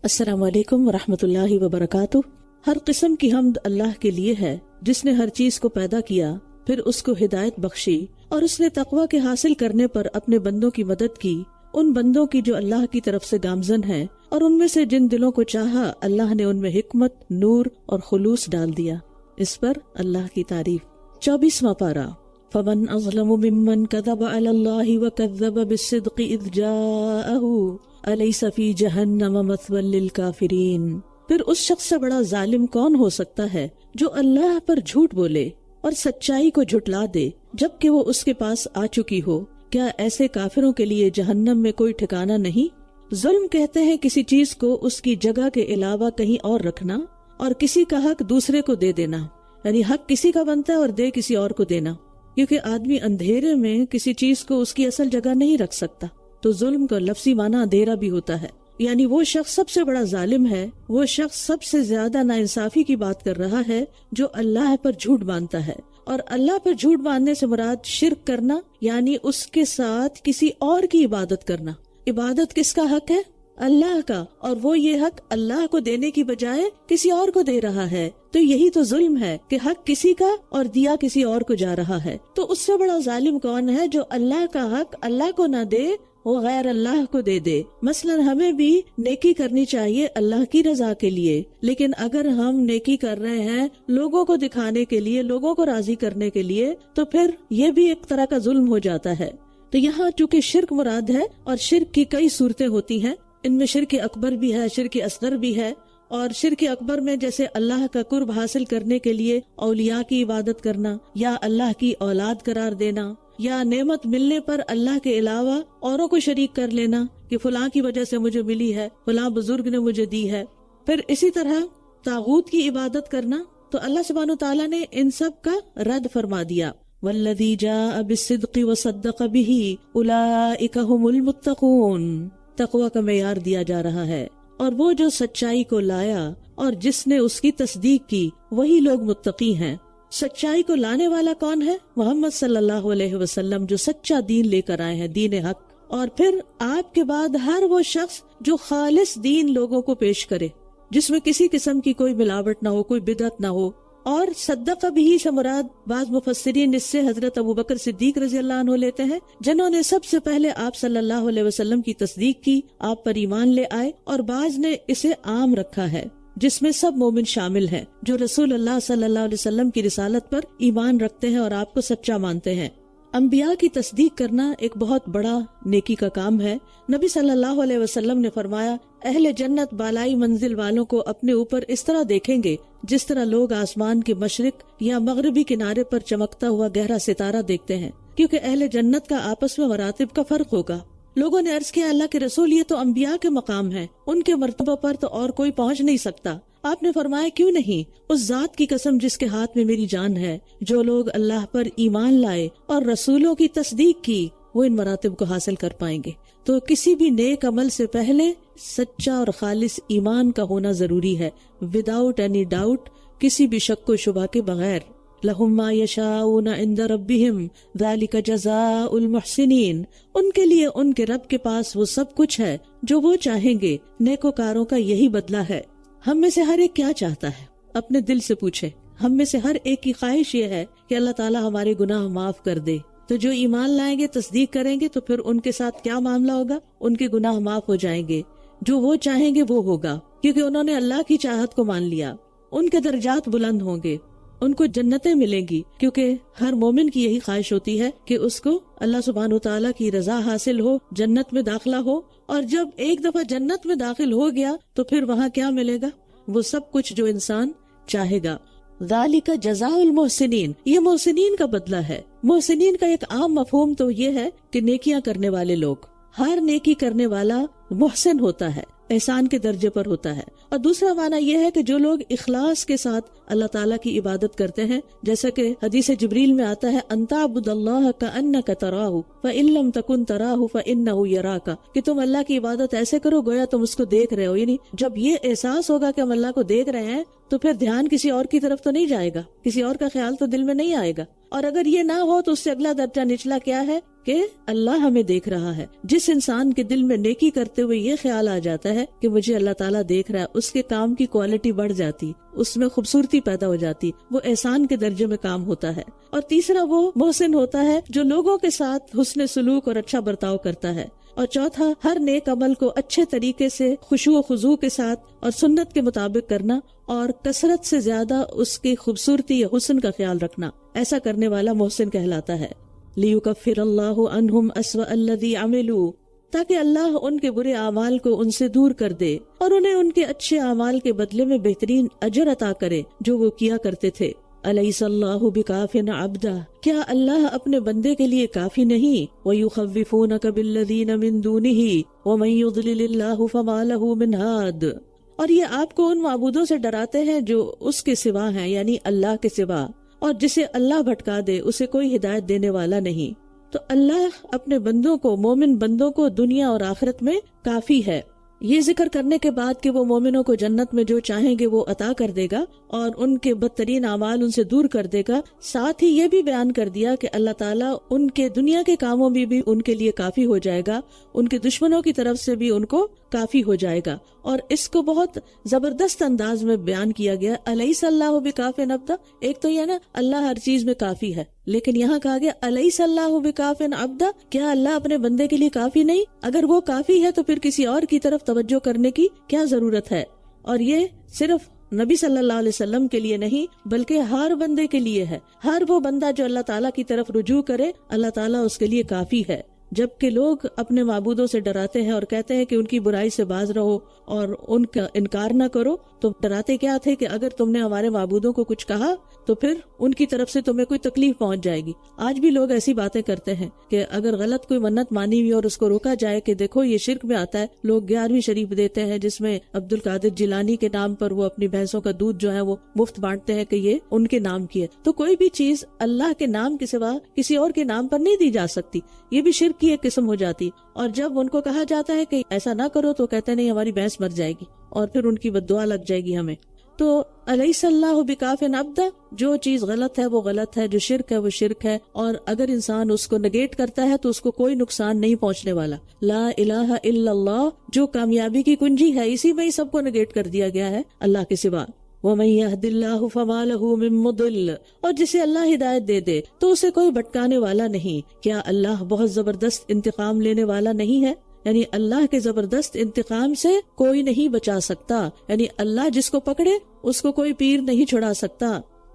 السلام علیکم ورحمۃ اللہ وبرکاتہ۔ ہر قسم کی حمد اللہ کے لیے ہے جس نے ہر چیز کو پیدا کیا، پھر اس کو ہدایت بخشی، اور اس نے تقوی کے حاصل کرنے پر اپنے بندوں کی مدد کی، ان بندوں کی جو اللہ کی طرف سے گامزن ہیں، اور ان میں سے جن دلوں کو چاہا اللہ نے ان میں حکمت، نور اور خلوص ڈال دیا۔ اس پر اللہ کی تعریف۔ 24واں پارہ۔ فمن اظلم ممن كذب على الله وكذب بالصدق اذ جاءه أليس في جهنم مثوى للكافرين۔ پھر اس شخص سے بڑا ظالم کون ہو سکتا ہے جو اللہ پر جھوٹ بولے اور سچائی کو جھٹلا دے جبکہ وہ اس کے پاس آ چکی ہو۔ کیا ایسے کافروں کے لیے جہنم میں کوئی ٹھکانہ نہیں؟ ظلم کہتے ہیں کسی چیز کو اس کی جگہ کے علاوہ کہیں اور رکھنا اور کسی کا حق دوسرے کو دے دینا، یعنی حق کسی کا بنتا ہے اور دے کسی اور کو دینا، کیونکہ آدمی اندھیرے میں کسی چیز کو اس کی اصل جگہ نہیں رکھ سکتا، تو ظلم کا لفظی معنی اندھیرا بھی ہوتا ہے۔ یعنی وہ شخص سب سے بڑا ظالم ہے، وہ شخص سب سے زیادہ ناانصافی کی بات کر رہا ہے جو اللہ پر جھوٹ باندھتا ہے۔ اور اللہ پر جھوٹ باندھنے سے مراد شرک کرنا، یعنی اس کے ساتھ کسی اور کی عبادت کرنا۔ عبادت کس کا حق ہے؟ اللہ کا، اور وہ یہ حق اللہ کو دینے کی بجائے کسی اور کو دے رہا ہے، تو یہی تو ظلم ہے کہ حق کسی کا اور دیا کسی اور کو جا رہا ہے۔ تو اس سے بڑا ظالم کون ہے جو اللہ کا حق اللہ کو نہ دے، وہ غیر اللہ کو دے دے۔ مثلا ہمیں بھی نیکی کرنی چاہیے اللہ کی رضا کے لیے، لیکن اگر ہم نیکی کر رہے ہیں لوگوں کو دکھانے کے لیے، لوگوں کو راضی کرنے کے لیے، تو پھر یہ بھی ایک طرح کا ظلم ہو جاتا ہے۔ تو یہاں چونکہ شرک مراد ہے، اور شرک کی کئی صورتیں ہوتی ہیں، ان میں شرک اکبر بھی ہے، شرک اصغر بھی ہے۔ اور شرک اکبر میں جیسے اللہ کا قرب حاصل کرنے کے لیے اولیاء کی عبادت کرنا، یا اللہ کی اولاد قرار دینا، یا نعمت ملنے پر اللہ کے علاوہ اوروں کو شریک کر لینا کہ فلاں کی وجہ سے مجھے ملی ہے، فلاں بزرگ نے مجھے دی ہے۔ پھر اسی طرح طاغوت کی عبادت کرنا، تو اللہ سبحانہ وتعالیٰ نے ان سب کا رد فرما دیا۔ والذی جاء بالصدق وصدق به اولئک هم المتقون۔ تقوی کا معیار دیا جا رہا ہے، اور وہ جو سچائی کو لایا اور جس نے اس کی تصدیق کی وہی لوگ متقی ہیں۔ سچائی کو لانے والا کون ہے؟ محمد صلی اللہ علیہ وسلم، جو سچا دین لے کر آئے ہیں، دین حق۔ اور پھر آپ کے بعد ہر وہ شخص جو خالص دین لوگوں کو پیش کرے، جس میں کسی قسم کی کوئی ملاوٹ نہ ہو، کوئی بدعت نہ ہو۔ اور صدق بھی سے مراد بعض مفسرین اس سے حضرت ابوبکر صدیق رضی اللہ عنہ لیتے ہیں، جنہوں نے سب سے پہلے آپ صلی اللہ علیہ وسلم کی تصدیق کی، آپ پر ایمان لے آئے، اور بعض نے اسے عام رکھا ہے جس میں سب مومن شامل ہیں جو رسول اللہ صلی اللہ علیہ وسلم کی رسالت پر ایمان رکھتے ہیں اور آپ کو سچا مانتے ہیں۔ انبیاء کی تصدیق کرنا ایک بہت بڑا نیکی کا کام ہے۔ نبی صلی اللہ علیہ وسلم نے فرمایا، اہل جنت بالائی منزل والوں کو اپنے اوپر اس طرح دیکھیں گے جس طرح لوگ آسمان کے مشرق یا مغربی کنارے پر چمکتا ہوا گہرا ستارہ دیکھتے ہیں، کیونکہ اہل جنت کا آپس میں مراتب کا فرق ہوگا۔ لوگوں نے عرض کیا، اللہ کے رسول، یہ تو انبیاء کے مقام ہے، ان کے مرتبہ پر تو اور کوئی پہنچ نہیں سکتا۔ آپ نے فرمایا، کیوں نہیں؟ اس ذات کی قسم جس کے ہاتھ میں میری جان ہے، جو لوگ اللہ پر ایمان لائے اور رسولوں کی تصدیق کی، وہ ان مراتب کو حاصل کر پائیں گے۔ تو کسی بھی نیک عمل سے پہلے سچا اور خالص ایمان کا ہونا ضروری ہے، وداؤٹ اینی ڈاؤٹ، کسی بھی شک و شبہ کے بغیر۔ لَهُم مَا يَشَاءُونَ عِندَ رَبِّهِمْ ذَلِكَ جَزَاءُ الْمُحْسِنِينَ۔ ان کے لیے ان کے رب کے پاس وہ سب کچھ ہے جو وہ چاہیں گے، نیکوکاروں کا یہی بدلہ ہے۔ ہم میں سے ہر ایک کیا چاہتا ہے؟ اپنے دل سے پوچھے۔ ہم میں سے ہر ایک کی خواہش یہ ہے کہ اللہ تعالیٰ ہمارے گناہ معاف کر دے۔ تو جو ایمان لائیں گے، تصدیق کریں گے، تو پھر ان کے ساتھ کیا معاملہ ہوگا؟ ان کے گناہ معاف ہو جائیں گے، جو وہ چاہیں گے وہ ہوگا، کیونکہ انہوں نے اللہ کی چاہت کو مان لیا۔ ان کے درجات بلند ہوں گے، ان کو جنتیں ملیں گی، کیونکہ ہر مومن کی یہی خواہش ہوتی ہے کہ اس کو اللہ سبحانہ وتعالیٰ کی رضا حاصل ہو، جنت میں داخلہ ہو۔ اور جب ایک دفعہ جنت میں داخل ہو گیا تو پھر وہاں کیا ملے گا؟ وہ سب کچھ جو انسان چاہے گا۔ ذالک جزاء المحسنین، یہ محسنین کا بدلہ ہے۔ محسنین کا ایک عام مفہوم تو یہ ہے کہ نیکیاں کرنے والے لوگ، ہر نیکی کرنے والا محسن ہوتا ہے، احسان کے درجے پر ہوتا ہے۔ اور دوسرا معنی یہ ہے کہ جو لوگ اخلاص کے ساتھ اللہ تعالیٰ کی عبادت کرتے ہیں، جیسا کہ حدیث جبریل میں آتا ہے، ان تعبد اللہ کأنک تراہ فإن لم تکن تراہ فإنہ یراک، کہ تم اللہ کی عبادت ایسے کرو گویا تم اس کو دیکھ رہے ہو۔ یعنی جب یہ احساس ہوگا کہ ہم اللہ کو دیکھ رہے ہیں تو پھر دھیان کسی اور کی طرف تو نہیں جائے گا، کسی اور کا خیال تو دل میں نہیں آئے گا۔ اور اگر یہ نہ ہو تو اس سے اگلا درجہ نچلا کیا ہے کہ اللہ ہمیں دیکھ رہا ہے. جس انسان کے دل میں نیکی کرتے ہوئے یہ خیال آ جاتا ہے کہ مجھے اللہ تعالیٰ دیکھ رہا ہے، اس کے کام کی کوالٹی بڑھ جاتی، اس میں خوبصورتی پیدا ہو جاتی، وہ احسان کے درجے میں کام ہوتا ہے. اور تیسرا وہ محسن ہوتا ہے جو لوگوں کے ساتھ حسن سلوک اور اچھا برتاؤ کرتا ہے. اور چوتھا، ہر نیک عمل کو اچھے طریقے سے خشوع و خضوع کے ساتھ اور سنت کے مطابق کرنا اور کثرت سے زیادہ اس کی خوبصورتی یا حسن کا خیال رکھنا. ایسا کرنے والا محسن کہلاتا ہے. لِيُكَفِّرَ اللَّهُ عَنْهُمْ أَسْوَأَ الَّذِي عَمِلُوا، تاکہ اللہ ان کے برے اعمال کو ان سے دور کر دے اور انہیں ان کے اچھے اعمال کے بدلے میں بہترین اجر عطا کرے جو وہ کیا کرتے تھے. أَلَيْسَ اللَّهُ بِكَافٍ عَبْدَهُ، کیا اللہ اپنے بندے کے لیے کافی نہیں؟ وَيُخَوِّفُونَكَ بِالَّذِينَ مِن دُونِهِ وَمَن يُضْلِلِ اللَّهُ فَمَا لَهُ مِنْ هَادٍ، اور یہ آپ کو ان معبودوں سے ڈراتے ہیں جو اس کے سوا ہیں، یعنی اللہ کے سوا، اور جسے اللہ بھٹکا دے اسے کوئی ہدایت دینے والا نہیں. تو اللہ اپنے بندوں کو، مومن بندوں کو دنیا اور آخرت میں کافی ہے. یہ ذکر کرنے کے بعد کہ وہ مومنوں کو جنت میں جو چاہیں گے وہ عطا کر دے گا اور ان کے بدترین اعمال ان سے دور کر دے گا، ساتھ ہی یہ بھی بیان کر دیا کہ اللہ تعالیٰ ان کے دنیا کے کاموں میں بھی ان کے لیے کافی ہو جائے گا، ان کے دشمنوں کی طرف سے بھی ان کو کافی ہو جائے گا. اور اس کو بہت زبردست انداز میں بیان کیا گیا. الیس اللہ بکاف عبدہ، ایک تو یہ نا اللہ ہر چیز میں کافی ہے، لیکن یہاں کہا گیا الیس اللہ بکاف عبدہ، کیا اللہ اپنے بندے کے لیے کافی نہیں؟ اگر وہ کافی ہے تو پھر کسی اور کی طرف توجہ کرنے کی کیا ضرورت ہے؟ اور یہ صرف نبی صلی اللہ علیہ وسلم کے لیے نہیں بلکہ ہر بندے کے لیے ہے. ہر وہ بندہ جو اللہ تعالیٰ کی طرف رجوع کرے، اللہ تعالیٰ اس کے لیے کافی ہے. جبکہ لوگ اپنے معبودوں سے ڈراتے ہیں اور کہتے ہیں کہ ان کی برائی سے باز رہو اور ان کا انکار نہ کرو، تو ڈراتے کیا تھے کہ اگر تم نے ہمارے معبودوں کو کچھ کہا تو پھر ان کی طرف سے تمہیں کوئی تکلیف پہنچ جائے گی. آج بھی لوگ ایسی باتیں کرتے ہیں کہ اگر غلط کوئی منت مانی ہوئی اور اس کو روکا جائے کہ دیکھو یہ شرک میں آتا ہے، لوگ 11ویں شریف دیتے ہیں جس میں عبد القادر جیلانی کے نام پر وہ اپنی بھینسوں کا دودھ جو ہے وہ مفت بانٹتے ہیں کہ یہ ان کے نام کی ہے. تو کوئی بھی چیز اللہ کے نام کے سوا کسی اور کے نام پر نہیں دی جا سکتی، یہ بھی شرک کی ایک قسم ہو جاتی. اور جب ان کو کہا جاتا ہے کہ ایسا نہ کرو تو کہتے نہیں ہماری بھینس مر جائے گی اور پھر ان کی بددعا لگ جائے گی ہمیں. تو الیس اللہ بکاف عبدہ، جو چیز غلط ہے وہ غلط ہے، جو شرک ہے وہ شرک ہے، اور اگر انسان اس کو نگیٹ کرتا ہے تو اس کو کوئی نقصان نہیں پہنچنے والا. لا الہ الا اللہ جو کامیابی کی کنجی ہے، اسی میں ہی سب کو نگیٹ کر دیا گیا ہے اللہ کے سوا. وَمَن يَهْدِ اللَّهُ فَمَا لَهُ مِن مُضِلٍّ، اور جسے اللہ ہدایت دے دے تو اسے کوئی بھٹکانے والا نہیں. کیا اللہ بہت زبردست انتقام لینے والا نہیں ہے؟ یعنی اللہ کے زبردست انتقام سے کوئی نہیں بچا سکتا، یعنی اللہ جس کو پکڑے اس کو کوئی پیر نہیں چھڑا سکتا.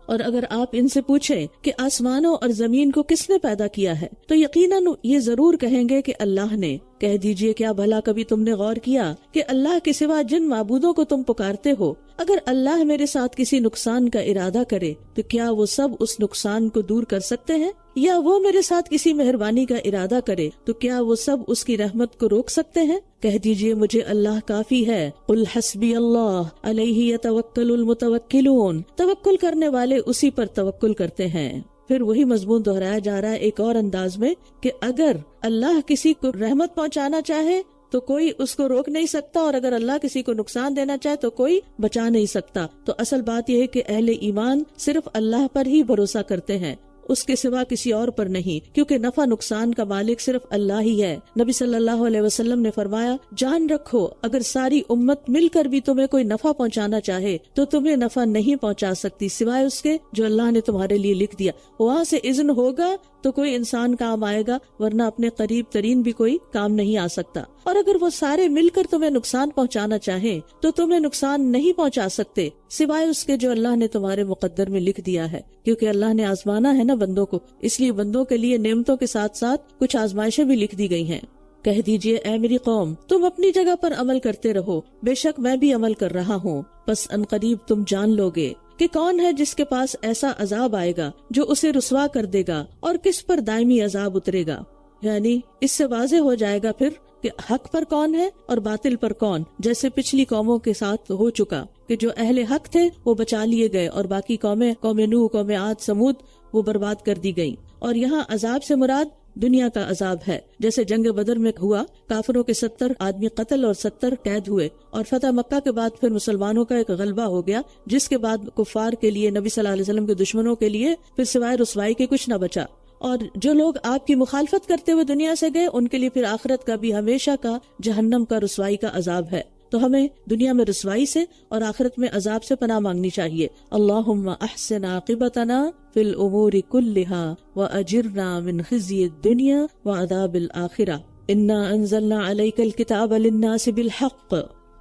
اور اگر آپ ان سے پوچھیں کہ آسمانوں اور زمین کو کس نے پیدا کیا ہے تو یقیناً یہ ضرور کہیں گے کہ اللہ نے. کہہ دیجئے کیا بھلا کبھی تم نے غور کیا کہ اللہ کے سوا جن معبودوں کو تم پکارتے ہو، اگر اللہ میرے ساتھ کسی نقصان کا ارادہ کرے تو کیا وہ سب اس نقصان کو دور کر سکتے ہیں؟ یا وہ میرے ساتھ کسی مہربانی کا ارادہ کرے تو کیا وہ سب اس کی رحمت کو روک سکتے ہیں؟ کہہ دیجئے مجھے اللہ کافی ہے. قل حسبی اللہ علیہ یتوکل المتوکلون، توکل کرنے والے اسی پر توکل کرتے ہیں. پھر وہی مضمون دہرایا جا رہا ہے ایک اور انداز میں کہ اگر اللہ کسی کو رحمت پہنچانا چاہے تو کوئی اس کو روک نہیں سکتا، اور اگر اللہ کسی کو نقصان دینا چاہے تو کوئی بچا نہیں سکتا. تو اصل بات یہ ہے کہ اہل ایمان صرف اللہ پر ہی بھروسہ کرتے ہیں، اس کے سوا کسی اور پر نہیں، کیونکہ نفع نقصان کا مالک صرف اللہ ہی ہے. نبی صلی اللہ علیہ وسلم نے فرمایا، جان رکھو اگر ساری امت مل کر بھی تمہیں کوئی نفع پہنچانا چاہے تو تمہیں نفع نہیں پہنچا سکتی سوائے اس کے جو اللہ نے تمہارے لیے لکھ دیا. وہاں سے اذن ہوگا تو کوئی انسان کام آئے گا، ورنہ اپنے قریب ترین بھی کوئی کام نہیں آ سکتا. اور اگر وہ سارے مل کر تمہیں نقصان پہنچانا چاہیں تو تمہیں نقصان نہیں پہنچا سکتے سوائے اس کے جو اللہ نے تمہارے مقدر میں لکھ دیا ہے. کیونکہ اللہ نے آزمانا ہے نا بندوں کو، اس لیے بندوں کے لیے نعمتوں کے ساتھ ساتھ کچھ آزمائشیں بھی لکھ دی گئی ہیں. کہہ دیجئے اے میری قوم، تم اپنی جگہ پر عمل کرتے رہو، بے شک میں بھی عمل کر رہا ہوں. پس عنقریب تم جان لوگے کہ کون ہے جس کے پاس ایسا عذاب آئے گا جو اسے رسوا کر دے گا اور کس پر دائمی عذاب اترے گا. یعنی اس سے واضح ہو جائے گا پھر کہ حق پر کون ہے اور باطل پر کون، جیسے پچھلی قوموں کے ساتھ ہو چکا کہ جو اہل حق تھے وہ بچا لیے گئے اور باقی قوم نوح، قوم عاد، سمود وہ برباد کر دی گئی. اور یہاں عذاب سے مراد دنیا کا عذاب ہے، جیسے جنگ بدر میں ہوا، کافروں کے 70 آدمی قتل اور 70 قید ہوئے، اور فتح مکہ کے بعد پھر مسلمانوں کا ایک غلبہ ہو گیا، جس کے بعد کفار کے لیے، نبی صلی اللہ علیہ وسلم کے دشمنوں کے لیے پھر سوائے رسوائی کے کچھ نہ بچا۔ اور جو لوگ آپ کی مخالفت کرتے ہوئے دنیا سے گئے، ان کے لیے پھر آخرت کا بھی ہمیشہ کا جہنم کا رسوائی کا عذاب ہے۔ تو ہمیں دنیا میں رسوائی سے اور آخرت میں عذاب سے پناہ مانگنی چاہیے۔ اللہم احسن عاقبتنا فی الامور کلہا واجرنا من خزی الدنیا وعذاب الآخرہ، انا انزلنا علیک الکتاب للناس بالحق،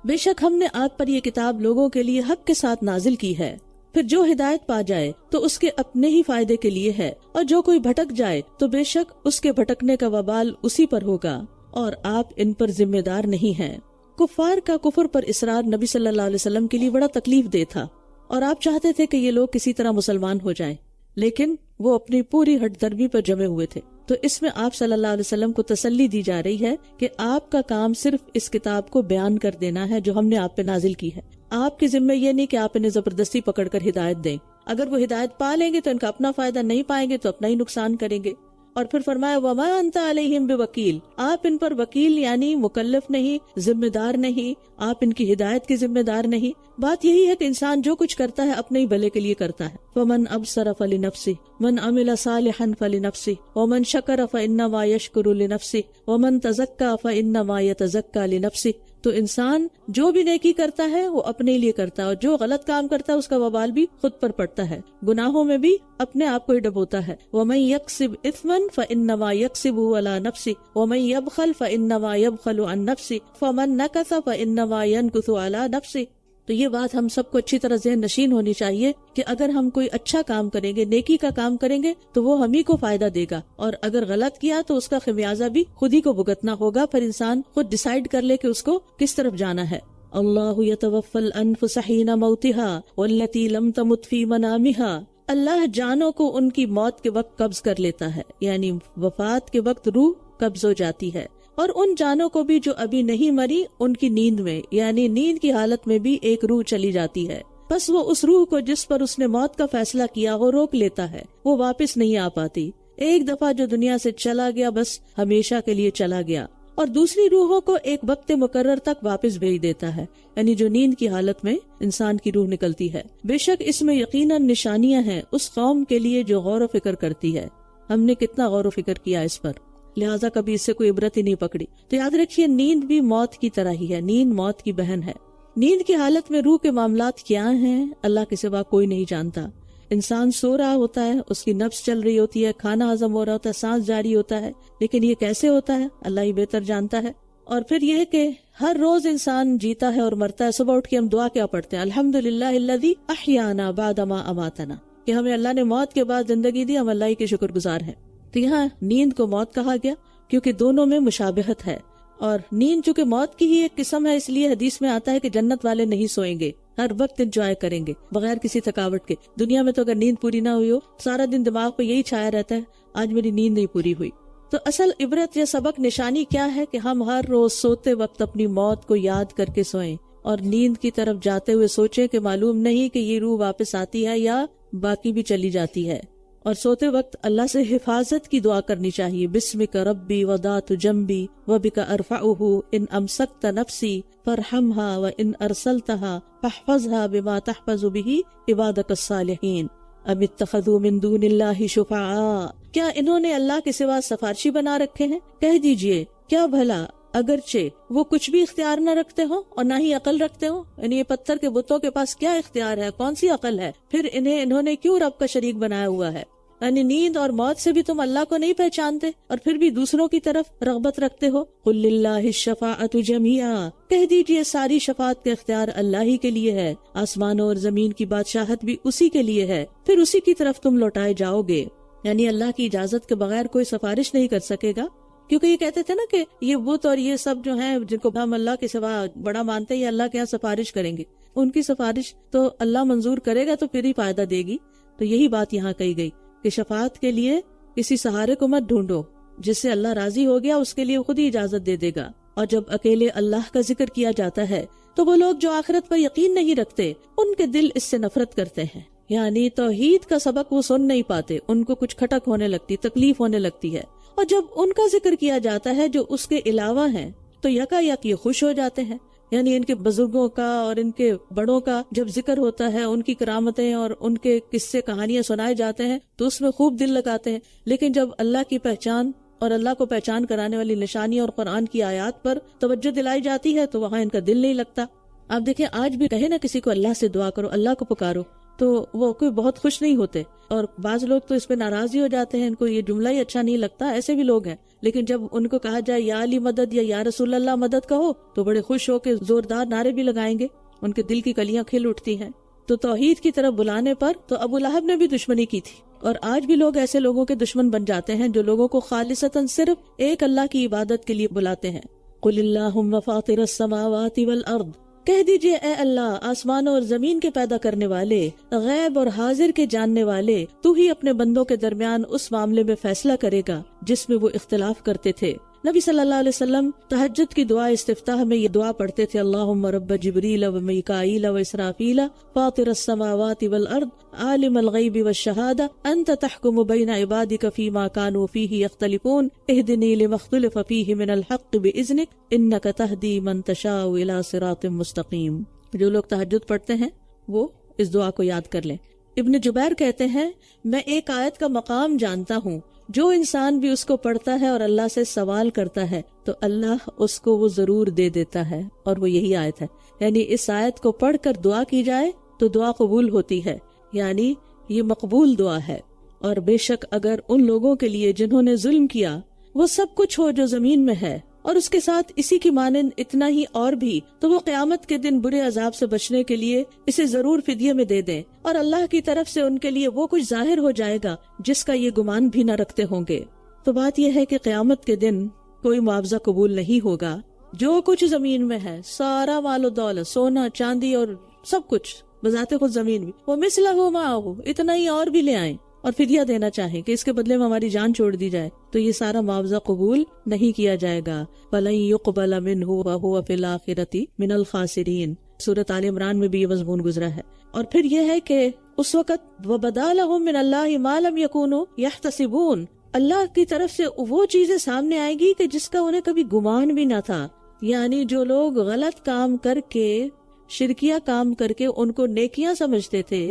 بے شک ہم نے آپ پر یہ کتاب لوگوں کے لیے حق کے ساتھ نازل کی ہے۔ پھر جو ہدایت پا جائے تو اس کے اپنے ہی فائدے کے لیے ہے، اور جو کوئی بھٹک جائے تو بے شک اس کے بھٹکنے کا وبال اسی پر ہوگا، اور آپ ان پر ذمہ دار نہیں ہیں۔ کفار کا کفر پر اصرار نبی صلی اللہ علیہ وسلم کے لیے بڑا تکلیف دہ تھا، اور آپ چاہتے تھے کہ یہ لوگ کسی طرح مسلمان ہو جائیں، لیکن وہ اپنی پوری ہٹ درمی پر جمے ہوئے تھے۔ تو اس میں آپ صلی اللہ علیہ وسلم کو تسلی دی جا رہی ہے کہ آپ کا کام صرف اس کتاب کو بیان کر دینا ہے جو ہم نے آپ پہ نازل کی ہے۔ آپ کے ذمہ یہ نہیں کہ آپ انہیں زبردستی پکڑ کر ہدایت دیں، اگر وہ ہدایت پا لیں گے تو ان کا اپنا فائدہ، نہیں پائیں گے تو اپنا ہی نقصان کریں گے۔ اور پھر فرمایا وما انت علیہم بوکیل، آپ ان پر وکیل یعنی مکلف نہیں، ذمہ دار نہیں، آپ ان کی ہدایت کے ذمہ دار نہیں۔ بات یہی ہے کہ انسان جو کچھ کرتا ہے اپنے ہی بھلے کے لیے کرتا ہے۔ فمن ابصر فلنفسہ من عمل صالحا فلنفسہ ومن شکر فانما یشکر لنفسہ ومن تزکا فانما یتزکا لنفسہ، تو انسان جو بھی نیکی کرتا ہے وہ اپنے لیے کرتا ہے، اور جو غلط کام کرتا ہے اس کا وبال بھی خود پر پڑتا ہے، گناہوں میں بھی اپنے آپ کو ہی ڈبوتا ہے۔ وَمَن يَكْسِبْ إِثْمًا فَإِنَّمَا يَكْسِبُهُ عَلَى نَفْسِهِ وَمَن يَبْخَلْ فَإِنَّمَا يَبْخَلُ عَن نَفْسِهِ فَمَن نَكَثَ فَإِنَّمَا يَنكُثُ عَلَى نَفْسِهِ۔ تو یہ بات ہم سب کو اچھی طرح ذہن نشین ہونی چاہیے کہ اگر ہم کوئی اچھا کام کریں گے، نیکی کا کام کریں گے تو وہ ہم ہی کو فائدہ دے گا، اور اگر غلط کیا تو اس کا خمیازہ بھی خود ہی کو بھگتنا ہوگا۔ پھر انسان خود ڈیسائیڈ کر لے کہ اس کو کس طرف جانا ہے۔ اللہ یتوفی الانفس حین موتها والتی لم تمت فی منامها، اللہ جانوں کو ان کی موت کے وقت قبض کر لیتا ہے، یعنی وفات کے وقت روح قبض ہو جاتی ہے، اور ان جانوں کو بھی جو ابھی نہیں مری ان کی نیند میں، یعنی نیند کی حالت میں بھی ایک روح چلی جاتی ہے، بس وہ اس روح کو جس پر اس نے موت کا فیصلہ کیا وہ روک لیتا ہے، وہ واپس نہیں آ پاتی۔ ایک دفعہ جو دنیا سے چلا گیا بس ہمیشہ کے لیے چلا گیا، اور دوسری روحوں کو ایک وقت مقرر تک واپس بھیج دیتا ہے، یعنی جو نیند کی حالت میں انسان کی روح نکلتی ہے۔ بے شک اس میں یقیناً نشانیاں ہیں اس قوم کے لیے جو غور و فکر کرتی ہے۔ ہم نے کتنا غور و فکر کیا اس پر، لہٰذا کبھی اس سے کوئی عبرت ہی نہیں پکڑی۔ تو یاد رکھیے نیند بھی موت کی طرح ہی ہے، نیند موت کی بہن ہے۔ نیند کی حالت میں روح کے معاملات کیا ہیں اللہ کے سوا کوئی نہیں جانتا۔ انسان سو رہا ہوتا ہے، اس کی نفس چل رہی ہوتی ہے، کھانا ہضم ہو رہا ہوتا ہے، سانس جاری ہوتا ہے، لیکن یہ کیسے ہوتا ہے اللہ ہی بہتر جانتا ہے۔ اور پھر یہ کہ ہر روز انسان جیتا ہے اور مرتا ہے۔ صبح اٹھ کے ہم دعا کیا پڑھتے ہیں؟ الحمدللہ الذی احیانا بعد ما اماتنا، کہ ہمیں اللہ نے موت کے بعد زندگی دی، ہم اللہ ہی کے شکر گزار ہیں۔ تو یہاں نیند کو موت کہا گیا کیونکہ دونوں میں مشابہت ہے، اور نیند چونکہ موت کی ہی ایک قسم ہے، اس لیے حدیث میں آتا ہے کہ جنت والے نہیں سوئیں گے، ہر وقت انجوائے کریں گے بغیر کسی تھکاوٹ کے۔ دنیا میں تو اگر نیند پوری نہ ہوئی ہو، سارا دن دماغ پہ یہی چھایا رہتا ہے آج میری نیند نہیں پوری ہوئی۔ تو اصل عبرت یا سبق نشانی کیا ہے کہ ہم ہر روز سوتے وقت اپنی موت کو یاد کر کے سوئیں، اور نیند کی طرف جاتے ہوئے سوچیں کہ معلوم نہیں کہ یہ روح واپس آتی ہے یا باقی بھی چلی جاتی ہے۔ اور سوتے وقت اللہ سے حفاظت کی دعا کرنی چاہیے، بسمک ربی وضعت جنبی وبک ارفعہ ان امسکت نفسی فرحمها وان ارسلتها فاحفظها بما تحفظ به عبادک الصالحین ام اتخذوا من دون اللہ شفعاء، کیا انہوں نے اللہ کے سوا سفارشی بنا رکھے ہیں؟ کہہ دیجئے کیا بھلا اگرچہ وہ کچھ بھی اختیار نہ رکھتے ہوں اور نہ ہی عقل رکھتے ہوں، یعنی یہ پتھر کے بتوں کے پاس کیا اختیار ہے، کون سی عقل ہے، پھر انہوں نے کیوں رب کا شریک بنایا ہوا ہے؟ یعنی نیند اور موت سے بھی تم اللہ کو نہیں پہچانتے اور پھر بھی دوسروں کی طرف رغبت رکھتے ہو۔ قل للہ الشفاعۃ جمیعا، کہہ دیجئے ساری شفاعت کا اختیار اللہ ہی کے لیے ہے، آسمانوں اور زمین کی بادشاہت بھی اسی کے لیے ہے، پھر اسی کی طرف تم لوٹائے جاؤ گے۔ یعنی اللہ کی اجازت کے بغیر کوئی سفارش نہیں کر سکے گا، کیونکہ یہ کہتے تھے نا کہ یہ بت اور یہ سب جو ہیں جن کو ہم اللہ کے سوا بڑا مانتے ہیں، یہ اللہ کے یہاں سفارش کریں گے، ان کی سفارش تو اللہ منظور کرے گا تو پھر ہی فائدہ دے گی۔ تو یہی بات یہاں کہی گئی کہ شفاعت کے لیے کسی سہارے کو مت ڈھونڈو، جس سے اللہ راضی ہو گیا اس کے لیے خود ہی اجازت دے دے گا۔ اور جب اکیلے اللہ کا ذکر کیا جاتا ہے تو وہ لوگ جو آخرت پر یقین نہیں رکھتے ان کے دل اس سے نفرت کرتے ہیں، یعنی توحید کا سبق وہ سن نہیں پاتے، ان کو کچھ کھٹک ہونے لگتی، تکلیف ہونے لگتی ہے، اور جب ان کا ذکر کیا جاتا ہے جو اس کے علاوہ ہیں تو یکا یک یہ خوش ہو جاتے ہیں. یعنی ان کے بزرگوں کا اور ان کے بڑوں کا جب ذکر ہوتا ہے، ان کی کرامتیں اور ان کے قصے کہانیاں سنائے جاتے ہیں تو اس میں خوب دل لگاتے ہیں. لیکن جب اللہ کی پہچان اور اللہ کو پہچان کرانے والی نشانی اور قرآن کی آیات پر توجہ دلائی جاتی ہے تو وہاں ان کا دل نہیں لگتا. آپ دیکھیں آج بھی کہے نا کسی کو اللہ سے دعا کرو، اللہ کو پکارو، تو وہ کوئی بہت خوش نہیں ہوتے، اور بعض لوگ تو اس پہ ناراض ہی ہو جاتے ہیں، ان کو یہ جملہ ہی اچھا نہیں لگتا. ایسے بھی لوگ ہیں. لیکن جب ان کو کہا جائے یا علی مدد یا رسول اللہ مدد کہو تو بڑے خوش ہو کے زوردار نعرے بھی لگائیں گے، ان کے دل کی کلیاں کھل اٹھتی ہیں. تو توحید کی طرف بلانے پر تو ابو لہب نے بھی دشمنی کی تھی، اور آج بھی لوگ ایسے لوگوں کے دشمن بن جاتے ہیں جو لوگوں کو خالصتاً صرف ایک اللہ کی عبادت کے لیے بلاتے ہیں. قل اللہم فاطر السماوات والارض، کہہ دیجئے اے اللہ آسمانوں اور زمین کے پیدا کرنے والے، غیب اور حاضر کے جاننے والے، تو ہی اپنے بندوں کے درمیان اس معاملے میں فیصلہ کرے گا جس میں وہ اختلاف کرتے تھے. نبی صلی اللہ علیہ وسلم تہجد کی دعا استفتاح میں یہ دعا پڑھتے تھے، اللہم رب جبریل و میکائیل و اسرافیل فاطر السماوات والارض عالم الغیب والشہادہ انت تحکم بین عبادک فیما کانوا فیہ یختلفون اہدنی لما اختلف فیہ من الحق باذنک انک تہدی من تشاء الی صراط مستقیم. جو لوگ تہجد پڑھتے ہیں وہ اس دعا کو یاد کر لیں. ابن جبیر کہتے ہیں میں ایک آیت کا مقام جانتا ہوں، جو انسان بھی اس کو پڑھتا ہے اور اللہ سے سوال کرتا ہے تو اللہ اس کو وہ ضرور دے دیتا ہے، اور وہ یہی آیت ہے. یعنی اس آیت کو پڑھ کر دعا کی جائے تو دعا قبول ہوتی ہے، یعنی یہ مقبول دعا ہے. اور بے شک اگر ان لوگوں کے لیے جنہوں نے ظلم کیا وہ سب کچھ ہو جو زمین میں ہے اور اس کے ساتھ اسی کی مانند اتنا ہی اور بھی، تو وہ قیامت کے دن برے عذاب سے بچنے کے لیے اسے ضرور فدیے میں دے دیں، اور اللہ کی طرف سے ان کے لیے وہ کچھ ظاہر ہو جائے گا جس کا یہ گمان بھی نہ رکھتے ہوں گے. تو بات یہ ہے کہ قیامت کے دن کوئی معاوضہ قبول نہیں ہوگا. جو کچھ زمین میں ہے سارا مال و دولت، سونا چاندی اور سب کچھ، بذات خود زمین بھی، وہ مثلہ معہ، اتنا ہی اور بھی لے آئیں اور فدیہ دینا چاہیں کہ اس کے بدلے میں ہماری جان چھوڑ دی جائے، تو یہ سارا معاوضہ قبول نہیں کیا جائے گا. فَلَن يُقْبَلَ مِنْهُ وَهُوَ فِي الْآخِرَةِ مِنَ الْخَاسِرِينَ. سورۃ آل عمران میں بھی یہ مضمون گزرا ہے. اور پھر یہ ہے کہ اس وقت وَبَدَا لَهُم مِّنَ اللَّهِ مَا لَمْ يَكُونُوا يَحْتَسِبُونَ، اللہ کی طرف سے وہ چیزیں سامنے آئیں گی کہ جس کا انہیں کبھی گمان بھی نہ تھا. یعنی جو لوگ غلط کام کر کے، شرکیہ کام کر کے ان کو نیکیاں سمجھتے تھے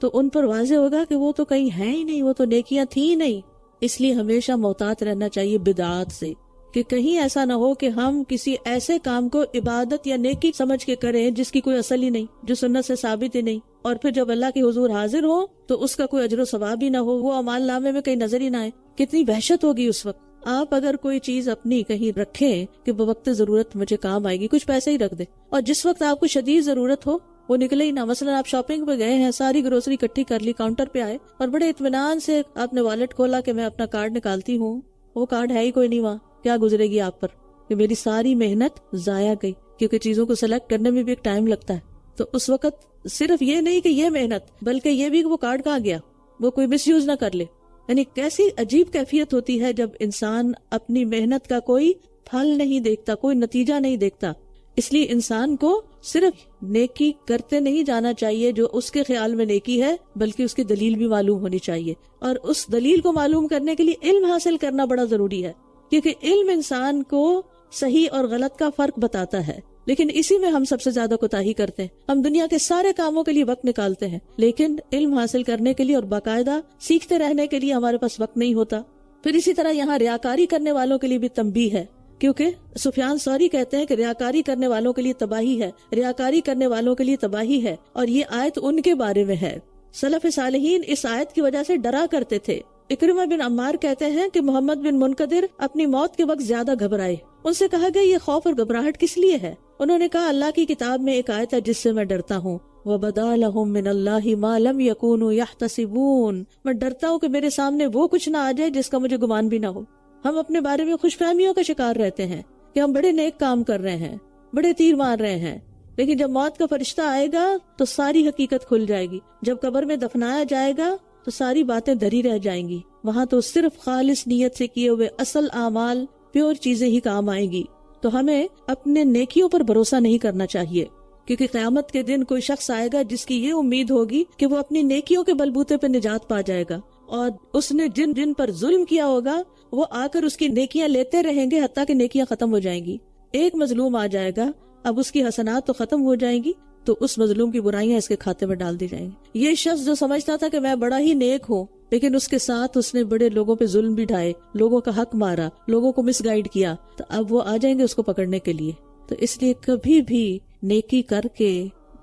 تو ان پر واضح ہوگا کہ وہ تو کہیں ہیں ہی نہیں، وہ تو نیکیاں تھیں نہیں. اس لیے ہمیشہ محتاط رہنا چاہیے بدعات سے، کہ کہیں ایسا نہ ہو کہ ہم کسی ایسے کام کو عبادت یا نیکی سمجھ کے کریں جس کی کوئی اصل ہی نہیں، جو سنت سے ثابت ہی نہیں، اور پھر جب اللہ کے حضور حاضر ہو تو اس کا کوئی اجر و ثواب ہی نہ ہو، وہ اعمال نامے میں کہیں نظر ہی نہ آئے. کتنی وحشت ہوگی اس وقت. آپ اگر کوئی چیز اپنی کہیں رکھیں کہ بوقت ضرورت مجھے کام آئے گی، کچھ پیسے ہی رکھ دے، اور جس وقت آپ کو شدید ضرورت ہو وہ نکلے ہی نہ. مثلا آپ شاپنگ پہ گئے ہیں، ساری گروسری اکٹھی کر لی، کاؤنٹر پہ آئے اور بڑے اطمینان سے آپ نے والٹ کھولا کہ میں اپنا کارڈ نکالتی ہوں، وہ کارڈ ہے ہی کوئی نہیں وہاں. کیا گزرے گی آپ پر کہ میری ساری محنت ضائع گئی، کیونکہ چیزوں کو سلیکٹ کرنے میں بھی ایک ٹائم لگتا ہے. تو اس وقت صرف یہ نہیں کہ یہ محنت، بلکہ یہ بھی کہ وہ کارڈ کہاں گیا، وہ کوئی مس یوز نہ کر لے. یعنی کیسی عجیب کیفیت ہوتی ہے جب انسان اپنی محنت کا کوئی پھل نہیں دیکھتا، کوئی نتیجہ نہیں دیکھتا. اس لیے انسان کو صرف نیکی کرتے نہیں جانا چاہیے جو اس کے خیال میں نیکی ہے، بلکہ اس کی دلیل بھی معلوم ہونی چاہیے. اور اس دلیل کو معلوم کرنے کے لیے علم حاصل کرنا بڑا ضروری ہے، کیونکہ علم انسان کو صحیح اور غلط کا فرق بتاتا ہے. لیکن اسی میں ہم سب سے زیادہ کوتاہی کرتے ہیں. ہم دنیا کے سارے کاموں کے لیے وقت نکالتے ہیں، لیکن علم حاصل کرنے کے لیے اور باقاعدہ سیکھتے رہنے کے لیے ہمارے پاس وقت نہیں ہوتا. پھر اسی طرح یہاں ریاکاری کرنے والوں کے لیے بھی تنبیہ ہے، کیونکہ سفیان ثوری کہتے ہیں کہ ریاکاری کرنے والوں کے لیے تباہی ہے، ریاکاری کرنے والوں کے لیے تباہی ہے. اور یہ آیت ان کے بارے میں ہے. سلف صالحین اس آیت کی وجہ سے ڈرا کرتے تھے. اکرمہ بن عمار کہتے ہیں کہ محمد بن منقدر اپنی موت کے وقت زیادہ گھبرائے. ان سے کہا گیا یہ خوف اور گھبراہٹ کس لیے ہے؟ انہوں نے کہا اللہ کی کتاب میں ایک آیت ہے جس سے میں ڈرتا ہوں، وَبَدَا لَهُم مِّنَ اللَّهِ مَا لَمْ يَكُونُوا يَحْتَسِبُونَ. میں ڈرتا ہوں کہ میرے سامنے وہ کچھ نہ آ جائے جس کا مجھے گمان بھی نہ ہو. ہم اپنے بارے میں خوش فہمیوں کا شکار رہتے ہیں کہ ہم بڑے نیک کام کر رہے ہیں، بڑے تیر مار رہے ہیں، لیکن جب موت کا فرشتہ آئے گا تو ساری حقیقت کھل جائے گی. جب قبر میں دفنایا جائے گا تو ساری باتیں دھری رہ جائیں گی. وہاں تو صرف خالص نیت سے کیے ہوئے اصل اعمال، پیور چیزیں ہی کام آئیں گی. تو ہمیں اپنے نیکیوں پر بھروسہ نہیں کرنا چاہیے، کیونکہ قیامت کے دن کوئی شخص آئے گا جس کی یہ امید ہوگی کہ وہ اپنی نیکیوں کے بلبوتے پہ نجات پا جائے گا، اور اس نے جن جن پر ظلم کیا ہوگا وہ آ کر اس کی نیکیاں لیتے رہیں گے حتیٰ کہ نیکیاں ختم ہو جائیں گی. ایک مظلوم آ جائے گا, اب اس کی حسنات تو ختم ہو جائیں گی تو اس مظلوم کی برائیاں اس کے کھاتے میں ڈال دی جائیں گی. یہ شخص جو سمجھتا تھا کہ میں بڑا ہی نیک ہوں, لیکن اس کے ساتھ اس نے بڑے لوگوں پہ ظلم بھی ڈھائے, لوگوں کا حق مارا, لوگوں کو مس گائیڈ کیا, تو اب وہ آ جائیں گے اس کو پکڑنے کے لیے. تو اس لیے کبھی بھی نیکی کر کے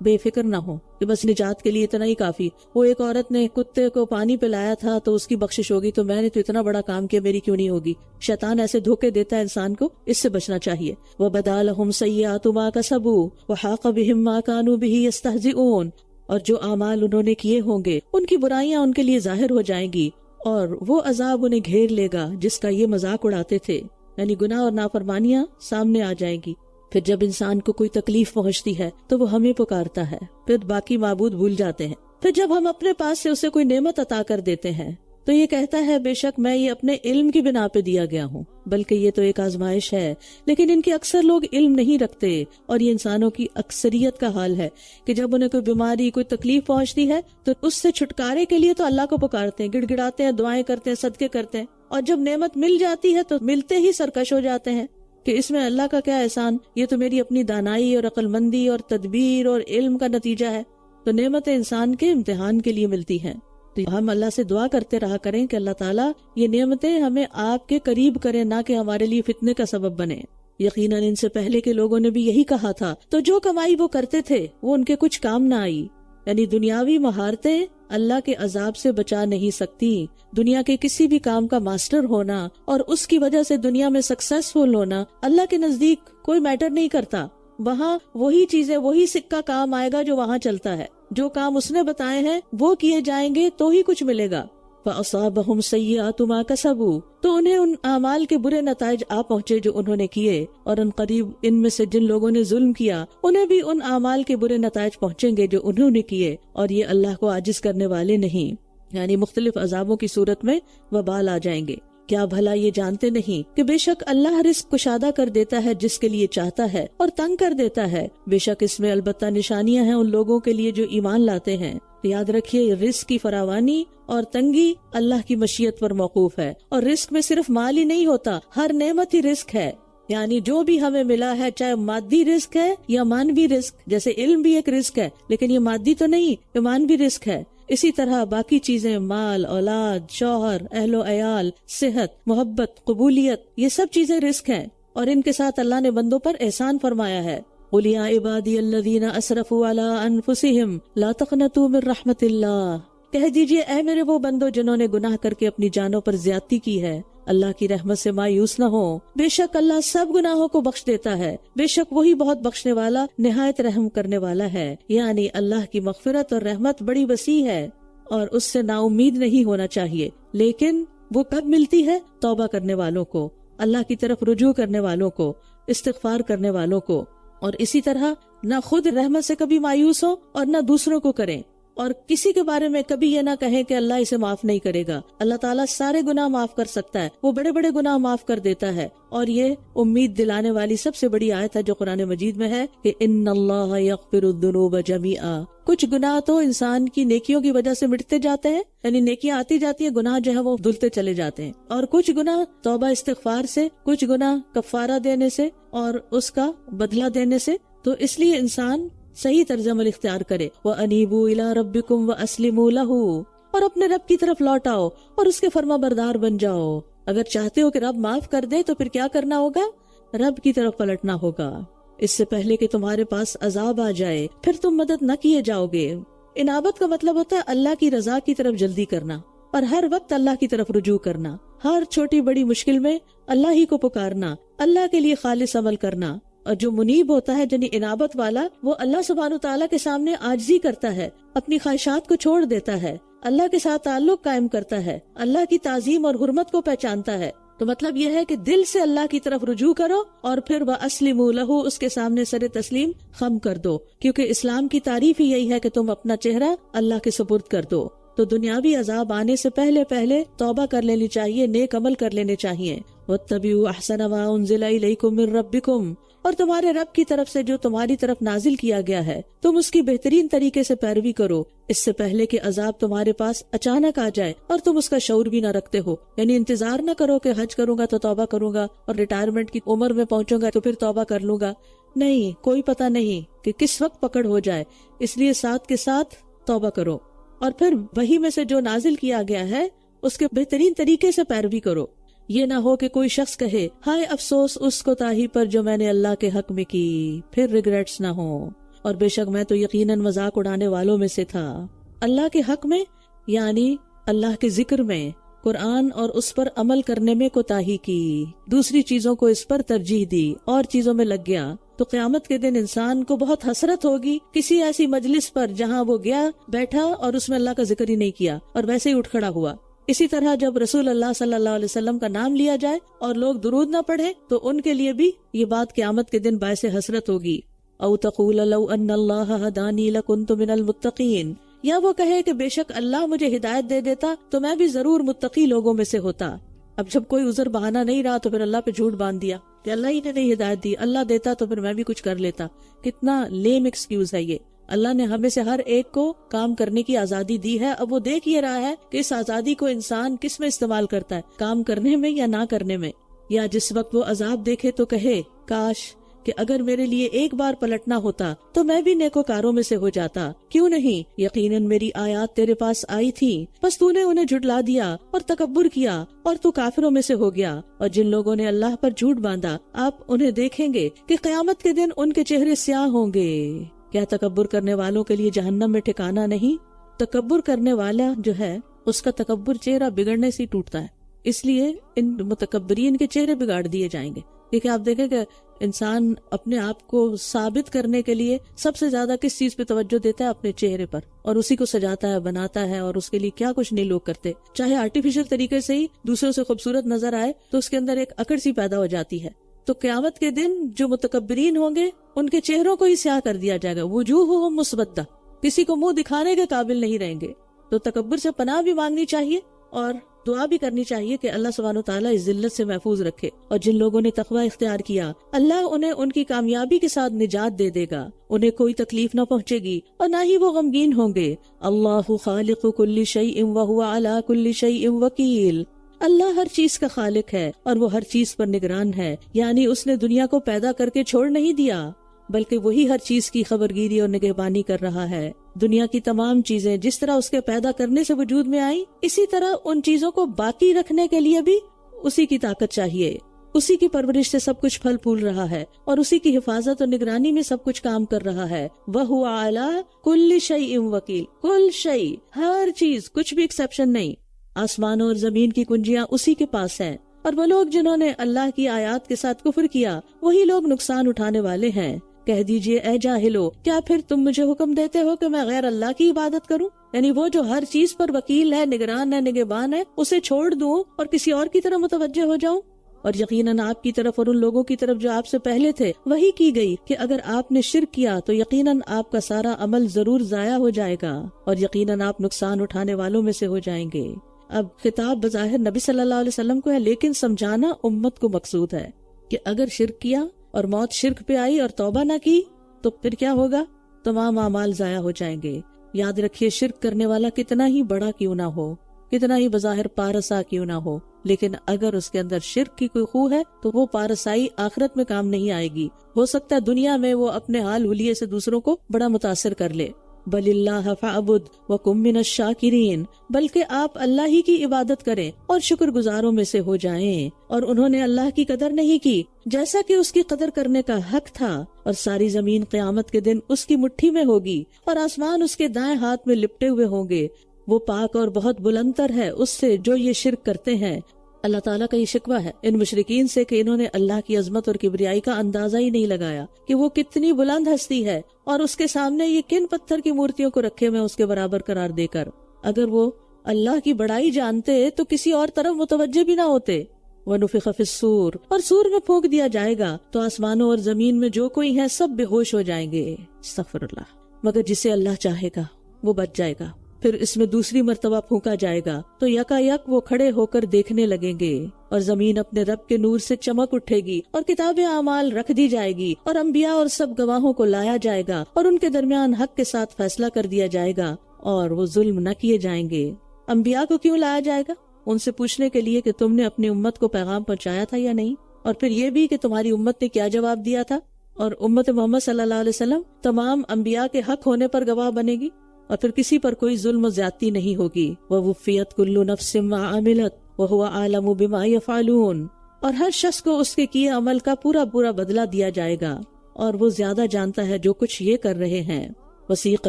بے فکر نہ ہو کہ بس نجات کے لیے اتنا ہی کافی. وہ ایک عورت نے کتے کو پانی پلایا تھا تو اس کی بخشش ہوگی, تو میں نے تو اتنا بڑا کام کیا, میری کیوں نہیں ہوگی. شیطان ایسے دھوکے دیتا ہے انسان کو, اس سے بچنا چاہیے. وَبَدَا لَهُمْ سَيِّئَاتُ مَا كَسَبُوا وَحَاقَ بِهِمْ مَا كَانُوا بِهِ يَسْتَهْزِئُونَ. اور جو اعمال انہوں نے کیے ہوں گے ان کی برائیاں ان کے لیے ظاہر ہو جائیں گی, اور وہ عذاب انہیں گھیر لے گا جس کا یہ مذاق اڑاتے تھے. یعنی گناہ اور نافرمانیاں سامنے آ جائیں گی. پھر جب انسان کو کوئی تکلیف پہنچتی ہے تو وہ ہمیں پکارتا ہے, پھر باقی معبود بھول جاتے ہیں. پھر جب ہم اپنے پاس سے اسے کوئی نعمت عطا کر دیتے ہیں تو یہ کہتا ہے بے شک میں یہ اپنے علم کی بنا پہ دیا گیا ہوں, بلکہ یہ تو ایک آزمائش ہے. لیکن ان کے اکثر لوگ علم نہیں رکھتے, اور یہ انسانوں کی اکثریت کا حال ہے کہ جب انہیں کوئی بیماری, کوئی تکلیف پہنچتی ہے تو اس سے چھٹکارے کے لیے تو اللہ کو پکارتے ہیں, گڑ گڑاتے ہیں, دعائیں کرتے ہیں, صدقے کرتے ہیں, اور جب نعمت مل جاتی ہے تو ملتے ہی سرکش ہو جاتے ہیں کہ اس میں اللہ کا کیا احسان, یہ تو میری اپنی دانائی اور عقل مندی اور تدبیر اور علم کا نتیجہ ہے. تو نعمتیں انسان کے امتحان کے لیے ملتی ہیں. تو ہم اللہ سے دعا کرتے رہا کریں کہ اللہ تعالیٰ یہ نعمتیں ہمیں آپ کے قریب کریں, نہ کہ ہمارے لیے فتنے کا سبب بنے. یقیناً ان سے پہلے کے لوگوں نے بھی یہی کہا تھا, تو جو کمائی وہ کرتے تھے وہ ان کے کچھ کام نہ آئی. یعنی دنیاوی مہارتیں اللہ کے عذاب سے بچا نہیں سکتی. دنیا کے کسی بھی کام کا ماسٹر ہونا اور اس کی وجہ سے دنیا میں سکسیسفل ہونا اللہ کے نزدیک کوئی میٹر نہیں کرتا. وہاں وہی چیزیں, وہی سکہ کام آئے گا جو وہاں چلتا ہے. جو کام اس نے بتائے ہیں وہ کیے جائیں گے تو ہی کچھ ملے گا. فَأَصَابَهُمْ سَيِّئَاتُ مَا كَسَبُوا. تو انہیں ان اعمال کے برے نتائج آ پہنچے جو انہوں نے کیے, اور ان قریب ان میں سے جن لوگوں نے ظلم کیا انہیں بھی ان اعمال کے برے نتائج پہنچیں گے جو انہوں نے کیے, اور یہ اللہ کو عاجز کرنے والے نہیں. یعنی مختلف عذابوں کی صورت میں وبال آ جائیں گے. کیا بھلا یہ جانتے نہیں کہ بے شک اللہ رزق کشادہ کر دیتا ہے جس کے لیے چاہتا ہے, اور تنگ کر دیتا ہے. بے شک اس میں البتہ نشانیاں ہیں ان لوگوں کے لیے جو ایمان لاتے ہیں. یاد رکھیے رزق کی فراوانی اور تنگی اللہ کی مشیت پر موقوف ہے, اور رزق میں صرف مال ہی نہیں ہوتا, ہر نعمت ہی رزق ہے. یعنی جو بھی ہمیں ملا ہے, چاہے مادی رزق ہے یا مانوی رزق, جیسے علم بھی ایک رزق ہے لیکن یہ مادی تو نہیں, یہ مانوی رزق ہے. اسی طرح باقی چیزیں, مال, اولاد, شوہر, اہل و عیال, صحت, محبت, قبولیت, یہ سب چیزیں رزق ہیں, اور ان کے ساتھ اللہ نے بندوں پر احسان فرمایا ہے. قُلْ يَا عِبَادِيَ الَّذِينَ أَسْرَفُوا عَلَىٰ أَنفُسِهِمْ لَا تَقْنَطُوا مِن رَحْمَةِ اللَّهِ. کہہ دیجئے اے میرے وہ بندو جنہوں نے گناہ کر کے اپنی جانوں پر زیادتی کی ہے, اللہ کی رحمت سے مایوس نہ ہو. بے شک اللہ سب گناہوں کو بخش دیتا ہے, بے شک وہی بہت بخشنے والا نہایت رحم کرنے والا ہے. یعنی اللہ کی مغفرت اور رحمت بڑی وسیع ہے, اور اس سے نا امید نہیں ہونا چاہیے. لیکن وہ کب ملتی ہے؟ توبہ کرنے والوں کو, اللہ کی طرف رجوع کرنے والوں کو, استغفار کرنے والوں کو. اور اسی طرح نہ خود رحمت سے کبھی مایوس ہو اور نہ دوسروں کو کریں, اور کسی کے بارے میں کبھی یہ نہ کہیں کہ اللہ اسے معاف نہیں کرے گا. اللہ تعالیٰ سارے گناہ معاف کر سکتا ہے, وہ بڑے بڑے گناہ معاف کر دیتا ہے. اور یہ امید دلانے والی سب سے بڑی آیت ہے جو قرآن مجید میں ہے کہ ان اللہ یغفر الذنوب جمیعا. کچھ گناہ تو انسان کی نیکیوں کی وجہ سے مٹتے جاتے ہیں, یعنی نیکیاں آتی جاتی ہیں, گناہ جو ہے وہ دھلتے چلے جاتے ہیں. اور کچھ گناہ توبہ استغفار سے, کچھ گناہ کفارہ دینے سے اور اس کا بدلہ دینے سے. تو اس لیے انسان صحیح طرز عمل اختیار کرے. وَأَنِيبُوا إِلَىٰ رَبِّكُمْ وَأَسْلِمُوا لَهُ. اور اپنے رب کی طرف لوٹ آؤ اور اس کے فرما بردار بن جاؤ. اگر چاہتے ہو کہ رب معاف کر دے تو پھر کیا کرنا ہوگا؟ رب کی طرف پلٹنا ہوگا. اس سے پہلے کہ تمہارے پاس عذاب آ جائے پھر تم مدد نہ کیے جاؤ گے. انابت کا مطلب ہوتا ہے اللہ کی رضا کی طرف جلدی کرنا, اور ہر وقت اللہ کی طرف رجوع کرنا. ہر چھوٹی بڑی مشکل میں اللہ ہی کو پکارنا, اللہ کے لیے خالص عمل کرنا. اور جو منیب ہوتا ہے یعنی انابت والا, وہ اللہ سبحانہ وتعالیٰ کے سامنے عاجزی کرتا ہے, اپنی خواہشات کو چھوڑ دیتا ہے, اللہ کے ساتھ تعلق قائم کرتا ہے, اللہ کی تعظیم اور حرمت کو پہچانتا ہے. تو مطلب یہ ہے کہ دل سے اللہ کی طرف رجوع کرو, اور پھر وَأَسْلِمُوا لَهُ, اس کے سامنے سر تسلیم خم کر دو, کیونکہ اسلام کی تعریف ہی یہی ہے کہ تم اپنا چہرہ اللہ کے سپرد کر دو. تو دنیاوی عذاب آنے سے پہلے پہلے توبہ کر لینی چاہیے, نیک عمل کر لینے چاہیے. وَاتَّبِعُوا أَحْسَنَ مَا أُنزِلَ إِلَيْكُم مِّن رَّبِّكُمْ, اور تمہارے رب کی طرف سے جو تمہاری طرف نازل کیا گیا ہے تم اس کی بہترین طریقے سے پیروی کرو، اس سے پہلے کہ عذاب تمہارے پاس اچانک آ جائے اور تم اس کا شعور بھی نہ رکھتے ہو۔ یعنی انتظار نہ کرو کہ حج کروں گا تو توبہ کروں گا اور ریٹائرمنٹ کی عمر میں پہنچوں گا تو پھر توبہ کر لوں گا، نہیں، کوئی پتہ نہیں کہ کس وقت پکڑ ہو جائے، اس لیے ساتھ کے ساتھ توبہ کرو، اور پھر وحی میں سے جو نازل کیا گیا ہے اس کے بہترین طریقے سے پیروی کرو۔ یہ نہ ہو کہ کوئی شخص کہے ہائے افسوس اس کوتاہی پر جو میں نے اللہ کے حق میں کی، پھر ریگریٹس نہ ہو، اور بے شک میں تو یقیناً مذاق اڑانے والوں میں سے تھا۔ اللہ کے حق میں یعنی اللہ کے ذکر میں، قرآن اور اس پر عمل کرنے میں کوتاہی کی، دوسری چیزوں کو اس پر ترجیح دی اور چیزوں میں لگ گیا، تو قیامت کے دن انسان کو بہت حسرت ہوگی کسی ایسی مجلس پر جہاں وہ گیا بیٹھا اور اس میں اللہ کا ذکر ہی نہیں کیا اور ویسے ہی اٹھ کھڑا ہوا۔ اسی طرح جب رسول اللہ صلی اللہ علیہ وسلم کا نام لیا جائے اور لوگ درود نہ پڑھے تو ان کے لیے بھی یہ بات قیامت کے دن باعث حسرت ہوگی۔ او تقول لو ان اللہ ہدانی لکنت من المتقین، یا وہ کہے کہ بے شک اللہ مجھے ہدایت دے دیتا تو میں بھی ضرور متقی لوگوں میں سے ہوتا۔ اب جب کوئی عذر بہانہ نہیں رہا تو پھر اللہ پہ جھوٹ باندھ دیا کہ اللہ ہی نے نہیں ہدایت دی، اللہ دیتا تو پھر میں بھی کچھ کر لیتا۔ کتنا لیم ایکسکیوز ہے یہ۔ اللہ نے ہمیں سے ہر ایک کو کام کرنے کی آزادی دی ہے، اب وہ دیکھ یہ رہا ہے کہ اس آزادی کو انسان کس میں استعمال کرتا ہے، کام کرنے میں یا نہ کرنے میں۔ یا جس وقت وہ عذاب دیکھے تو کہے کاش کہ اگر میرے لیے ایک بار پلٹنا ہوتا تو میں بھی نیکوکاروں میں سے ہو جاتا، کیوں نہیں، یقیناً میری آیات تیرے پاس آئی تھی بس تو نے انہیں جھٹلا دیا اور تکبر کیا اور تو کافروں میں سے ہو گیا۔ اور جن لوگوں نے اللہ پر جھوٹ باندھا آپ انہیں دیکھیں گے کہ قیامت کے دن ان کے چہرے سیاہ ہوں گے۔ کیا تکبر کرنے والوں کے لیے جہنم میں ٹھکانہ نہیں؟ تکبر کرنے والا جو ہے اس کا تکبر چہرہ بگڑنے سے ٹوٹتا ہے، اس لیے ان متکبرین کے چہرے بگاڑ دیے جائیں گے۔ کیونکہ آپ دیکھیں کہ انسان اپنے آپ کو ثابت کرنے کے لیے سب سے زیادہ کس چیز پہ توجہ دیتا ہے؟ اپنے چہرے پر، اور اسی کو سجاتا ہے، بناتا ہے، اور اس کے لیے کیا کچھ نہیں لوگ کرتے۔ چاہے آرٹیفیشل طریقے سے ہی دوسروں سے خوبصورت نظر آئے تو اس کے اندر ایک اکڑ سی پیدا ہو جاتی ہے۔ تو قیامت کے دن جو متکبرین ہوں گے ان کے چہروں کو ہی سیاہ کر دیا جائے گا، وجوہہم مسودہ، کسی کو منہ دکھانے کے قابل نہیں رہیں گے۔ تو تکبر سے پناہ بھی مانگنی چاہیے اور دعا بھی کرنی چاہیے کہ اللہ سبحانہ وتعالیٰ اس ذلت سے محفوظ رکھے۔ اور جن لوگوں نے تقوی اختیار کیا اللہ انہیں ان کی کامیابی کے ساتھ نجات دے دے گا، انہیں کوئی تکلیف نہ پہنچے گی اور نہ ہی وہ غمگین ہوں گے۔ اللہ خالق کل شیء وہو علی کل شیء وکیل، اللہ ہر چیز کا خالق ہے اور وہ ہر چیز پر نگران ہے، یعنی اس نے دنیا کو پیدا کر کے چھوڑ نہیں دیا بلکہ وہی ہر چیز کی خبرگیری اور نگہبانی کر رہا ہے۔ دنیا کی تمام چیزیں جس طرح اس کے پیدا کرنے سے وجود میں آئیں، اسی طرح ان چیزوں کو باقی رکھنے کے لیے بھی اسی کی طاقت چاہیے۔ اسی کی پرورش سے سب کچھ پھل پھول رہا ہے اور اسی کی حفاظت اور نگرانی میں سب کچھ کام کر رہا ہے۔ وَهُوَ عَلَى كُلِّ شَيْءٍ وَكِيلٌ، کل شیء، ہر چیز، کچھ بھی ایکسیپشن نہیں۔ آسمانوں اور زمین کی کنجیاں اسی کے پاس ہیں، اور وہ لوگ جنہوں نے اللہ کی آیات کے ساتھ کفر کیا وہی لوگ نقصان اٹھانے والے ہیں۔ کہہ دیجئے اے جاہلو، کیا پھر تم مجھے حکم دیتے ہو کہ میں غیر اللہ کی عبادت کروں؟ یعنی وہ جو ہر چیز پر وکیل ہے، نگران ہے، نگہبان ہے، اسے چھوڑ دوں اور کسی اور کی طرف متوجہ ہو جاؤں؟ اور یقیناً آپ کی طرف اور ان لوگوں کی طرف جو آپ سے پہلے تھے وہی کی گئی کہ اگر آپ نے شرک کیا تو یقیناً آپ کا سارا عمل ضرور ضائع ہو جائے گا اور یقیناً آپ نقصان اٹھانے والوں میں سے ہو جائیں گے۔ اب خطاب بظاہر نبی صلی اللہ علیہ وسلم کو ہے، لیکن سمجھانا امت کو مقصود ہے کہ اگر شرک کیا اور موت شرک پہ آئی اور توبہ نہ کی تو پھر کیا ہوگا؟ تمام اعمال ضائع ہو جائیں گے۔ یاد رکھیے، شرک کرنے والا کتنا ہی بڑا کیوں نہ ہو، کتنا ہی بظاہر پارسا کیوں نہ ہو، لیکن اگر اس کے اندر شرک کی کوئی خو ہے تو وہ پارسائی آخرت میں کام نہیں آئے گی۔ ہو سکتا ہے دنیا میں وہ اپنے حال حلیے سے دوسروں کو بڑا متاثر کر لے۔ بل اللہ فاعبد وکن من الشاکرین، بلکہ آپ اللہ ہی کی عبادت کریں اور شکر گزاروں میں سے ہو جائیں۔ اور انہوں نے اللہ کی قدر نہیں کی جیسا کہ اس کی قدر کرنے کا حق تھا، اور ساری زمین قیامت کے دن اس کی مٹھی میں ہوگی اور آسمان اس کے دائیں ہاتھ میں لپٹے ہوئے ہوں گے۔ وہ پاک اور بہت بلند تر ہے اس سے جو یہ شرک کرتے ہیں۔ اللہ تعالیٰ کا یہ شکوہ ہے ان مشرکین سے کہ انہوں نے اللہ کی عظمت اور کبریائی کا اندازہ ہی نہیں لگایا کہ وہ کتنی بلند ہستی ہے، اور اس کے سامنے یہ کن پتھر کی مورتیوں کو رکھے ہوئے اس کے برابر قرار دے کر۔ اگر وہ اللہ کی بڑائی جانتے تو کسی اور طرف متوجہ بھی نہ ہوتے۔ وَنُفِخَ فِي الصُّورِ، اور سور میں پھونک دیا جائے گا تو آسمانوں اور زمین میں جو کوئی ہے سب بے ہوش ہو جائیں گے۔ استغفر اللہ۔ مگر جسے اللہ چاہے گا وہ بچ جائے گا۔ پھر اس میں دوسری مرتبہ پھونکا جائے گا تو یکا یک وہ کھڑے ہو کر دیکھنے لگیں گے۔ اور زمین اپنے رب کے نور سے چمک اٹھے گی اور کتاب اعمال رکھ دی جائے گی اور انبیاء اور سب گواہوں کو لایا جائے گا اور ان کے درمیان حق کے ساتھ فیصلہ کر دیا جائے گا اور وہ ظلم نہ کیے جائیں گے۔ انبیاء کو کیوں لایا جائے گا؟ ان سے پوچھنے کے لیے کہ تم نے اپنی امت کو پیغام پہنچایا تھا یا نہیں، اور پھر یہ بھی کہ تمہاری امت نے کیا جواب دیا تھا، اور امت محمد صلی اللہ علیہ وسلم تمام انبیاء کے حق ہونے پر گواہ بنے گی، اور پھر کسی پر کوئی ظلم و زیادتی نہیں ہوگی۔ وَوُفِّيَتْ كُلُّ نَفْسٍ مَا عَمِلَتْ وَهُوَ أَعْلَمُ بِمَا يَفْعَلُونَ، اور ہر شخص کو اس کے کیے عمل کا پورا بدلہ دیا جائے گا، اور وہ زیادہ جانتا ہے جو کچھ یہ کر رہے ہیں۔ وَسِيقَ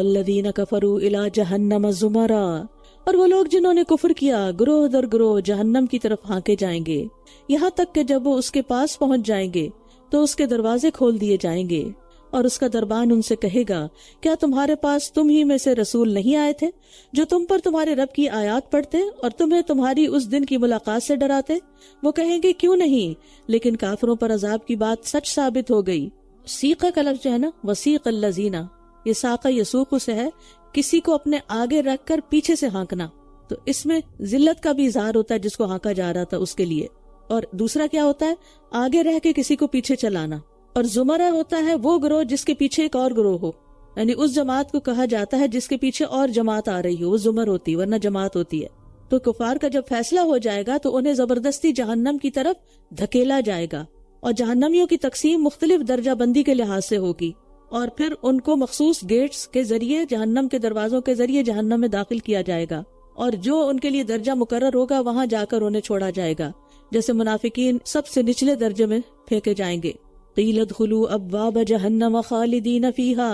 الَّذِينَ كَفَرُوا إِلَى جَهَنَّمَ زُمَرًا، اور وہ لوگ جنہوں نے کفر کیا گروہ در گروہ جہنم کی طرف ہانکے جائیں گے، یہاں تک کہ جب وہ اس کے پاس پہنچ جائیں گے تو اس کے دروازے کھول دیے جائیں گے، اور اس کا دربان ان سے کہے گا کیا تمہارے پاس تم ہی میں سے رسول نہیں آئے تھے جو تم پر تمہارے رب کی آیات پڑھتے اور تمہیں تمہاری اس دن کی ملاقات سے ڈراتے؟ وہ کہیں گے کیوں نہیں، لیکن کافروں پر عذاب کی بات سچ ثابت ہو گئی۔ سیقہ کا لفظ جو ہے نا، وسیق الذین، یہ ساقہ یسوق سے ہے، کسی کو اپنے آگے رکھ کر پیچھے سے ہانکنا، تو اس میں ذلت کا بھی اظہار ہوتا ہے جس کو ہانکا جا رہا تھا اس کے لیے، اور دوسرا کیا ہوتا ہے، آگے رہ کے کسی کو پیچھے چلانا، اور زمرہ ہوتا ہے وہ گروہ جس کے پیچھے ایک اور گروہ ہو، یعنی اس جماعت کو کہا جاتا ہے جس کے پیچھے اور جماعت آ رہی ہو، وہ زمر ہوتی ورنہ جماعت ہوتی ہے۔ تو کفار کا جب فیصلہ ہو جائے گا تو انہیں زبردستی جہنم کی طرف دھکیلا جائے گا، اور جہنمیوں کی تقسیم مختلف درجہ بندی کے لحاظ سے ہوگی، اور پھر ان کو مخصوص گیٹس کے ذریعے، جہنم کے دروازوں کے ذریعے جہنم میں داخل کیا جائے گا، اور جو ان کے لیے درجہ مقرر ہوگا وہاں جا کر انہیں چھوڑا جائے گا۔ جیسے منافقین سب سے نچلے درجے میں پھینکے جائیں گے، قیل ادخلوا ابواب جہنم خالدین فیہا،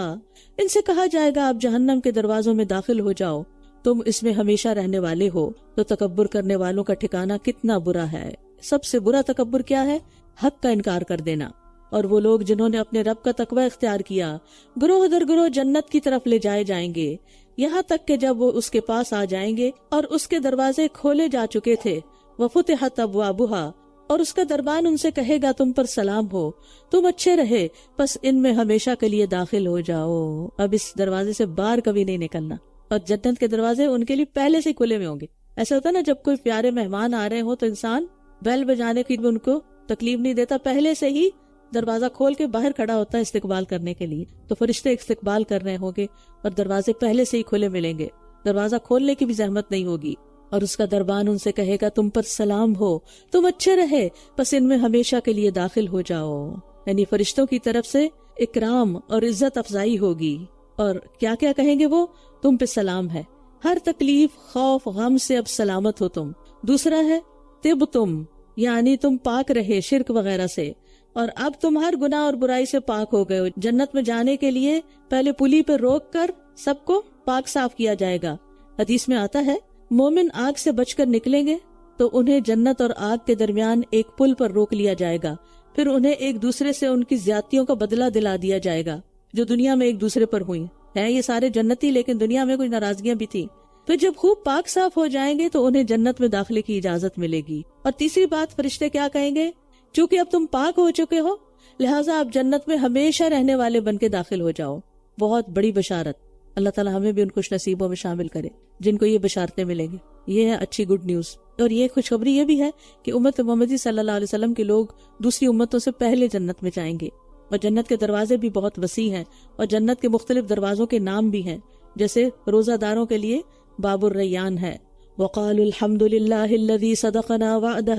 ان سے کہا جائے گا آپ جہنم کے دروازوں میں داخل ہو جاؤ، تم اس میں ہمیشہ رہنے والے ہو۔ تو تکبر کرنے والوں کا ٹھکانہ کتنا برا ہے۔ سب سے برا تکبر کیا ہے؟ حق کا انکار کر دینا۔ اور وہ لوگ جنہوں نے اپنے رب کا تقوی اختیار کیا گروہ در گروہ جنت کی طرف لے جائے جائیں گے، یہاں تک کہ جب وہ اس کے پاس آ جائیں گے اور اس کے دروازے کھولے جا چکے تھے، وفتحت ابوابها، اور اس کا دربان ان سے کہے گا تم پر سلام ہو، تم اچھے رہے، بس ان میں ہمیشہ کے لیے داخل ہو جاؤ، اب اس دروازے سے باہر کبھی نہیں نکلنا۔ اور جنت کے دروازے ان کے لیے پہلے سے کھلے ہوئے ہوں گے۔ ایسا ہوتا ہے نا جب کوئی پیارے مہمان آ رہے ہوں تو انسان بیل بجانے کی بھی ان کو تکلیف نہیں دیتا، پہلے سے ہی دروازہ کھول کے باہر کھڑا ہوتا ہے استقبال کرنے کے لیے۔ تو فرشتے استقبال کر رہے ہوں گے اور دروازے پہلے سے ہی کھلے ملیں گے، دروازہ کھولنے کی بھی زحمت نہیں ہوگی، اور اس کا دربان ان سے کہے گا تم پر سلام ہو، تم اچھے رہے، بس ان میں ہمیشہ کے لیے داخل ہو جاؤ۔ یعنی فرشتوں کی طرف سے اکرام اور عزت افزائی ہوگی، اور کیا کیا کہیں گے وہ؟ تم پہ سلام ہے، ہر تکلیف خوف غم سے اب سلامت ہو تم۔ دوسرا ہے طب تم، یعنی تم پاک رہے شرک وغیرہ سے، اور اب تم ہر گناہ اور برائی سے پاک ہو گئے ہو۔ جنت میں جانے کے لیے پہلے پلی پہ روک کر سب کو پاک صاف کیا جائے گا۔ حدیث میں آتا ہے مومن آگ سے بچ کر نکلیں گے تو انہیں جنت اور آگ کے درمیان ایک پل پر روک لیا جائے گا، پھر انہیں ایک دوسرے سے ان کی زیادتیوں کا بدلہ دلا دیا جائے گا جو دنیا میں ایک دوسرے پر ہوئی ہیں۔ یہ سارے جنتی، لیکن دنیا میں کچھ ناراضگیاں بھی تھی۔ پھر جب خوب پاک صاف ہو جائیں گے تو انہیں جنت میں داخلے کی اجازت ملے گی۔ اور تیسری بات فرشتے کیا کہیں گے؟ چونکہ اب تم پاک ہو چکے ہو لہٰذا آپ جنت میں ہمیشہ رہنے والے بن کے داخل ہو جاؤ۔ بہت بڑی بشارت، اللہ تعالیٰ ہمیں بھی ان خوش نصیبوں میں شامل کرے جن کو یہ بشارتیں ملیں گی۔ یہ ہے اچھی گڈ نیوز۔ اور یہ خوشخبری یہ بھی ہے کہ امت محمدی صلی اللہ علیہ وسلم کے لوگ دوسری امتوں سے پہلے جنت میں جائیں گے، اور جنت کے دروازے بھی بہت وسیع ہیں، اور جنت کے مختلف دروازوں کے نام بھی ہیں، جیسے روزہ داروں کے لیے باب الریان ہے، وقالوا الحمد للہ الذی صدقنا وعدہ،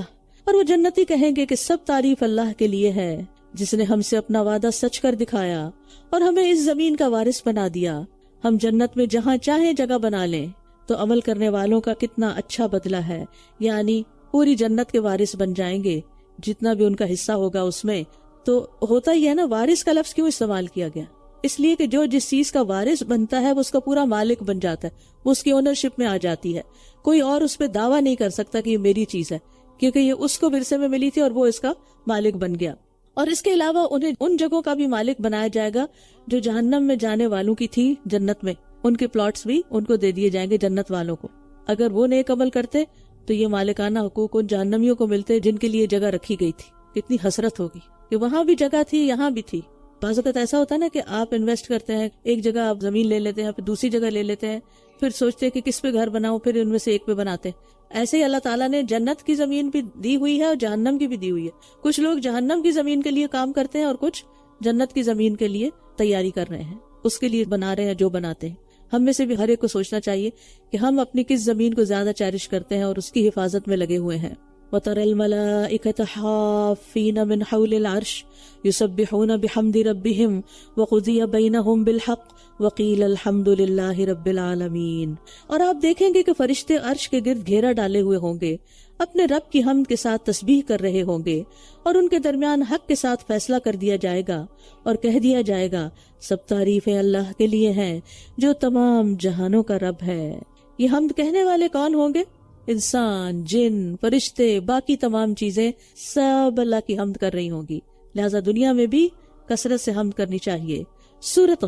اور وہ جنتی کہیں گے کہ سب تعریف اللہ کے لیے ہے جس نے ہم سے اپنا وعدہ سچ کر دکھایا اور ہمیں اس زمین کا وارث بنا دیا۔ ہم جنت میں جہاں چاہیں جگہ بنا لیں، تو عمل کرنے والوں کا کتنا اچھا بدلہ ہے، یعنی پوری جنت کے وارث بن جائیں گے جتنا بھی ان کا حصہ ہوگا اس میں۔ تو ہوتا ہی ہے نا، وارث کا لفظ کیوں استعمال کیا گیا؟ اس لیے کہ جو جس چیز کا وارث بنتا ہے وہ اس کا پورا مالک بن جاتا ہے، وہ اس کی اونرشپ میں آ جاتی ہے، کوئی اور اس پہ دعویٰ نہیں کر سکتا کہ یہ میری چیز ہے، کیونکہ یہ اس کو ورثے میں ملی تھی اور وہ اس کا مالک بن گیا۔ اور اس کے علاوہ انہیں ان جگہوں کا بھی مالک بنایا جائے گا جو جہنم میں جانے والوں کی تھی جنت میں، ان کے پلاٹس بھی ان کو دے دیے جائیں گے جنت والوں کو۔ اگر وہ نیک عمل کرتے تو یہ مالکانہ حقوق ان جہنمیوں کو ملتے جن کے لیے جگہ رکھی گئی تھی۔ کتنی حسرت ہوگی کہ وہاں بھی جگہ تھی، یہاں بھی تھی، بعض اوقات ایسا ہوتا ہے نا کہ آپ انویسٹ کرتے ہیں، ایک جگہ آپ زمین لے لیتے ہیں، پھر دوسری جگہ لے لیتے ہیں، پھر سوچتے ہیں کہ کس پہ گھر بناؤں، پھر ان میں سے ایک پہ بناتے ہیں۔ ایسے ہی اللہ تعالیٰ نے جنت کی زمین بھی دی ہوئی ہے اور جہنم کی بھی دی ہوئی ہے۔ کچھ لوگ جہنم کی زمین کے لیے کام کرتے ہیں اور کچھ جنت کی زمین کے لیے تیاری کر رہے ہیں، اس کے لیے بنا رہے ہیں جو بناتے ہیں۔ ہم میں سے بھی ہر ایک کو سوچنا چاہیے کہ ہم اپنی کس زمین کو زیادہ چیرش کرتے ہیں اور اس کی حفاظت میں لگے ہوئے ہیں۔ وَتَرَى الْمَلَائِكَةَ حَافِّينَ مِنْ حَوْلِ الْعَرْشِ يُسَبِّحُونَ بِحَمْدِ رَبِّهِمْ وَقُضِيَ بَيْنَهُمْ بِالْحَقِّ وَقِيلَ الْحَمْدُ لِلَّهِ رَبِّ الْعَالَمِينَ۔ اور آپ دیکھیں گے کہ فرشتے عرش کے گرد گھیرا ڈالے ہوئے ہوں گے، اپنے رب کی حمد کے ساتھ تسبیح کر رہے ہوں گے، اور ان کے درمیان حق کے ساتھ فیصلہ کر دیا جائے گا اور کہہ دیا جائے گا سب تعریفیں اللہ کے لیے ہیں جو تمام جہانوں کا رب ہے۔ یہ حمد کہنے والے کون ہوں گے؟ انسان، جن، فرشتے، باقی تمام چیزیں سب اللہ کی حمد کر رہی ہوں گی، لہذا دنیا میں بھی کثرت سے حمد کرنی چاہیے۔ سورت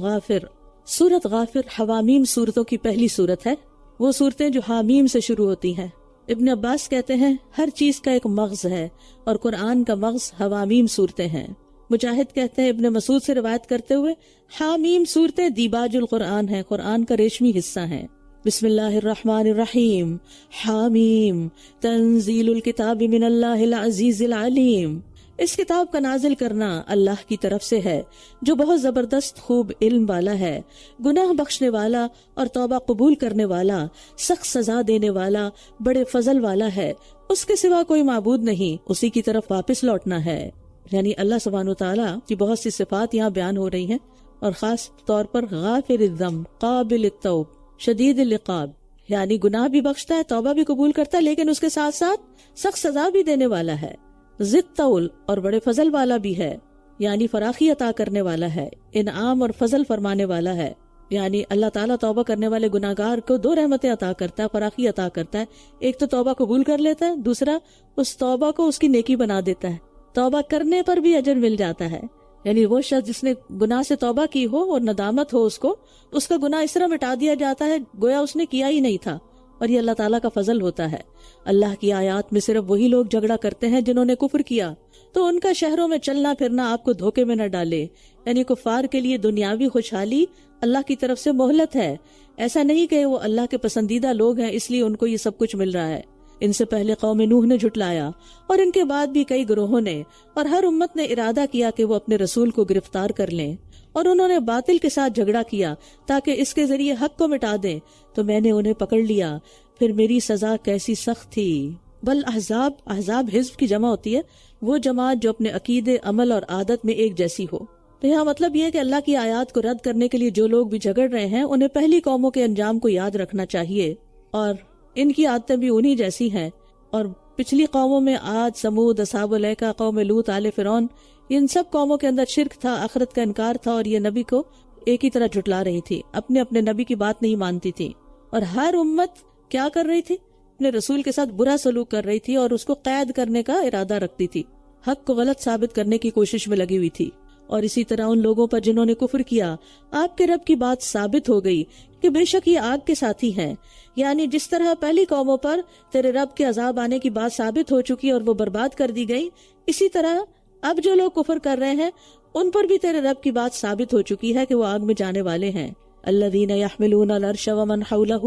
غافر حوامیم سورتوں کی پہلی سورت ہے، وہ صورتیں جو حامیم سے شروع ہوتی ہیں۔ ابن عباس کہتے ہیں ہر چیز کا ایک مغز ہے اور قرآن کا مغز حوامیم صورتیں ہیں۔ مجاہد کہتے ہیں ابن مسعود سے روایت کرتے ہوئے حامیم صورتیں دیباج القرآن ہیں، قرآن کا ریشمی حصہ ہیں۔ بسم اللہ الرحمن الرحیم، حامیم تنزیل الکتاب من اللہ العزیز العلیم۔ اس کتاب کا نازل کرنا اللہ کی طرف سے ہے جو بہت زبردست خوب علم والا ہے، گناہ بخشنے والا اور توبہ قبول کرنے والا، سخت سزا دینے والا، بڑے فضل والا ہے۔ اس کے سوا کوئی معبود نہیں، اسی کی طرف واپس لوٹنا ہے۔ یعنی اللہ سبحانہ وتعالیٰ کی بہت سی صفات یہاں بیان ہو رہی ہیں، اور خاص طور پر غافر الذنب، قابل التوب، شدید العقاب، یعنی گناہ بھی بخشتا ہے، توبہ بھی قبول کرتا ہے، لیکن اس کے ساتھ ساتھ سخت سزا بھی دینے والا ہے، ذی الطول اور بڑے فضل والا بھی ہے، یعنی فراخی عطا کرنے والا ہے، انعام اور فضل فرمانے والا ہے۔ یعنی اللہ تعالیٰ توبہ کرنے والے گناہگار کو دو رحمتیں عطا کرتا ہے، فراخی عطا کرتا ہے۔ ایک تو توبہ قبول کر لیتا ہے، دوسرا اس توبہ کو اس کی نیکی بنا دیتا ہے، توبہ کرنے پر بھی اجر مل جاتا ہے۔ یعنی وہ شخص جس نے گناہ سے توبہ کی ہو اور ندامت ہو، اس کا گناہ اس طرح مٹا دیا جاتا ہے گویا اس نے کیا ہی نہیں تھا، اور یہ اللہ تعالیٰ کا فضل ہوتا ہے۔ اللہ کی آیات میں صرف وہی لوگ جھگڑا کرتے ہیں جنہوں نے کفر کیا، تو ان کا شہروں میں چلنا پھرنا آپ کو دھوکے میں نہ ڈالے۔ یعنی کفار کے لیے دنیاوی خوشحالی اللہ کی طرف سے مہلت ہے، ایسا نہیں کہ وہ اللہ کے پسندیدہ لوگ ہیں اس لیے ان کو یہ سب کچھ مل رہا ہے۔ ان سے پہلے قوم نوح نے جھٹلایا، اور ان کے بعد بھی کئی گروہوں نے، اور ہر امت نے ارادہ کیا کہ وہ اپنے رسول کو گرفتار کر لیں، اور انہوں نے باطل کے ساتھ جھگڑا کیا تاکہ اس کے ذریعے حق کو مٹا دیں، تو میں نے انہیں پکڑ لیا، پھر میری سزا کیسی سخت تھی۔ بل احزاب حزب کی جمع ہوتی ہے، وہ جماعت جو اپنے عقیدے، عمل اور عادت میں ایک جیسی ہو۔ تو یہاں مطلب یہ ہے کہ اللہ کی آیات کو رد کرنے کے لیے جو لوگ بھی جھگڑ رہے ہیں انہیں پہلی قوموں کے انجام کو یاد رکھنا چاہیے، اور ان کی عادتیں بھی انہی جیسی ہیں۔ اور پچھلی قوموں میں عاد، سمود، اصحاب الایکہ، قوم لوط، آل فرعون، ان سب قوموں کے اندر شرک تھا، آخرت کا انکار تھا، اور یہ نبی کو ایک ہی طرح جھٹلا رہی تھی، اپنے نبی کی بات نہیں مانتی تھی، اور ہر امت کیا کر رہی تھی؟ اپنے رسول کے ساتھ برا سلوک کر رہی تھی اور اس کو قید کرنے کا ارادہ رکھتی تھی، حق کو غلط ثابت کرنے کی کوشش میں لگی ہوئی تھی۔ اور اسی طرح ان لوگوں پر جنہوں نے کفر کیا، آپ کے رب کی بات ثابت ہو گئی کہ بے شک یہ آگ کے ساتھی ہیں۔ یعنی جس طرح پہلی قوموں پر تیرے رب کے عذاب آنے کی بات ثابت ہو چکی اور وہ برباد کر دی گئی، اسی طرح اب جو لوگ کفر کر رہے ہیں ان پر بھی تیرے رب کی بات ثابت ہو چکی ہے کہ وہ آگ میں جانے والے ہیں۔ الذین یحملون العرش ومن حولہ،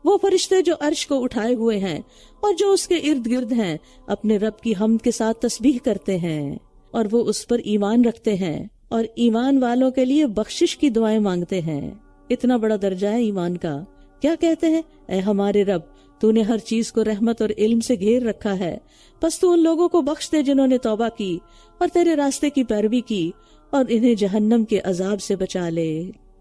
وہ فرشتے جو عرش کو اٹھائے ہوئے ہیں اور جو اس کے ارد گرد ہیں، اپنے رب کی حمد کے ساتھ تسبیح کرتے ہیں، اور وہ اس پر ایمان رکھتے ہیں اور ایمان والوں کے لیے بخشش کی دعائیں مانگتے ہیں۔ اتنا بڑا درجہ ہے ایمان کا۔ کیا کہتے ہیں؟ اے ہمارے رب، تو نے ہر چیز کو رحمت اور علم سے گھیر رکھا ہے، پس تو ان لوگوں کو بخش دے جنہوں نے توبہ کی اور تیرے راستے کی پیروی کی، اور انہیں جہنم کے عذاب سے بچا لے۔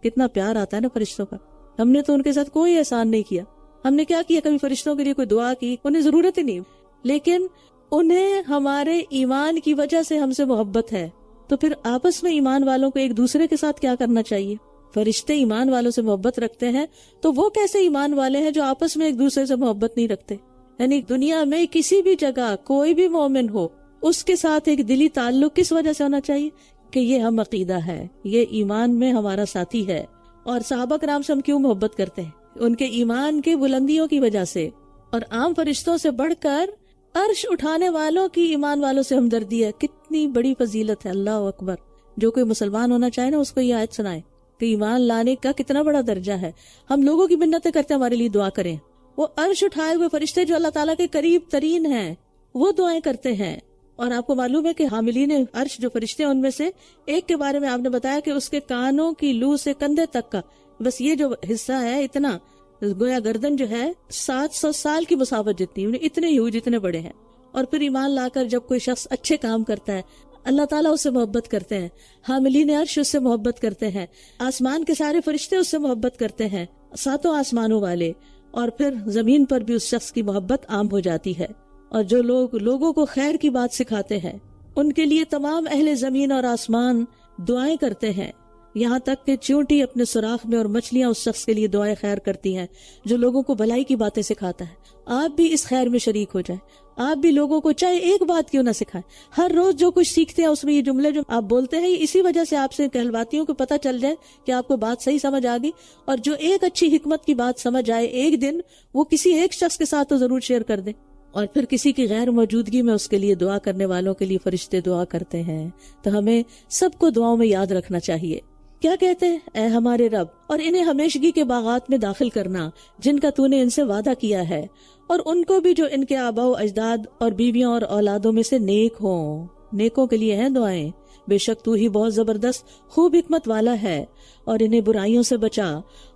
کتنا پیار آتا ہے نا فرشتوں کا۔ ہم نے تو ان کے ساتھ کوئی احسان نہیں کیا، ہم نے کیا کیا؟ کبھی فرشتوں کے لیے کوئی دعا کی؟ انہیں ضرورت ہی نہیں، لیکن انہیں ہمارے ایمان کی وجہ سے ہم سے محبت ہے۔ تو پھر آپس میں ایمان والوں کو ایک دوسرے کے ساتھ کیا کرنا چاہیے؟ فرشتے ایمان والوں سے محبت رکھتے ہیں، تو وہ کیسے ایمان والے ہیں جو آپس میں ایک دوسرے سے محبت نہیں رکھتے؟ یعنی دنیا میں کسی بھی جگہ کوئی بھی مومن ہو، اس کے ساتھ ایک دلی تعلق کس وجہ سے ہونا چاہیے؟ کہ یہ ہم عقیدہ ہے، یہ ایمان میں ہمارا ساتھی ہے۔ اور صحابہ کرام سے ہم کیوں محبت کرتے ہیں؟ ان کے ایمان کے بلندیوں کی وجہ سے۔ اور عام فرشتوں سے بڑھ کر عرش اٹھانے والوں کی ایمان والوں سے ہمدردی ہے۔ کتنی بڑی فضیلت ہے، اللہ اکبر! جو کوئی مسلمان ہونا چاہے نا اس کو یہ آیت سنائے کہ ایمان لانے کا کتنا بڑا درجہ ہے. ہم لوگوں کی منتیں کرتے ہیں ہمارے لیے دعا کریں. وہ عرش اٹھائے ہوئے فرشتے جو اللہ تعالیٰ کے قریب ترین ہیں وہ دعائیں کرتے ہیں. اور آپ کو معلوم ہے کہ حاملین عرش جو فرشتے ہیں ان میں سے ایک کے بارے میں آپ نے بتایا کہ اس کے کانوں کی لو سے کندھے تک کا بس یہ جو حصہ ہے اتنا گویا گردن جو ہے 700 سال کی مسافت جتنی، اتنے ہیوج اتنے بڑے ہیں. اور پھر ایمان لا کر جب کوئی شخص اچھے کام کرتا ہے اللہ تعالیٰ اس سے محبت کرتے ہیں، حاملین عرش اس سے محبت کرتے ہیں، آسمان کے سارے فرشتے اس سے محبت کرتے ہیں، 7 آسمانوں والے، اور پھر زمین پر بھی اس شخص کی محبت عام ہو جاتی ہے. اور جو لوگ لوگوں کو خیر کی بات سکھاتے ہیں ان کے لیے تمام اہل زمین اور آسمان دعائیں کرتے ہیں، یہاں تک کہ چیونٹی اپنے سوراخ میں اور مچھلیاں اس شخص کے لیے دعائیں خیر کرتی ہیں جو لوگوں کو بھلائی کی باتیں سکھاتا ہے. آپ بھی اس خیر میں شریک ہو جائیں، آپ بھی لوگوں کو چاہے ایک بات کیوں نہ سکھائیں. ہر روز جو کچھ سیکھتے ہیں اس میں یہ جملے جو آپ بولتے ہیں اسی وجہ سے آپ سے کہلواتی ہوں کہ پتہ چل جائے کہ آپ کو بات صحیح سمجھ آ گئی. اور جو ایک اچھی حکمت کی بات سمجھ آئے ایک دن وہ کسی ایک شخص کے ساتھ تو ضرور شیئر کر دیں. اور پھر کسی کی غیر موجودگی میں اس کے لیے دعا کرنے والوں کے لیے فرشتے دعا کرتے ہیں. تو ہمیں سب کو دعاؤں میں یاد رکھنا چاہیے. کیا کہتے ہیں؟ اے ہمارے رب، اور انہیں ہمیشگی کے باغات میں داخل کرنا جن کا تو نے ان سے وعدہ کیا ہے، اور ان کو بھی جو ان کے آباء و اجداد اور بیویوں اور اولادوں میں سے نیک ہوں. نیکوں کے لیے ہیں دعائیں. بے شک تو ہی بہت زبردست خوب حکمت والا ہے. اور انہیں برائیوں سے بچا،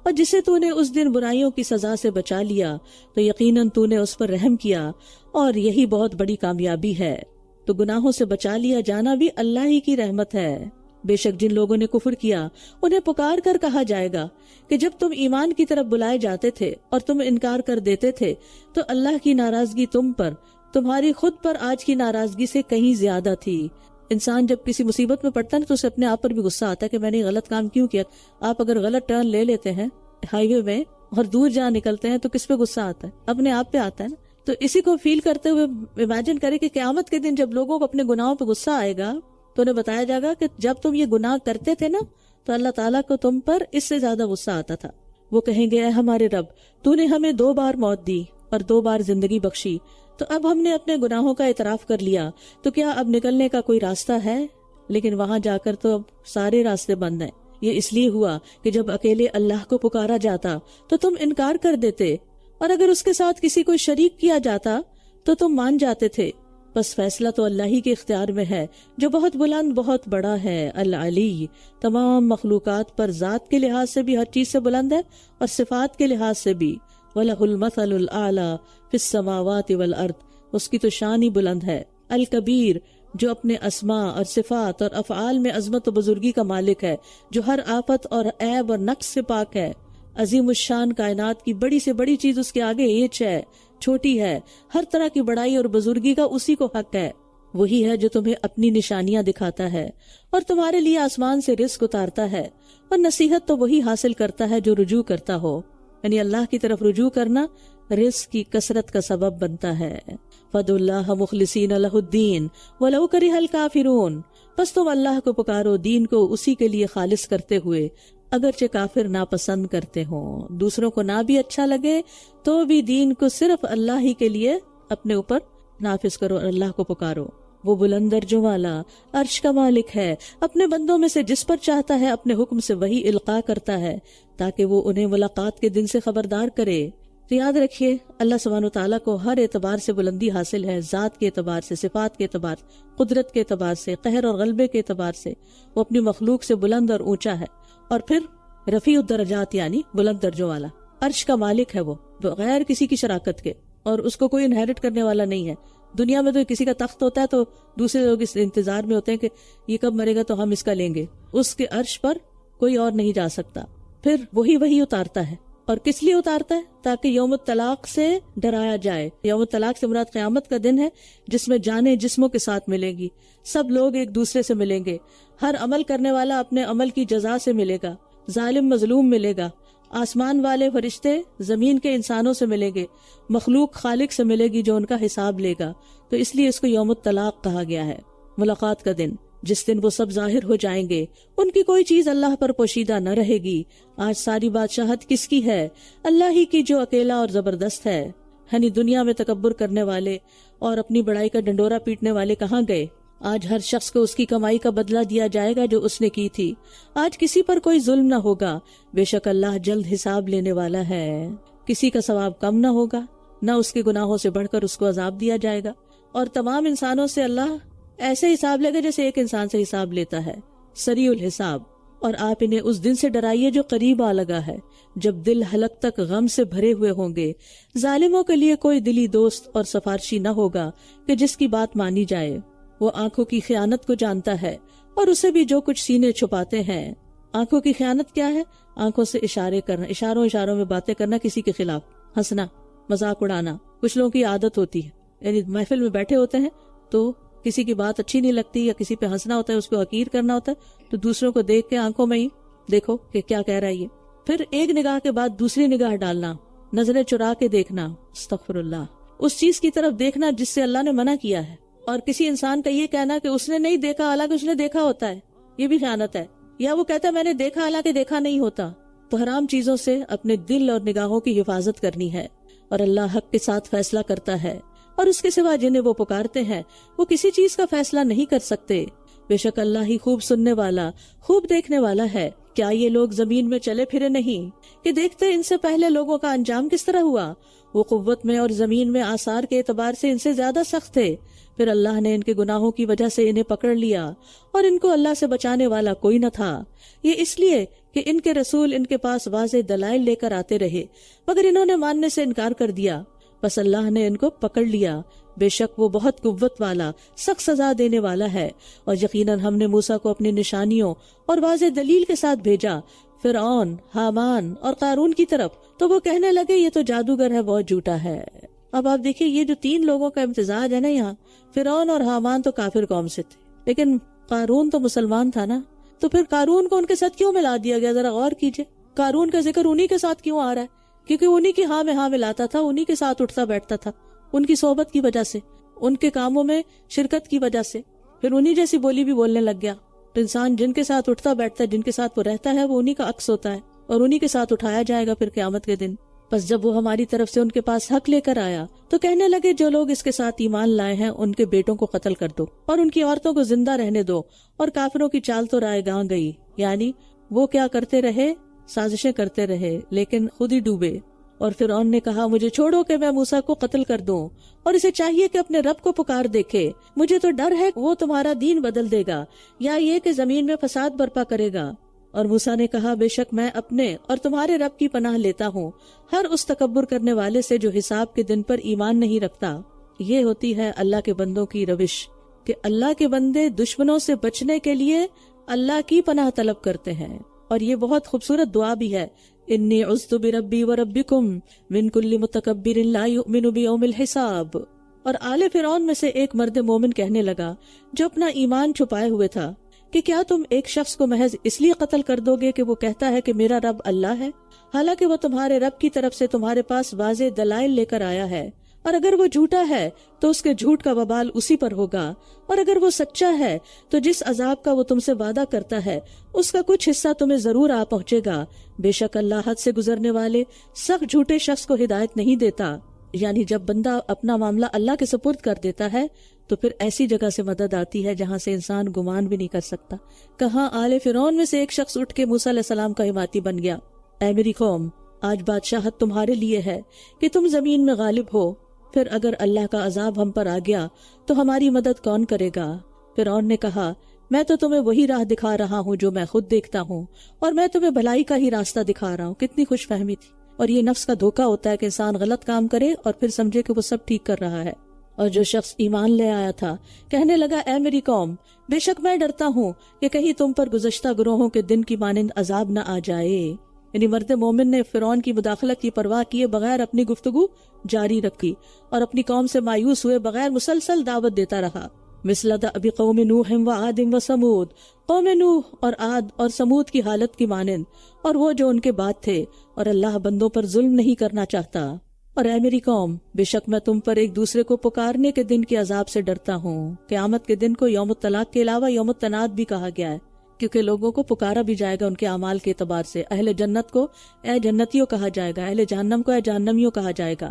اور جسے تو نے اس دن برائیوں کی سزا سے بچا لیا تو یقیناً تو نے اس پر رحم کیا، اور یہی بہت بڑی کامیابی ہے. تو گناہوں سے بچا لیا جانا بھی اللہ ہی کی رحمت ہے. بے شک جن لوگوں نے کفر کیا انہیں پکار کر کہا جائے گا کہ جب تم ایمان کی طرف بلائے جاتے تھے اور تم انکار کر دیتے تھے تو اللہ کی ناراضگی تم پر تمہاری خود پر آج کی ناراضگی سے کہیں زیادہ تھی. انسان جب کسی مصیبت میں پڑتا ہے تو اسے اپنے آپ پر بھی غصہ آتا ہے کہ میں نے غلط کام کیوں کیا. آپ اگر غلط ٹرن لے لیتے ہیں ہائی وے میں اور دور جا نکلتے ہیں تو کس پہ غصہ آتا ہے؟ اپنے آپ پہ آتا ہے نا. تو اسی کو فیل کرتے ہوئے امیجن کریں کہ قیامت کے دن جب لوگوں کو اپنے گناہوں پہ غصہ آئے گا تو انہیں بتایا جائے گا کہ جب تم یہ گناہ کرتے تھے نا تو اللہ تعالیٰ کو تم پر اس سے زیادہ غصہ آتا تھا. وہ کہیں گے اے ہمارے رب، تو نے ہمیں 2 بار موت دی اور 2 بار زندگی بخشی، تو اب ہم نے اپنے گناہوں کا اعتراف کر لیا، تو کیا اب نکلنے کا کوئی راستہ ہے؟ لیکن وہاں جا کر تو اب سارے راستے بند ہیں. یہ اس لیے ہوا کہ جب اکیلے اللہ کو پکارا جاتا تو تم انکار کر دیتے، اور اگر اس کے ساتھ کسی کو شریک کیا جاتا تو تم مان جاتے تھے. بس فیصلہ تو اللہ ہی کے اختیار میں ہے جو بہت بلند بہت بڑا ہے. العلی تمام مخلوقات پر ذات کے لحاظ سے بھی ہر چیز سے بلند ہے اور صفات کے لحاظ سے بھی. وَلَهُ الْمَثَلُ الْأَعْلَى فِي السَّمَاوَاتِ وَالْأَرْضِ، اس کی تو شان ہی بلند ہے. الکبیر جو اپنے اسماء اور صفات اور افعال میں عظمت و بزرگی کا مالک ہے، جو ہر آفت اور عیب اور نقص سے پاک ہے. عظیم الشان کائنات کی بڑی سے بڑی چیز اس کے آگے ایچ ہے، چھوٹی ہے. ہر طرح کی بڑائی اور بزرگی کا اسی کو حق ہے. وہی ہے جو تمہیں اپنی نشانیاں دکھاتا ہے اور تمہارے لیے آسمان سے رزق اتارتا ہے. اور نصیحت تو وہی حاصل کرتا ہے جو رجوع کرتا ہو، یعنی اللہ کی طرف رجوع کرنا رزق کی کثرت کا سبب بنتا ہے. فَادْعُوا اللَّهَ مُخْلِصِينَ لَهُ الدِّينَ وَلَوْ كَرِهَ الْكَافِرُونَ، پس تم اللہ کو پکارو دین کو اسی کے لیے خالص کرتے ہوئے اگرچہ کافر ناپسند کرتے ہوں. دوسروں کو نہ بھی اچھا لگے تو بھی دین کو صرف اللہ ہی کے لیے اپنے اوپر نافذ کرو اور اللہ کو پکارو. وہ بلند درجوں والا عرش کا مالک ہے، اپنے بندوں میں سے جس پر چاہتا ہے اپنے حکم سے وہی القاء کرتا ہے تاکہ وہ انہیں ملاقات کے دن سے خبردار کرے. تو یاد رکھیے اللہ سبحانہ وتعالیٰ کو ہر اعتبار سے بلندی حاصل ہے، ذات کے اعتبار سے، صفات کے اعتبار سے، قدرت کے اعتبار سے، قہر اور غلبے کے اعتبار سے. وہ اپنی مخلوق سے بلند اور اونچا ہے. اور پھر رفیع الدرجات یعنی بلند درجوں والا عرش کا مالک ہے، وہ بغیر کسی کی شراکت کے، اور اس کو کوئی انہیرٹ کرنے والا نہیں ہے. دنیا میں تو کسی کا تخت ہوتا ہے تو دوسرے لوگ اس انتظار میں ہوتے ہیں کہ یہ کب مرے گا تو ہم اس کا لیں گے. اس کے عرش پر کوئی اور نہیں جا سکتا. پھر وہی اتارتا ہے. اور کس لیے اتارتا ہے؟ تاکہ یوم الطلاق سے ڈرایا جائے. یوم الطلاق سے مراد قیامت کا دن ہے جس میں جانیں جسموں کے ساتھ ملیں گی، سب لوگ ایک دوسرے سے ملیں گے. ہر عمل کرنے والا اپنے عمل کی جزا سے ملے گا. ظالم مظلوم ملے گا. آسمان والے فرشتے زمین کے انسانوں سے ملیں گے. مخلوق خالق سے ملے گی جو ان کا حساب لے گا. تو اس لیے اس کو یوم الطلاق کہا گیا ہے، ملاقات کا دن، جس دن وہ سب ظاہر ہو جائیں گے. ان کی کوئی چیز اللہ پر پوشیدہ نہ رہے گی. آج ساری بادشاہت کس کی ہے؟ اللہ ہی کی جو اکیلا اور زبردست ہے. یعنی دنیا میں تکبر کرنے والے اور اپنی بڑائی کا ڈنڈورا پیٹنے والے کہاں گئے؟ آج ہر شخص کو اس کی کمائی کا بدلہ دیا جائے گا جو اس نے کی تھی. آج کسی پر کوئی ظلم نہ ہوگا. بے شک اللہ جلد حساب لینے والا ہے. کسی کا ثواب کم نہ ہوگا، نہ اس کے گناہوں سے بڑھ کر اس کو عذاب دیا جائے گا. اور تمام انسانوں سے اللہ ایسے حساب لے گا جیسے ایک انسان سے حساب لیتا ہے، سریع الحساب. اور آپ انہیں اس دن سے ڈرائیے جو قریب آ لگا ہے، جب دل حلق تک غم سے بھرے ہوئے ہوں گے. ظالموں کے لیے کوئی دلی دوست اور سفارشی نہ ہوگا کہ جس کی بات مانی جائے. وہ آنکھوں کی خیانت کو جانتا ہے اور اسے بھی جو کچھ سینے چھپاتے ہیں. آنکھوں کی خیانت کیا ہے؟ آنکھوں سے اشارے کرنا، اشاروں میں باتیں کرنا کسی کے خلاف، ہنسنا، مذاق اڑانا. کچھ لوگوں کی عادت ہوتی ہے، یعنی محفل میں بیٹھے ہوتے ہیں تو کسی کی بات اچھی نہیں لگتی یا کسی پہ ہنسنا ہوتا ہے، اس کو حقیر کرنا ہوتا ہے، تو دوسروں کو دیکھ کے آنکھوں میں ہی دیکھو کہ کیا کہہ رہا ہے یہ. پھر ایک نگاہ کے بعد دوسری نگاہ ڈالنا، نظریں چرا کے دیکھنا، استغفر اللہ، اس چیز کی طرف دیکھنا جس سے اللہ نے منع کیا ہے. اور کسی انسان کا یہ کہنا کہ اس نے نہیں دیکھا حالانکہ اس نے دیکھا ہوتا ہے، یہ بھی خیانت ہے. یا وہ کہتا ہے میں نے دیکھا حالانکہ دیکھا نہیں ہوتا. تو حرام چیزوں سے اپنے دل اور نگاہوں کی حفاظت کرنی ہے. اور اللہ حق کے ساتھ فیصلہ کرتا ہے، اور اس کے سوا جنہیں وہ پکارتے ہیں وہ کسی چیز کا فیصلہ نہیں کر سکتے. بے شک اللہ ہی خوب سننے والا، خوب دیکھنے والا ہے. کیا یہ لوگ زمین میں چلے پھرے نہیں کہ دیکھتے ان سے پہلے لوگوں کا انجام کس طرح ہوا؟ وہ قوت میں اور زمین میں آثار کے اعتبار سے ان سے زیادہ سخت تھے. پھر اللہ نے ان کے گناہوں کی وجہ سے انہیں پکڑ لیا اور ان کو اللہ سے بچانے والا کوئی نہ تھا. یہ اس لیے کہ ان کے رسول ان کے پاس واضح دلائل لے کر آتے رہے، مگر انہوں نے ماننے سے انکار کر دیا. بس اللہ نے ان کو پکڑ لیا. بے شک وہ بہت قوت والا، سخت سزا دینے والا ہے. اور یقیناً ہم نے موسیٰ کو اپنی نشانیوں اور واضح دلیل کے ساتھ بھیجا فرعون، حامان اور قارون کی طرف، تو وہ کہنے لگے یہ تو جادوگر ہے، بہت جھوٹا ہے. اب آپ دیکھیں یہ جو تین لوگوں کا امتزاج ہے نا یہاں، فرعون اور حامان تو کافر قوم سے تھے، لیکن قارون تو مسلمان تھا نا، تو پھر قارون کو ان کے ساتھ کیوں ملا دیا گیا؟ ذرا غور کیجئے، قارون کا ذکر انہی کے ساتھ کیوں آ رہا ہے؟ کیونکہ انہی کی ہاں میں ہاں ملاتا تھا، انہی کے ساتھ اٹھتا بیٹھتا تھا، ان کی صحبت کی وجہ سے، ان کے کاموں میں شرکت کی وجہ سے پھر انہی جیسی بولی بھی بولنے لگ گیا. تو انسان جن کے ساتھ اٹھتا بیٹھتا ہے، جن کے ساتھ وہ رہتا ہے، وہ انہی کا عکس ہوتا ہے اور انہی کے ساتھ اٹھایا جائے گا پھر قیامت کے دن. بس جب وہ ہماری طرف سے ان کے پاس حق لے کر آیا تو کہنے لگے جو لوگ اس کے ساتھ ایمان لائے ہیں ان کے بیٹوں کو قتل کر دو اور ان کی عورتوں کو زندہ رہنے دو. اور کافروں کی چال تو رائے گاں گئی، یعنی وہ کیا کرتے رہے؟ سازشیں کرتے رہے لیکن خود ہی ڈوبے. اور فرعون نے کہا مجھے چھوڑو کہ میں موسیٰ کو قتل کر دوں، اور اسے چاہیے کہ اپنے رب کو پکار دیکھے. مجھے تو ڈر ہے وہ تمہارا دین بدل دے گا یا یہ کہ زمین میں فساد برپا کرے گا. اور موسیٰ نے کہا بے شک میں اپنے اور تمہارے رب کی پناہ لیتا ہوں ہر اس تکبر کرنے والے سے جو حساب کے دن پر ایمان نہیں رکھتا. یہ ہوتی ہے اللہ کے بندوں کی روش کہ اللہ کے بندے دشمنوں سے بچنے کے لیے اللہ کی پناہ طلب کرتے ہیں. اور یہ بہت خوبصورت دعا بھی ہے، انی عذت بربی وربکم من کل متکبر لا یؤمن بیوم الحساب. اور آل فرعون میں سے ایک مرد مومن کہنے لگا جو اپنا ایمان چھپائے ہوئے تھا کہ کیا تم ایک شخص کو محض اس لیے قتل کر دو گے کہ وہ کہتا ہے کہ میرا رب اللہ ہے، حالانکہ وہ تمہارے رب کی طرف سے تمہارے پاس واضح دلائل لے کر آیا ہے. اور اگر وہ جھوٹا ہے تو اس کے جھوٹ کا وبال اسی پر ہوگا، اور اگر وہ سچا ہے تو جس عذاب کا وہ تم سے وعدہ کرتا ہے اس کا کچھ حصہ تمہیں ضرور آ پہنچے گا. بے شک اللہ حد سے گزرنے والے سخت جھوٹے شخص کو ہدایت نہیں دیتا. یعنی جب بندہ اپنا معاملہ اللہ کے سپرد کر دیتا ہے تو پھر ایسی جگہ سے مدد آتی ہے جہاں سے انسان گمان بھی نہیں کر سکتا. کہاں آل فرعون میں سے ایک شخص اٹھ کے موسیٰ علیہ السلام کا حمایتی بن گیا، اے میری قوم آج بادشاہت تمہارے لیے ہے کہ تم زمین میں غالب ہو، پھر اگر اللہ کا عذاب ہم پر آ گیا تو ہماری مدد کون کرے گا؟ فرعون نے کہا میں تو تمہیں وہی راہ دکھا رہا ہوں جو میں خود دیکھتا ہوں، اور میں تمہیں بھلائی کا ہی راستہ دکھا رہا ہوں. کتنی خوش فہمی تھی. اور یہ نفس کا دھوکہ ہوتا ہے کہ انسان غلط کام کرے اور پھر سمجھے کہ وہ سب ٹھیک کر رہا ہے. اور جو شخص ایمان لے آیا تھا کہنے لگا اے میری قوم بے شک میں ڈرتا ہوں کہ کہیں تم پر گزشتہ گروہوں کے دن کی مانند عذاب نہ آ جائے. یعنی مرد مومن نے فرعون کی مداخلت کی پرواہ کیے بغیر اپنی گفتگو جاری رکھی اور اپنی قوم سے مایوس ہوئے بغیر مسلسل دعوت دیتا رہا. مثل دأب قوم نوح و عاد و ثمود، قوم نوح اور عاد اور سمود کی حالت کی مانند، اور وہ جو ان کے بعد تھے. اور اللہ بندوں پر ظلم نہیں کرنا چاہتا. اور اے میری قوم بے شک میں تم پر ایک دوسرے کو پکارنے کے دن کے عذاب سے ڈرتا ہوں. قیامت کے دن کو یوم الطلاق کے علاوہ یوم التناد بھی کہا گیا ہے کیونکہ لوگوں کو پکارا بھی جائے گا ان کے اعمال کے اعتبار سے. اہل جنت کو اے جنتیوں کہا جائے گا، اہل جہنم کو اے جہنمیوں کہا جائے گا.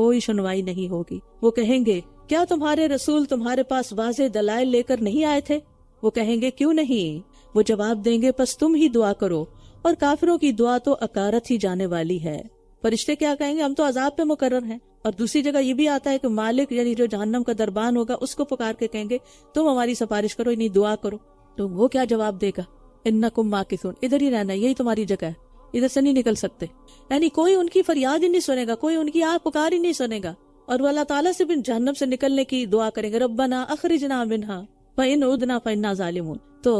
کوئی سنوائی نہیں ہوگی۔ وہ کہیں گے کیا تمہارے رسول تمہارے پاس واضح دلائل لے کر نہیں آئے تھے؟ وہ کہیں گے کیوں نہیں؟ وہ جواب دیں گے پس تم ہی دعا کرو، اور کافروں کی دعا تو اکارت ہی جانے والی ہے۔ فرشتے کیا کہیں گے؟ ہم تو عذاب پہ مقرر ہیں۔ اور دوسری جگہ یہ بھی آتا ہے کہ مالک یعنی جو جہنم کا دربان ہوگا اس کو پکار کے کہیں گے تم ہماری سفارش کرو، یعنی دعا کرو۔ تو وہ کیا جواب دے گا؟ انکم ماکثون، ادھر ہی رہنا، یہی تمہاری جگہ ہے، ادھر سے نہیں نکل سکتے۔ یعنی کوئی ان کی فریاد ہی نہیں سنے گا، کوئی ان کی آہ پکار ہی نہیں سنے گا، اور وہ اللہ تعالیٰ سے بھی جہنم سے نکلنے کی دعا کریں گے، ربنا اخرجنا منہا فإن عدنا فإنا ظالمون۔ تو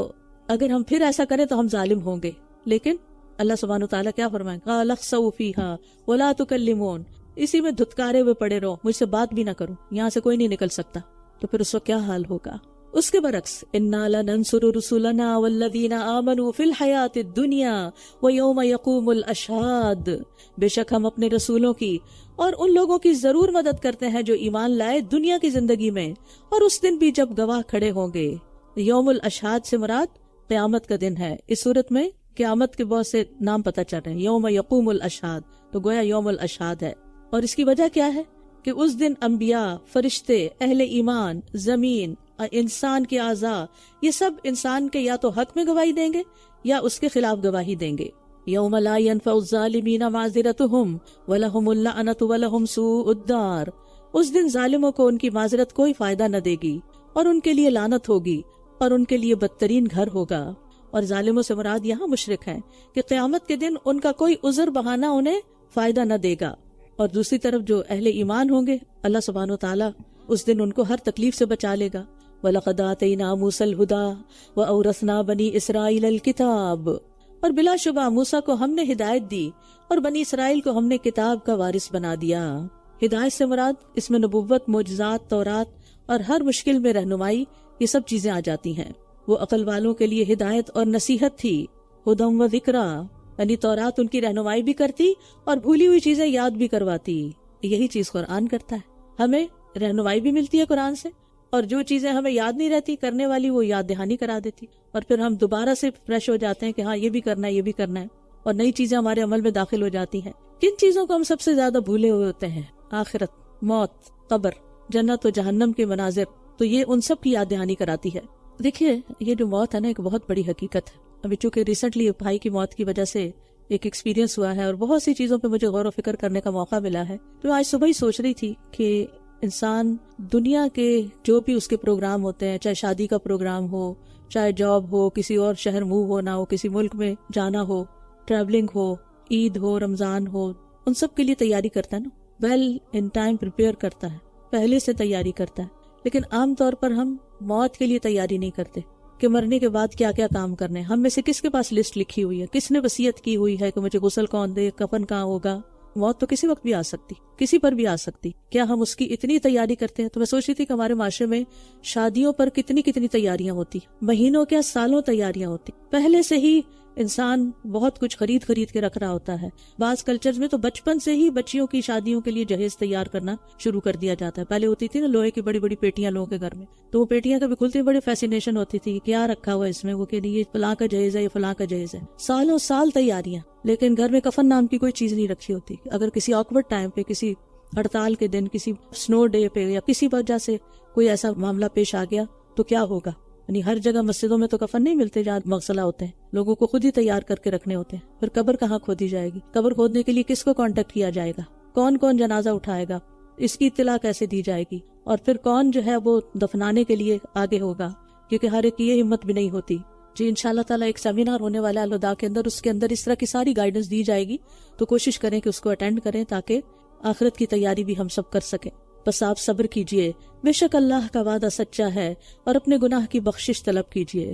اگر ہم پھر ایسا کریں تو ہم ظالم ہوں گے۔ لیکن اللہ سبحانہ وتعالیٰ کیا فرمائیں؟ قال اخسؤوا فیہا ولا تکلمون، اسی میں دھتکارے ہوئے پڑے رہو، مجھ سے بات بھی نہ کرو، یہاں سے کوئی نہیں نکل سکتا۔ تو پھر اس وقت کیا حال ہوگا؟ اس کے برعکس انا لننصر رسلنا والذین آمنوا فی الحیاۃ الدنیا ویوم یقوم الاشہاد، بے شک ہم اپنے رسولوں کی اور ان لوگوں کی ضرور مدد کرتے ہیں جو ایمان لائے دنیا کی زندگی میں، اور اس دن بھی جب گواہ کھڑے ہوں گے۔ یوم الاشہاد سے مراد قیامت کا دن ہے۔ اس صورت میں قیامت کے بہت سے نام پتہ چل رہے ہیں۔ یوم یقوم الاشہاد تو گویا یوم الاشہاد ہے، اور اس کی وجہ کیا ہے کہ اس دن انبیاء، فرشتے، اہل ایمان، زمین، انسان کے اعضاء، یہ سب انسان کے یا تو حق میں گواہی دیں گے یا اس کے خلاف گواہی دیں گے۔ یوم لا ينفع الظالمین معذرتهم ولہم اللعنۃ ولہم سوء الدار، اس دن ظالموں کو ان کی معذرت کوئی فائدہ نہ دے گی اور ان کے لیے لعنت ہوگی اور ان کے لیے بدترین گھر ہوگا۔ اور ظالموں سے مراد یہاں مشرک ہیں کہ قیامت کے دن ان کا کوئی عذر بہانہ انہیں فائدہ نہ دے گا، اور دوسری طرف جو اہل ایمان ہوں گے اللہ سبحانہ وتعالیٰ اس دن ان کو ہر تکلیف سے بچا لے گا۔ وَلَقَدْ آتَيْنَا مُوسَى الْهُدَى وَأَوْرَثْنَا بَنِي إِسْرَائِيلَ الْكِتَابَ، اور بلا شبہ موسیٰ کو ہم نے ہدایت دی اور بنی اسرائیل کو ہم نے کتاب کا وارث بنا دیا۔ ہدایت سے مراد اس میں نبوت، معجزات، تورات اور ہر مشکل میں رہنمائی، یہ سب چیزیں آ جاتی ہیں۔ وہ عقل والوں کے لیے ہدایت اور نصیحت تھی، ہدم و ذکرا، یعنی تورات ان کی رہنمائی بھی کرتی اور بھولی ہوئی چیزیں یاد بھی کرواتی۔ یہی چیز قرآن کرتا ہے، ہمیں رہنمائی بھی ملتی ہے قرآن سے، اور جو چیزیں ہمیں یاد نہیں رہتی کرنے والی وہ یاد دہانی کرا دیتی، اور پھر ہم دوبارہ سے فریش ہو جاتے ہیں کہ ہاں یہ بھی کرنا ہے، یہ بھی کرنا ہے، اور نئی چیزیں ہمارے عمل میں داخل ہو جاتی ہیں۔ کن چیزوں کو ہم سب سے زیادہ بھولے ہوئے ہوتے ہیں؟ آخرت، موت، قبر، جنت و جہنم کے مناظر، تو یہ ان سب کی یاد دہانی کراتی ہے۔ دیکھیے یہ جو موت ہے نا ایک بہت بڑی حقیقت ہے۔ ابھی چونکہ ریسنٹلی بھائی کی موت کی وجہ سے ایک ایکسپیرینس ہوا ہے اور بہت سی چیزوں پہ مجھے غور و فکر کرنے کا موقع ملا ہے، تو آج صبح ہی سوچ رہی تھی کہ انسان دنیا کے جو بھی اس کے پروگرام ہوتے ہیں، چاہے شادی کا پروگرام ہو، چاہے جاب ہو، کسی اور شہر موو ہونا ہو، کسی ملک میں جانا ہو، ٹریولنگ ہو، عید ہو، رمضان ہو، ان سب کے لیے تیاری کرتا ہے نا، ویل ان ٹائم پریپیئر کرتا ہے، پہلے سے تیاری کرتا ہے۔ لیکن عام طور پر ہم موت کے لیے تیاری نہیں کرتے کہ مرنے کے بعد کیا کیا کام کرنے ہیں۔ ہم میں سے کس کے پاس لسٹ لکھی ہوئی ہے؟ کس نے وصیت کی ہوئی ہے کہ مجھے غسل کون دے، کفن کہاں ہوگا؟ موت تو کسی وقت بھی آ سکتی، کسی پر بھی آ سکتی۔ کیا ہم اس کی اتنی تیاری کرتے ہیں؟ تو میں سوچ رہی تھی کہ ہمارے معاشرے میں شادیوں پر کتنی تیاریاں ہوتی، مہینوں کیا سالوں تیاریاں ہوتی، پہلے سے ہی انسان بہت کچھ خرید کے رکھ رہا ہوتا ہے۔ بعض کلچرز میں تو بچپن سے ہی بچیوں کی شادیوں کے لیے جہیز تیار کرنا شروع کر دیا جاتا ہے۔ پہلے ہوتی تھی نا لوہے کی بڑی بڑی پیٹیاں لوگوں کے گھر میں، تو وہ پیٹیاں کبھی کھلتی بڑی فیسینیشن ہوتی تھی، کیا رکھا ہوا اس میں، وہ کہ یہ فلاں کا جہیز ہے، یہ فلاں کا جہیز ہے، سالوں سال تیاریاں۔ لیکن گھر میں کفن نام کی کوئی چیز نہیں رکھی ہوتی۔ اگر کسی آکورڈ ٹائم پہ، کسی ہڑتال کے دن، کسی سنو ڈے پہ یا کسی وجہ سے کوئی ایسا معاملہ پیش آ گیا تو کیا ہوگا؟ یعنی ہر جگہ مسجدوں میں تو کفن نہیں ملتے جہاں مغسلہ ہوتے ہیں، لوگوں کو خود ہی تیار کر کے رکھنے ہوتے ہیں۔ پھر قبر کہاں کھودی جائے گی؟ قبر کھودنے کے لیے کس کو کانٹیکٹ کیا جائے گا؟ کون کون جنازہ اٹھائے گا؟ اس کی اطلاع کیسے دی جائے گی؟ اور پھر کون جو ہے وہ دفنانے کے لیے آگے ہوگا؟ کیونکہ ہر ایک کی یہ ہمت بھی نہیں ہوتی۔ جی انشاءاللہ تعالیٰ ایک سیمینار ہونے والا ہے الوداع کے اندر، اس کے اندر اس طرح کی ساری گائیڈنس دی جائے گی، تو کوشش کریں کہ اس کو اٹینڈ کریں تاکہ آخرت کی تیاری بھی ہم سب کر سکیں۔ بس آپ صبر کیجئے، بے شک اللہ کا وعدہ سچا ہے، اور اپنے گناہ کی بخشش طلب کیجئے،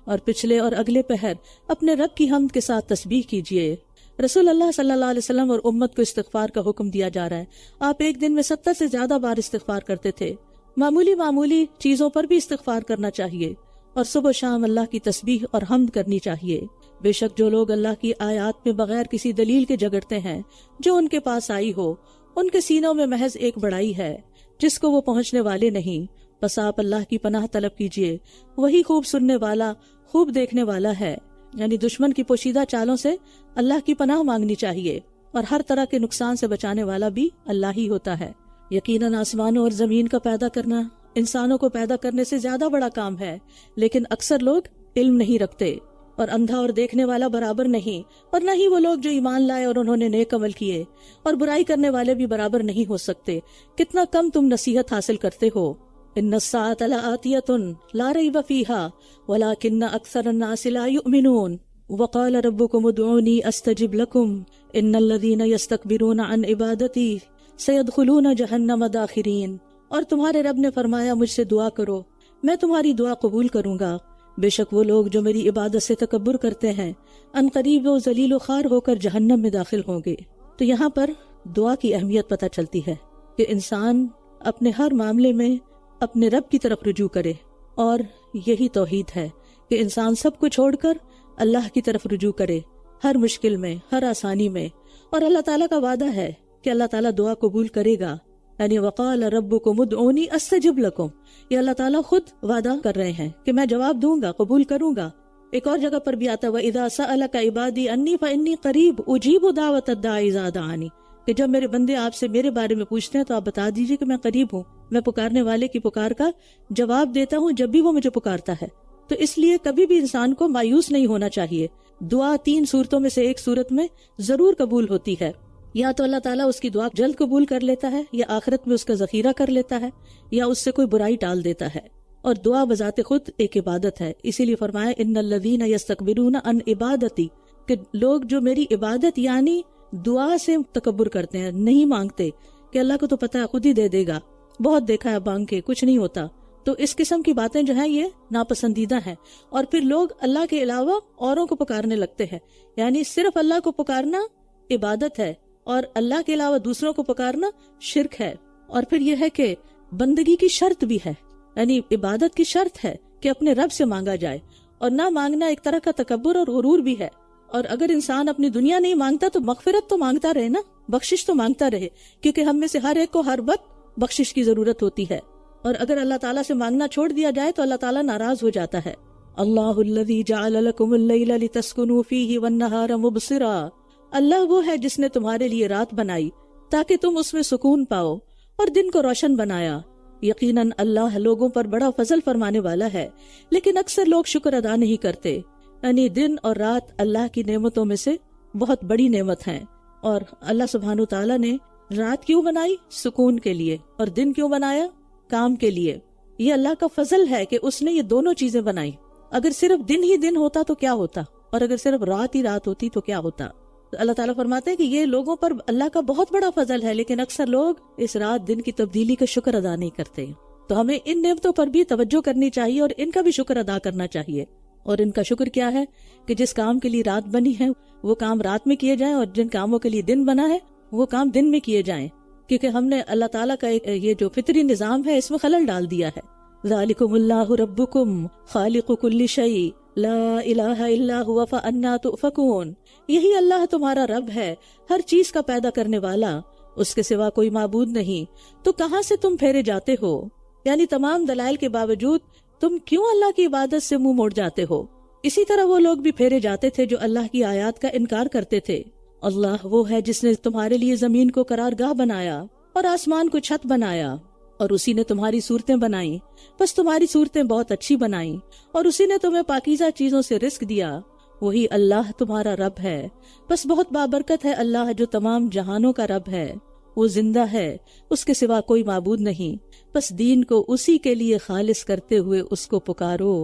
اور پچھلے اور اگلے پہر اپنے رب کی حمد کے ساتھ تسبیح کیجئے۔ رسول اللہ صلی اللہ علیہ وسلم اور امت کو استغفار کا حکم دیا جا رہا ہے۔ آپ ایک دن میں 70 سے زیادہ بار استغفار کرتے تھے۔ معمولی چیزوں پر بھی استغفار کرنا چاہیے، اور صبح و شام اللہ کی تسبیح اور حمد کرنی چاہیے۔ بے شک جو لوگ اللہ کی آیات میں بغیر کسی دلیل کے جھگڑتے ہیں جو ان کے پاس آئی ہو، ان کے سینوں میں محض ایک بڑائی ہے جس کو وہ پہنچنے والے نہیں۔ بس آپ اللہ کی پناہ طلب کیجئے، وہی خوب سننے والا، خوب دیکھنے والا ہے۔ یعنی دشمن کی پوشیدہ چالوں سے اللہ کی پناہ مانگنی چاہیے۔ اور ہر طرح کے نقصان سے بچانے والا بھی اللہ ہی ہوتا ہے۔ یقیناً آسمانوں اور زمین کا پیدا کرنا انسانوں کو پیدا کرنے سے زیادہ بڑا کام ہے، لیکن اکثر لوگ علم نہیں رکھتے، اور اندھا اور دیکھنے والا برابر نہیں، اور نہ ہی وہ لوگ جو ایمان لائے اور انہوں نے نیک عمل کیے، اور برائی کرنے والے بھی برابر نہیں ہو سکتے۔ کتنا کم تم نصیحت حاصل کرتے ہو۔ ان الساعۃ لآتیۃ لا ریب فیہا ولکن اکثر الناس لا یؤمنون وقال ربکم ادعونی استجب لکم ان الذین یستکبرون عن عبادتی سیدخلون جہنم داخرین۔ اور تمہارے رب نے فرمایا مجھ سے دعا کرو، میں تمہاری دعا قبول کروں گا، بے شک وہ لوگ جو میری عبادت سے تکبر کرتے ہیں ان قریب وہ ذلیل و خوار ہو کر جہنم میں داخل ہوں گے۔ تو یہاں پر دعا کی اہمیت پتہ چلتی ہے کہ انسان اپنے ہر معاملے میں اپنے رب کی طرف رجوع کرے، اور یہی توحید ہے کہ انسان سب کو چھوڑ کر اللہ کی طرف رجوع کرے، ہر مشکل میں، ہر آسانی میں۔ اور اللہ تعالیٰ کا وعدہ ہے کہ اللہ تعالیٰ دعا قبول کرے گا، یعنی وقال ربکم ادعونی استجب لکم، یہ اللہ تعالیٰ خود وعدہ کر رہے ہیں کہ میں جواب دوں گا، قبول کروں گا۔ ایک اور جگہ پر بھی آتا ہے وَإِذَا سَأَلَكَ عِبَادِي أَنِّي فَإِنِّي قَرِيبٌ أُجِيبُ دَعْوَةَ الدَّاعِ إِذَا دَعَانِ، کہ جب میرے بندے آپ سے میرے بارے میں پوچھتے ہیں تو آپ بتا دیجئے کہ میں قریب ہوں، میں پکارنے والے کی پکار کا جواب دیتا ہوں جب بھی وہ مجھے پکارتا ہے۔ تو اس لیے کبھی بھی انسان کو مایوس نہیں ہونا چاہیے۔ دعا 3 صورتوں میں سے ایک صورت میں ضرور قبول ہوتی ہے، یا تو اللہ تعالیٰ اس کی دعا جلد قبول کر لیتا ہے، یا آخرت میں اس کا ذخیرہ کر لیتا ہے، یا اس سے کوئی برائی ٹال دیتا ہے۔ اور دعا بذات خود ایک عبادت ہے، اسی لیے فرمایا ان الذین یستکبرون عن عبادتی، کہ لوگ جو میری عبادت یعنی دعا سے تکبر کرتے ہیں، نہیں مانگتے کہ اللہ کو تو پتہ ہے خود ہی دے دے گا، بہت دیکھا ہے مانگ کے کچھ نہیں ہوتا، تو اس قسم کی باتیں جو ہیں یہ ناپسندیدہ ہیں۔ اور پھر لوگ اللہ کے علاوہ اوروں کو پکارنے لگتے ہیں، یعنی صرف اللہ کو پکارنا عبادت ہے اور اللہ کے علاوہ دوسروں کو پکارنا شرک ہے۔ اور پھر یہ ہے کہ بندگی کی شرط بھی ہے، یعنی عبادت کی شرط ہے کہ اپنے رب سے مانگا جائے، اور نہ مانگنا ایک طرح کا تکبر اور غرور بھی ہے۔ اور اگر انسان اپنی دنیا نہیں مانگتا تو مغفرت تو مانگتا رہے نا، بخشش تو مانگتا رہے، کیونکہ ہم میں سے ہر ایک کو ہر وقت بخشش کی ضرورت ہوتی ہے۔ اور اگر اللہ تعالیٰ سے مانگنا چھوڑ دیا جائے تو اللہ تعالیٰ ناراض ہو جاتا ہے۔ اللہ الذی جعل لکم اللیل لتسکنوا فیہ والنہار مبصرا، اللہ وہ ہے جس نے تمہارے لیے رات بنائی تاکہ تم اس میں سکون پاؤ، اور دن کو روشن بنایا۔ یقیناً اللہ لوگوں پر بڑا فضل فرمانے والا ہے، لیکن اکثر لوگ شکر ادا نہیں کرتے۔ یعنی دن اور رات اللہ کی نعمتوں میں سے بہت بڑی نعمت ہیں، اور اللہ سبحانہ تعالیٰ نے رات کیوں بنائی؟ سکون کے لیے، اور دن کیوں بنایا؟ کام کے لیے۔ یہ اللہ کا فضل ہے کہ اس نے یہ دونوں چیزیں بنائی۔ اگر صرف دن ہی دن ہوتا تو کیا ہوتا، اور اگر صرف رات ہی رات ہوتی تو کیا ہوتا؟ تو اللہ تعالیٰ فرماتے ہیں کہ یہ لوگوں پر اللہ کا بہت بڑا فضل ہے، لیکن اکثر لوگ اس رات دن کی تبدیلی کا شکر ادا نہیں کرتے۔ تو ہمیں ان نعمتوں پر بھی توجہ کرنی چاہیے اور ان کا بھی شکر ادا کرنا چاہیے۔ اور ان کا شکر کیا ہے کہ جس کام کے لیے رات بنی ہے وہ کام رات میں کیے جائیں، اور جن کاموں کے لیے دن بنا ہے وہ کام دن میں کیے جائیں، کیونکہ ہم نے اللہ تعالیٰ کا ایک یہ جو فطری نظام ہے اس میں خلل ڈال دیا ہے۔ ذالکم اللہ ربکم خالق کل شیء لا الہ الا هو فانا تؤفکون، یہی اللہ تمہارا رب ہے، ہر چیز کا پیدا کرنے والا، اس کے سوا کوئی معبود نہیں، تو کہاں سے تم پھیرے جاتے ہو؟ یعنی تمام دلائل کے باوجود تم کیوں اللہ کی عبادت سے منہ موڑ جاتے ہو؟ اسی طرح وہ لوگ بھی پھیرے جاتے تھے جو اللہ کی آیات کا انکار کرتے تھے۔ اللہ وہ ہے جس نے تمہارے لیے زمین کو قرارگاہ بنایا اور آسمان کو چھت بنایا، اور اسی نے تمہاری صورتیں بنائیں، بس تمہاری صورتیں بہت اچھی بنائیں، اور اسی نے تمہیں پاکیزہ چیزوں سے رزق دیا، وہی اللہ تمہارا رب ہے، بس بہت بابرکت ہے اللہ جو تمام جہانوں کا رب ہے، وہ زندہ ہے، اس کے سوا کوئی معبود نہیں، بس دین کو اسی کے لیے خالص کرتے ہوئے اس کو پکارو۔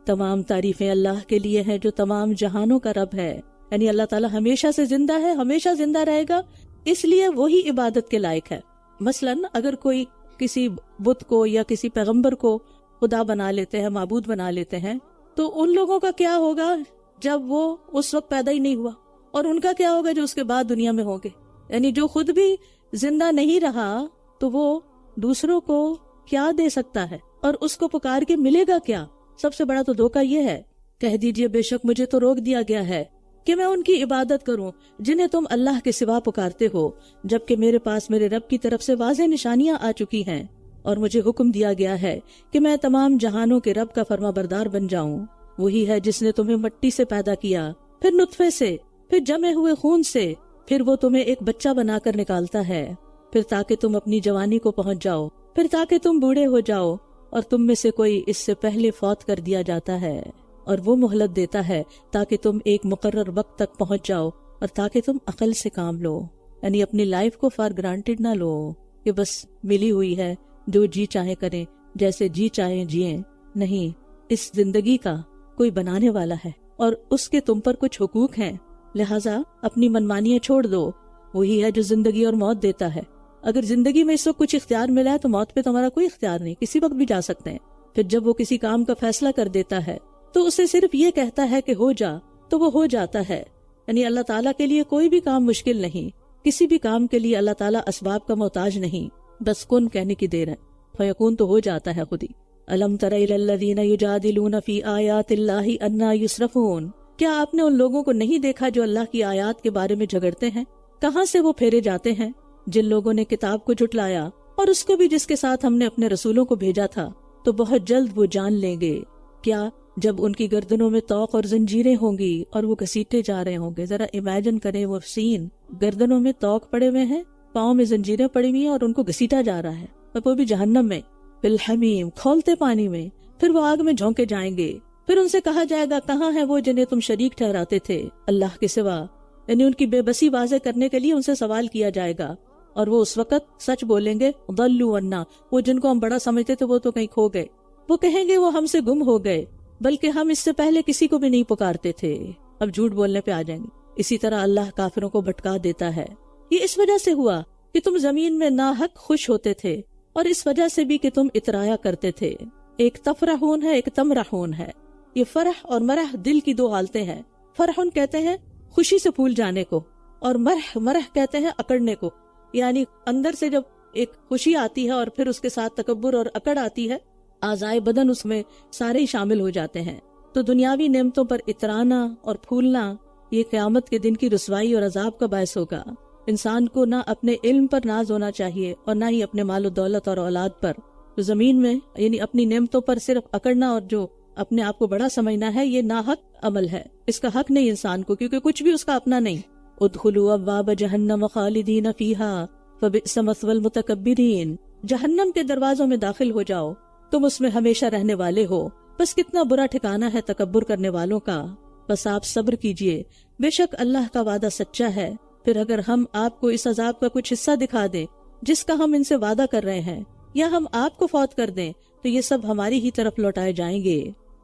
تمام تعریفیں اللہ کے لیے ہیں جو تمام جہانوں کا رب ہے، یعنی اللہ تعالیٰ ہمیشہ سے زندہ ہے، ہمیشہ زندہ رہے گا، اس لیے وہی عبادت کے لائق ہے۔ مثلاً اگر کوئی کسی بت کو یا کسی پیغمبر کو خدا بنا لیتے ہیں، معبود بنا لیتے ہیں، تو ان لوگوں کا کیا ہوگا جب وہ اس وقت پیدا ہی نہیں ہوا، اور ان کا کیا ہوگا جو اس کے بعد دنیا میں ہوں گے؟ یعنی جو خود بھی زندہ نہیں رہا تو وہ دوسروں کو کیا دے سکتا ہے، اور اس کو پکار کے ملے گا کیا؟ سب سے بڑا تو دھوکہ یہ ہے۔ کہہ دیجئے بے شک مجھے تو روک دیا گیا ہے کہ میں ان کی عبادت کروں جنہیں تم اللہ کے سوا پکارتے ہو، جبکہ میرے پاس میرے رب کی طرف سے واضح نشانیاں آ چکی ہیں، اور مجھے حکم دیا گیا ہے کہ میں تمام جہانوں کے رب کا فرما بردار بن جاؤں۔ وہی ہے جس نے تمہیں مٹی سے پیدا کیا، پھر نطفے سے، پھر جمے ہوئے خون سے، پھر وہ تمہیں ایک بچہ بنا کر نکالتا ہے، پھر تاکہ تم اپنی جوانی کو پہنچ جاؤ، پھر تاکہ تم بوڑھے ہو جاؤ، اور تم میں سے کوئی اس سے پہلے فوت کر دیا جاتا ہے، اور وہ مہلت دیتا ہے تاکہ تم ایک مقرر وقت تک پہنچ جاؤ اور تاکہ تم عقل سے کام لو۔ یعنی اپنی لائف کو فار گرانٹیڈ نہ لو کہ بس ملی ہوئی ہے، جو جی چاہے کریں، جیسے جی چاہے جئیں۔ نہیں، اس زندگی کا کوئی بنانے والا ہے اور اس کے تم پر کچھ حقوق ہیں، لہٰذا اپنی منمانیاں چھوڑ دو۔ وہی ہے جو زندگی اور موت دیتا ہے۔ اگر زندگی میں اس وقت کچھ اختیار ملا ہے تو موت پہ تمہارا کوئی اختیار نہیں، کسی وقت بھی جا سکتے ہیں۔ پھر جب وہ کسی کام کا فیصلہ کر دیتا ہے تو اسے صرف یہ کہتا ہے کہ ہو جا، تو وہ ہو جاتا ہے۔ یعنی اللہ تعالیٰ کے لیے کوئی بھی کام مشکل نہیں، کسی بھی کام کے لیے اللہ تعالیٰ اسباب کا محتاج نہیں، بس کن کہنے کی دیر ہے، فیکون تو ہو جاتا ہے خود ہی۔ الم تر الی الذین یجادلون فی آیات اللہ انا یصرفون، کیا آپ نے ان لوگوں کو نہیں دیکھا جو اللہ کی آیات کے بارے میں جھگڑتے ہیں؟ کہاں سے وہ پھیرے جاتے ہیں؟ جن لوگوں نے کتاب کو جھٹلایا اور اس کو بھی جس کے ساتھ ہم نے اپنے رسولوں کو بھیجا تھا، تو بہت جلد وہ جان لیں گے۔ کیا جب ان کی گردنوں میں طوق اور زنجیریں ہوں گی اور وہ گھسیٹے جا رہے ہوں گے؟ ذرا امیجن کریں وہ سین، گردنوں میں طوق پڑے ہوئے ہیں، پاؤں میں زنجیریں پڑی ہوئی ہیں اور ان کو گھسیٹا جا رہا ہے، اور وہ بھی جہنم میں، فی الحمیم، کھولتے پانی میں۔ پھر وہ آگ میں جھونکے جائیں گے۔ پھر ان سے کہا جائے گا کہاں ہے وہ جنہیں تم شریک ٹھہراتے تھے اللہ کے سوا؟ یعنی ان کی بے بسی واضح کرنے کے لیے ان سے سوال کیا جائے گا، اور وہ اس وقت سچ بولیں گے، ضلوا عنا، وہ جن کو ہم بڑا سمجھتے تھے وہ تو کہیں کھو گئے۔ وہ کہیں گے وہ ہم سے گم ہو گئے، بلکہ ہم اس سے پہلے کسی کو بھی نہیں پکارتے تھے۔ اب جھوٹ بولنے پہ آ جائیں گے۔ اسی طرح اللہ کافروں کو بھٹکا دیتا ہے۔ یہ اس وجہ سے ہوا کہ تم زمین میں ناحق خوش ہوتے تھے، اور اس وجہ سے بھی کہ تم اترایا کرتے تھے۔ ایک تفرحون ہے، ایک تمرحون ہے۔ یہ فرح اور مرح دل کی دو حالتیں ہیں۔ فرحون کہتے ہیں خوشی سے پھول جانے کو، اور مرح کہتے ہیں اکڑنے کو۔ یعنی اندر سے جب ایک خوشی آتی ہے اور پھر اس کے ساتھ تکبر اور اکڑ آتی ہے، اعضائے بدن اس میں سارے ہی شامل ہو جاتے ہیں۔ تو دنیاوی نعمتوں پر اترانا اور پھولنا یہ قیامت کے دن کی رسوائی اور عذاب کا باعث ہوگا۔ انسان کو نہ اپنے علم پر ناز ہونا چاہیے اور نہ ہی اپنے مال و دولت اور اولاد پر۔ تو زمین میں یعنی اپنی نعمتوں پر صرف اکڑنا اور جو اپنے آپ کو بڑا سمجھنا ہے، یہ ناحق عمل ہے، اس کا حق نہیں انسان کو، کیونکہ کچھ بھی اس کا اپنا نہیں۔ ادخلوا ابواب جہنم خالدین فیہا فبئس مثوی المتکبرین، جہنم کے دروازوں میں داخل ہو جاؤ، تم اس میں ہمیشہ رہنے والے ہو، بس کتنا برا ٹھکانہ ہے تکبر کرنے والوں کا۔ بس آپ صبر کیجئے، بے شک اللہ کا وعدہ سچا ہے۔ پھر اگر ہم آپ کو اس عذاب کا کچھ حصہ دکھا دیں جس کا ہم ان سے وعدہ کر رہے ہیں، یا ہم آپ کو فوت کر دیں، تو یہ سب ہماری ہی طرف لوٹائے جائیں گے۔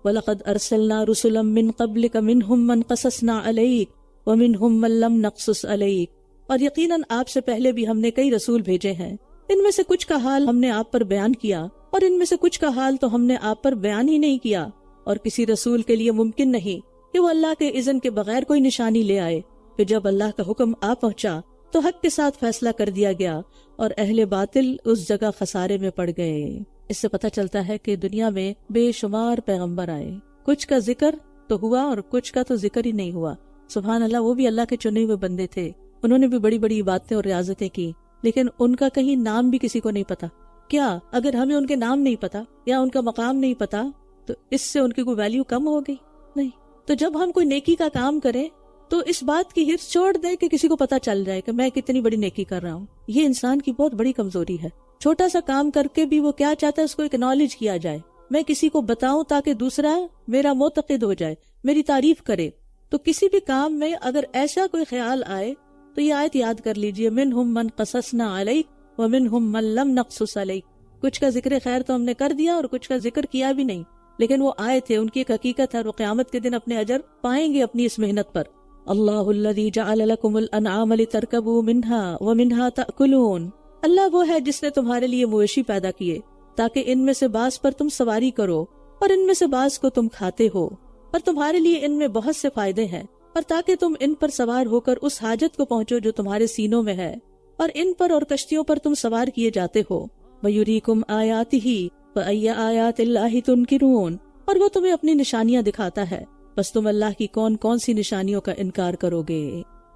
وَلَقَدْ أَرْسَلْنَا رُسُلًا مِّن قَبْلِكَ مِنْهُمْ مَنْ قَصَصْنَا عَلَيْكَ وَمِنْهُمْ مَنْ لَمْ نَقْصُصْ عَلَيْكَ، اور یقیناً آپ سے پہلے بھی ہم نے کئی رسول بھیجے ہیں، ان میں سے کچھ کا حال ہم نے آپ پر بیان کیا، اور ان میں سے کچھ کا حال تو ہم نے آپ پر بیان ہی نہیں کیا۔ اور کسی رسول کے لیے ممکن نہیں کہ وہ اللہ کے اذن کے بغیر کوئی نشانی لے آئے۔ پھر جب اللہ کا حکم آ پہنچا تو حق کے ساتھ فیصلہ کر دیا گیا، اور اہل باطل اس جگہ خسارے میں پڑ گئے۔ اس سے پتہ چلتا ہے کہ دنیا میں بے شمار پیغمبر آئے، کچھ کا ذکر تو ہوا اور کچھ کا تو ذکر ہی نہیں ہوا۔ سبحان اللہ، وہ بھی اللہ کے چنے ہوئے بندے تھے، انہوں نے بھی بڑی بڑی عبادتیں اور ریاضتیں کی، لیکن ان کا کہیں نام بھی کسی کو نہیں پتا۔ کیا اگر ہمیں ان کے نام نہیں پتا یا ان کا مقام نہیں پتا تو اس سے ان کی کوئی ویلیو کم ہو گئی؟ نہیں۔ تو جب ہم کوئی نیکی کا کام کریں تو اس بات کی ہرس چھوڑ دیں کہ کسی کو پتا چل جائے کہ میں کتنی بڑی نیکی کر رہا ہوں۔ یہ انسان کی بہت بڑی کمزوری ہے۔ چھوٹا سا کام کر کے بھی وہ کیا چاہتا ہے، اس کو اکنالج کیا جائے، میں کسی کو بتاؤں تاکہ دوسرا میرا معتقد ہو جائے، میری تعریف کرے۔ تو کسی بھی کام میں اگر ایسا کوئی خیال آئے تو یہ آیت یاد کر لیجئے، منہم من قصصنا علیک ومنہم من لم نقصص علیک۔ کچھ کا ذکر خیر تو ہم نے کر دیا اور کچھ کا ذکر کیا بھی نہیں، لیکن وہ آئے تھے، ان کی ایک حقیقت ہے، اور وہ قیامت کے دن اپنے اجر پائیں گے اپنی اس محنت پر۔ اللہ الذی جعل لکم الانعام لترکبوا منها ومنها تأکلون، اللہ وہ ہے جس نے تمہارے لیے مویشی پیدا کیے تاکہ ان میں سے بعض پر تم سواری کرو اور ان میں سے بعض کو تم کھاتے ہو، اور تمہارے لیے ان میں بہت سے فائدے ہیں، اور تاکہ تم ان پر سوار ہو کر اس حاجت کو پہنچو جو تمہارے سینوں میں ہے، اور ان پر اور کشتیوں پر تم سوار کیے جاتے ہو۔ وَيُرِيكُمْ آيَاتِهِ فَأَيَّ آيَاتِ اللَّهِ تُنْكِرُونَ، اور وہ تمہیں اپنی نشانیاں دکھاتا ہے، بس تم اللہ کی کون کون سی نشانیوں کا انکار کرو گے؟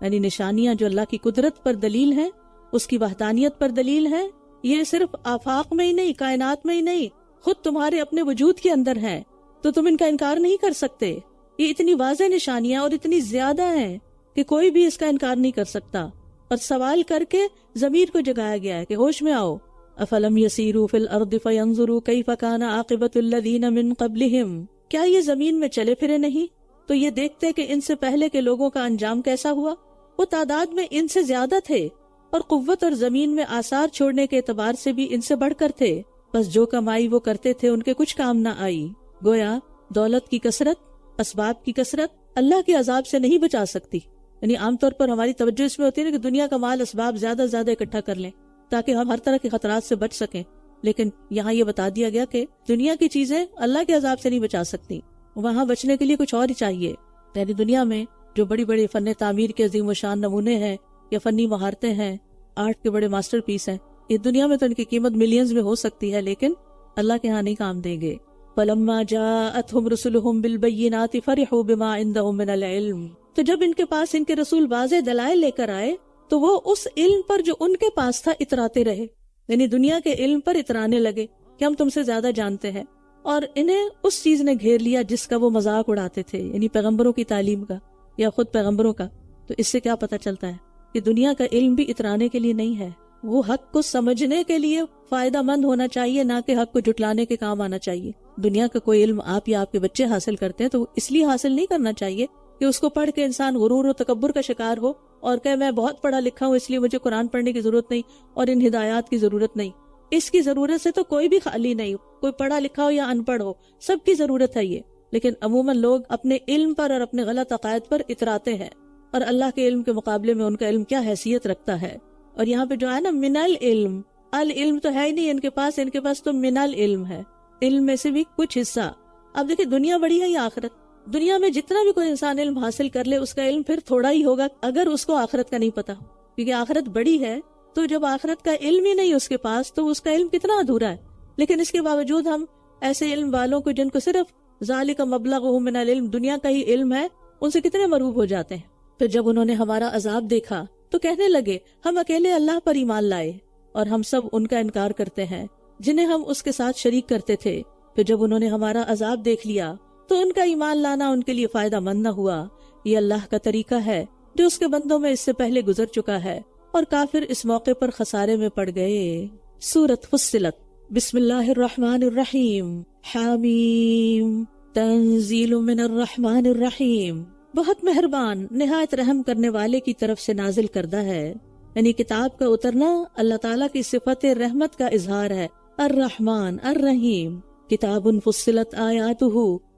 یعنی نشانیاں جو اللہ کی قدرت پر دلیل ہیں، اس کی وحدانیت پر دلیل ہیں، یہ صرف آفاق میں ہی نہیں، کائنات میں ہی نہیں، خود تمہارے اپنے وجود کے اندر ہیں، تو تم ان کا انکار نہیں کر سکتے۔ یہ اتنی واضح نشانیاں اور اتنی زیادہ ہیں کہ کوئی بھی اس کا انکار نہیں کر سکتا، اور سوال کر کے ضمیر کو جگایا گیا ہے کہ ہوش میں آؤ۔ افلم یسیروا فی الارض فینظروا کیف کان عاقبۃ الذین من قبلہم، کیا یہ زمین میں چلے پھرے نہیں تو یہ دیکھتے کہ ان سے پہلے کے لوگوں کا انجام کیسا ہوا؟ وہ تعداد میں ان سے زیادہ تھے اور قوت اور زمین میں آثار چھوڑنے کے اعتبار سے بھی ان سے بڑھ کر تھے، بس جو کمائی وہ کرتے تھے ان کے کچھ کام نہ آئی۔ گویا دولت کی کثرت، اسباب کی کثرت اللہ کے عذاب سے نہیں بچا سکتی۔ یعنی عام طور پر ہماری توجہ اس میں ہوتی ہے کہ دنیا کا مال، اسباب زیادہ سے زیادہ اکٹھا کر لیں تاکہ ہم ہر طرح کے خطرات سے بچ سکیں، لیکن یہاں یہ بتا دیا گیا کہ دنیا کی چیزیں اللہ کے عذاب سے نہیں بچا سکتی، وہاں بچنے کے لیے کچھ اور ہی چاہیے۔ یعنی دنیا میں جو بڑی بڑی فن تعمیر کے عظیم و شان نمونے ہیں یا فنی مہارتیں ہیں، آرٹ کے بڑے ماسٹر پیس ہیں، یہ دنیا میں تو ان کی قیمت ملینز میں ہو سکتی ہے، لیکن اللہ کے ہاں نہیں کام دیں گے۔ فَلَمَّا جَاءَتْهُمْ رُسُلُهُمْ بِالْبَيِّنَاتِ فَرِحُوا بِمَا عِندَهُمْ مِنَ الْعِلْمِ، تو جب ان کے پاس ان کے رسول واضح دلائل لے کر آئے تو وہ اس علم پر جو ان کے پاس تھا اتراتے رہے، یعنی دنیا کے علم پر اترانے لگے کہ ہم تم سے زیادہ جانتے ہیں، اور انہیں اس چیز نے گھیر لیا جس کا وہ مذاق اڑاتے تھے، یعنی پیغمبروں کی تعلیم کا یا خود پیغمبروں کا۔ تو اس سے کیا پتہ چلتا ہے کہ دنیا کا علم بھی اترانے کے لیے نہیں ہے، وہ حق کو سمجھنے کے لیے فائدہ مند ہونا چاہیے، نہ کہ حق کو جھٹلانے کے کام آنا چاہیے۔ دنیا کا کوئی علم آپ یا آپ کے بچے حاصل کرتے ہیں تو اس لیے حاصل نہیں کرنا چاہیے کہ اس کو پڑھ کے انسان غرور و تکبر کا شکار ہو اور کہ میں بہت پڑھا لکھا ہوں اس لیے مجھے قرآن پڑھنے کی ضرورت نہیں اور ان ہدایات کی ضرورت نہیں۔ اس کی ضرورت سے تو کوئی بھی خالی نہیں، کوئی پڑھا لکھا ہو یا ان پڑھ ہو، سب کی ضرورت ہے یہ، لیکن عموماً لوگ اپنے علم پر اور اپنے غلط عقائد پر اتراتے ہیں، اور اللہ کے علم کے مقابلے میں ان کا علم کیا حیثیت رکھتا ہے۔ اور یہاں پہ جو ہے نا من العلم، العلم تو ہے ہی نہیں ان کے پاس تو من العلم ہے، علم میں سے بھی کچھ حصہ۔ اب دیکھیں دنیا بڑی ہے یا آخرت؟ دنیا میں جتنا بھی کوئی انسان علم حاصل کر لے اس کا علم پھر تھوڑا ہی ہوگا اگر اس کو آخرت کا نہیں پتا، کیونکہ آخرت بڑی ہے، تو جب آخرت کا علم ہی نہیں اس کے پاس تو اس کا علم کتنا ادھورا ہے۔ لیکن اس کے باوجود ہم ایسے علم والوں کو جن کو صرف ذالک مبلغہم من العلم، دنیا کا ہی علم ہے، ان سے کتنے مروب ہو جاتے ہیں۔ پھر جب انہوں نے ہمارا عذاب دیکھا تو کہنے لگے ہم اکیلے اللہ پر ایمان لائے اور ہم سب ان کا انکار کرتے ہیں جنہیں ہم اس کے ساتھ شریک کرتے تھے۔ پھر جب انہوں نے ہمارا عذاب دیکھ لیا تو ان کا ایمان لانا ان کے لیے فائدہ مند نہ ہوا۔ یہ اللہ کا طریقہ ہے جو اس کے بندوں میں اس سے پہلے گزر چکا ہے، اور کافر اس موقع پر خسارے میں پڑ گئے۔ سورۃ فصلت، بسم اللہ الرحمن الرحیم، حامیم، تنزیل من الرحمن الرحیم، بہت مہربان نہایت رحم کرنے والے کی طرف سے نازل کردہ ہے۔ یعنی کتاب کا اترنا اللہ تعالیٰ کی صفت رحمت کا اظہار ہے۔ الرحمن الرحیم، کتاب فصلت آیاتہ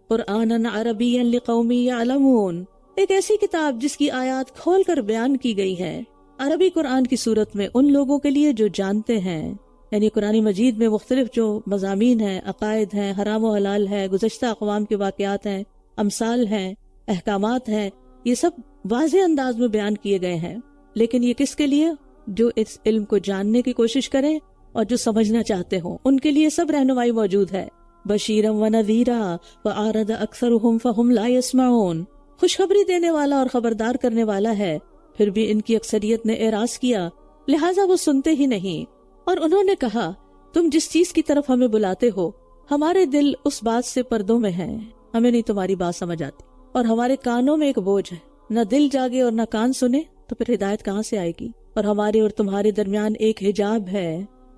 قرآنا عربیا لقوم یعلمون، ایک ایسی کتاب جس کی آیات کھول کر بیان کی گئی ہے عربی قرآن کی صورت میں ان لوگوں کے لیے جو جانتے ہیں۔ یعنی قرآن مجید میں مختلف جو مضامین ہیں، عقائد ہیں، حرام و حلال ہے، گزشتہ اقوام کے واقعات ہیں، امثال ہیں، احکامات ہیں، یہ سب واضح انداز میں بیان کیے گئے ہیں۔ لیکن یہ کس کے لیے؟ جو اس علم کو جاننے کی کوشش کریں اور جو سمجھنا چاہتے ہوں، ان کے لیے سب رہنمائی موجود ہے۔ بشیرا ونذیرا وأعرض اکثرهم فهم لا يسمعون، خوشخبری دینے والا اور خبردار کرنے والا ہے، پھر بھی ان کی اکثریت نے اعراض کیا، لہٰذا وہ سنتے ہی نہیں۔ اور انہوں نے کہا تم جس چیز کی طرف ہمیں بلاتے ہو ہمارے دل اس بات سے پردوں میں ہیں، ہمیں نہیں تمہاری بات سمجھ آتی، اور ہمارے کانوں میں ایک بوجھ ہے، نہ دل جاگے اور نہ کان سنے تو پھر ہدایت کہاں سے آئے گی؟ اور ہمارے اور تمہارے درمیان ایک حجاب ہے،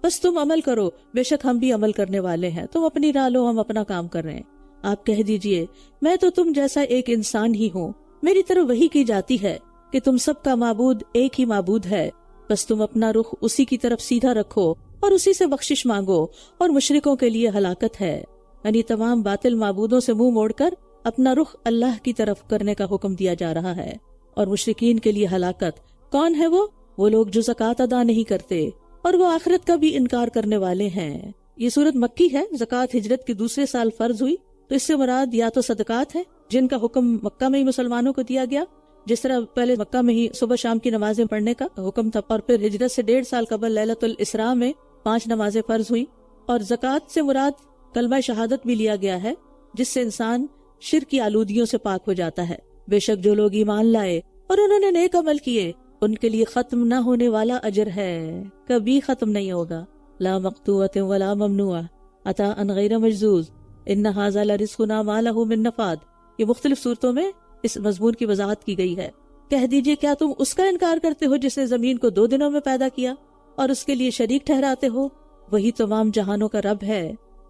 بس تم عمل کرو، بے شک ہم بھی عمل کرنے والے ہیں، تم اپنی راہ لو، ہم اپنا کام کر رہے ہیں۔ آپ کہہ دیجئے میں تو تم جیسا ایک انسان ہی ہوں، میری طرف وحی کی جاتی ہے کہ تم سب کا معبود ایک ہی معبود ہے، بس تم اپنا رخ اسی کی طرف سیدھا رکھو اور اسی سے بخشش مانگو، اور مشرکوں کے لیے ہلاکت ہے۔ یعنی تمام باطل معبودوں سے منہ موڑ کر اپنا رخ اللہ کی طرف کرنے کا حکم دیا جا رہا ہے، اور مشرکین کے لیے ہلاکت۔ کون ہے وہ لوگ جو زکوٰۃ ادا نہیں کرتے اور وہ آخرت کا بھی انکار کرنے والے ہیں۔ یہ سورت مکی ہے، زکوٰۃ ہجرت کے دوسرے سال فرض ہوئی، تو اس سے مراد یا تو صدقات ہے جن کا حکم مکہ میں ہی مسلمانوں کو دیا گیا، جس طرح پہلے مکہ میں ہی صبح شام کی نمازیں پڑھنے کا حکم تھا، اور پھر ہجرت سے 1.5 سال قبل لیلۃ الاسراء میں 5 نمازیں فرض ہوئی۔ اور زکوٰۃ سے مراد کلمہ شہادت بھی لیا گیا ہے، جس سے انسان شرک کی آلودگیوں سے پاک ہو جاتا ہے۔ بے شک جو لوگ ایمان لائے اور انہوں نے نیک عمل کیے ان کے لیے ختم نہ ہونے والا اجر ہے، کبھی ختم نہیں ہوگا۔ لا مقطوعۃ ولا ممنوعہ عطاء غیر مجزوز ان ھذا لرزقنا ما لہ من نفاد۔ یہ مختلف صورتوں میں اس مضمون کی وضاحت کی گئی ہے کہہ دیجئے کیا تم اس کا انکار کرتے ہو جس نے زمین کو 2 دنوں میں پیدا کیا اور اس کے لیے شریک ٹھہراتے ہو؟ وہی تمام جہانوں کا رب ہے،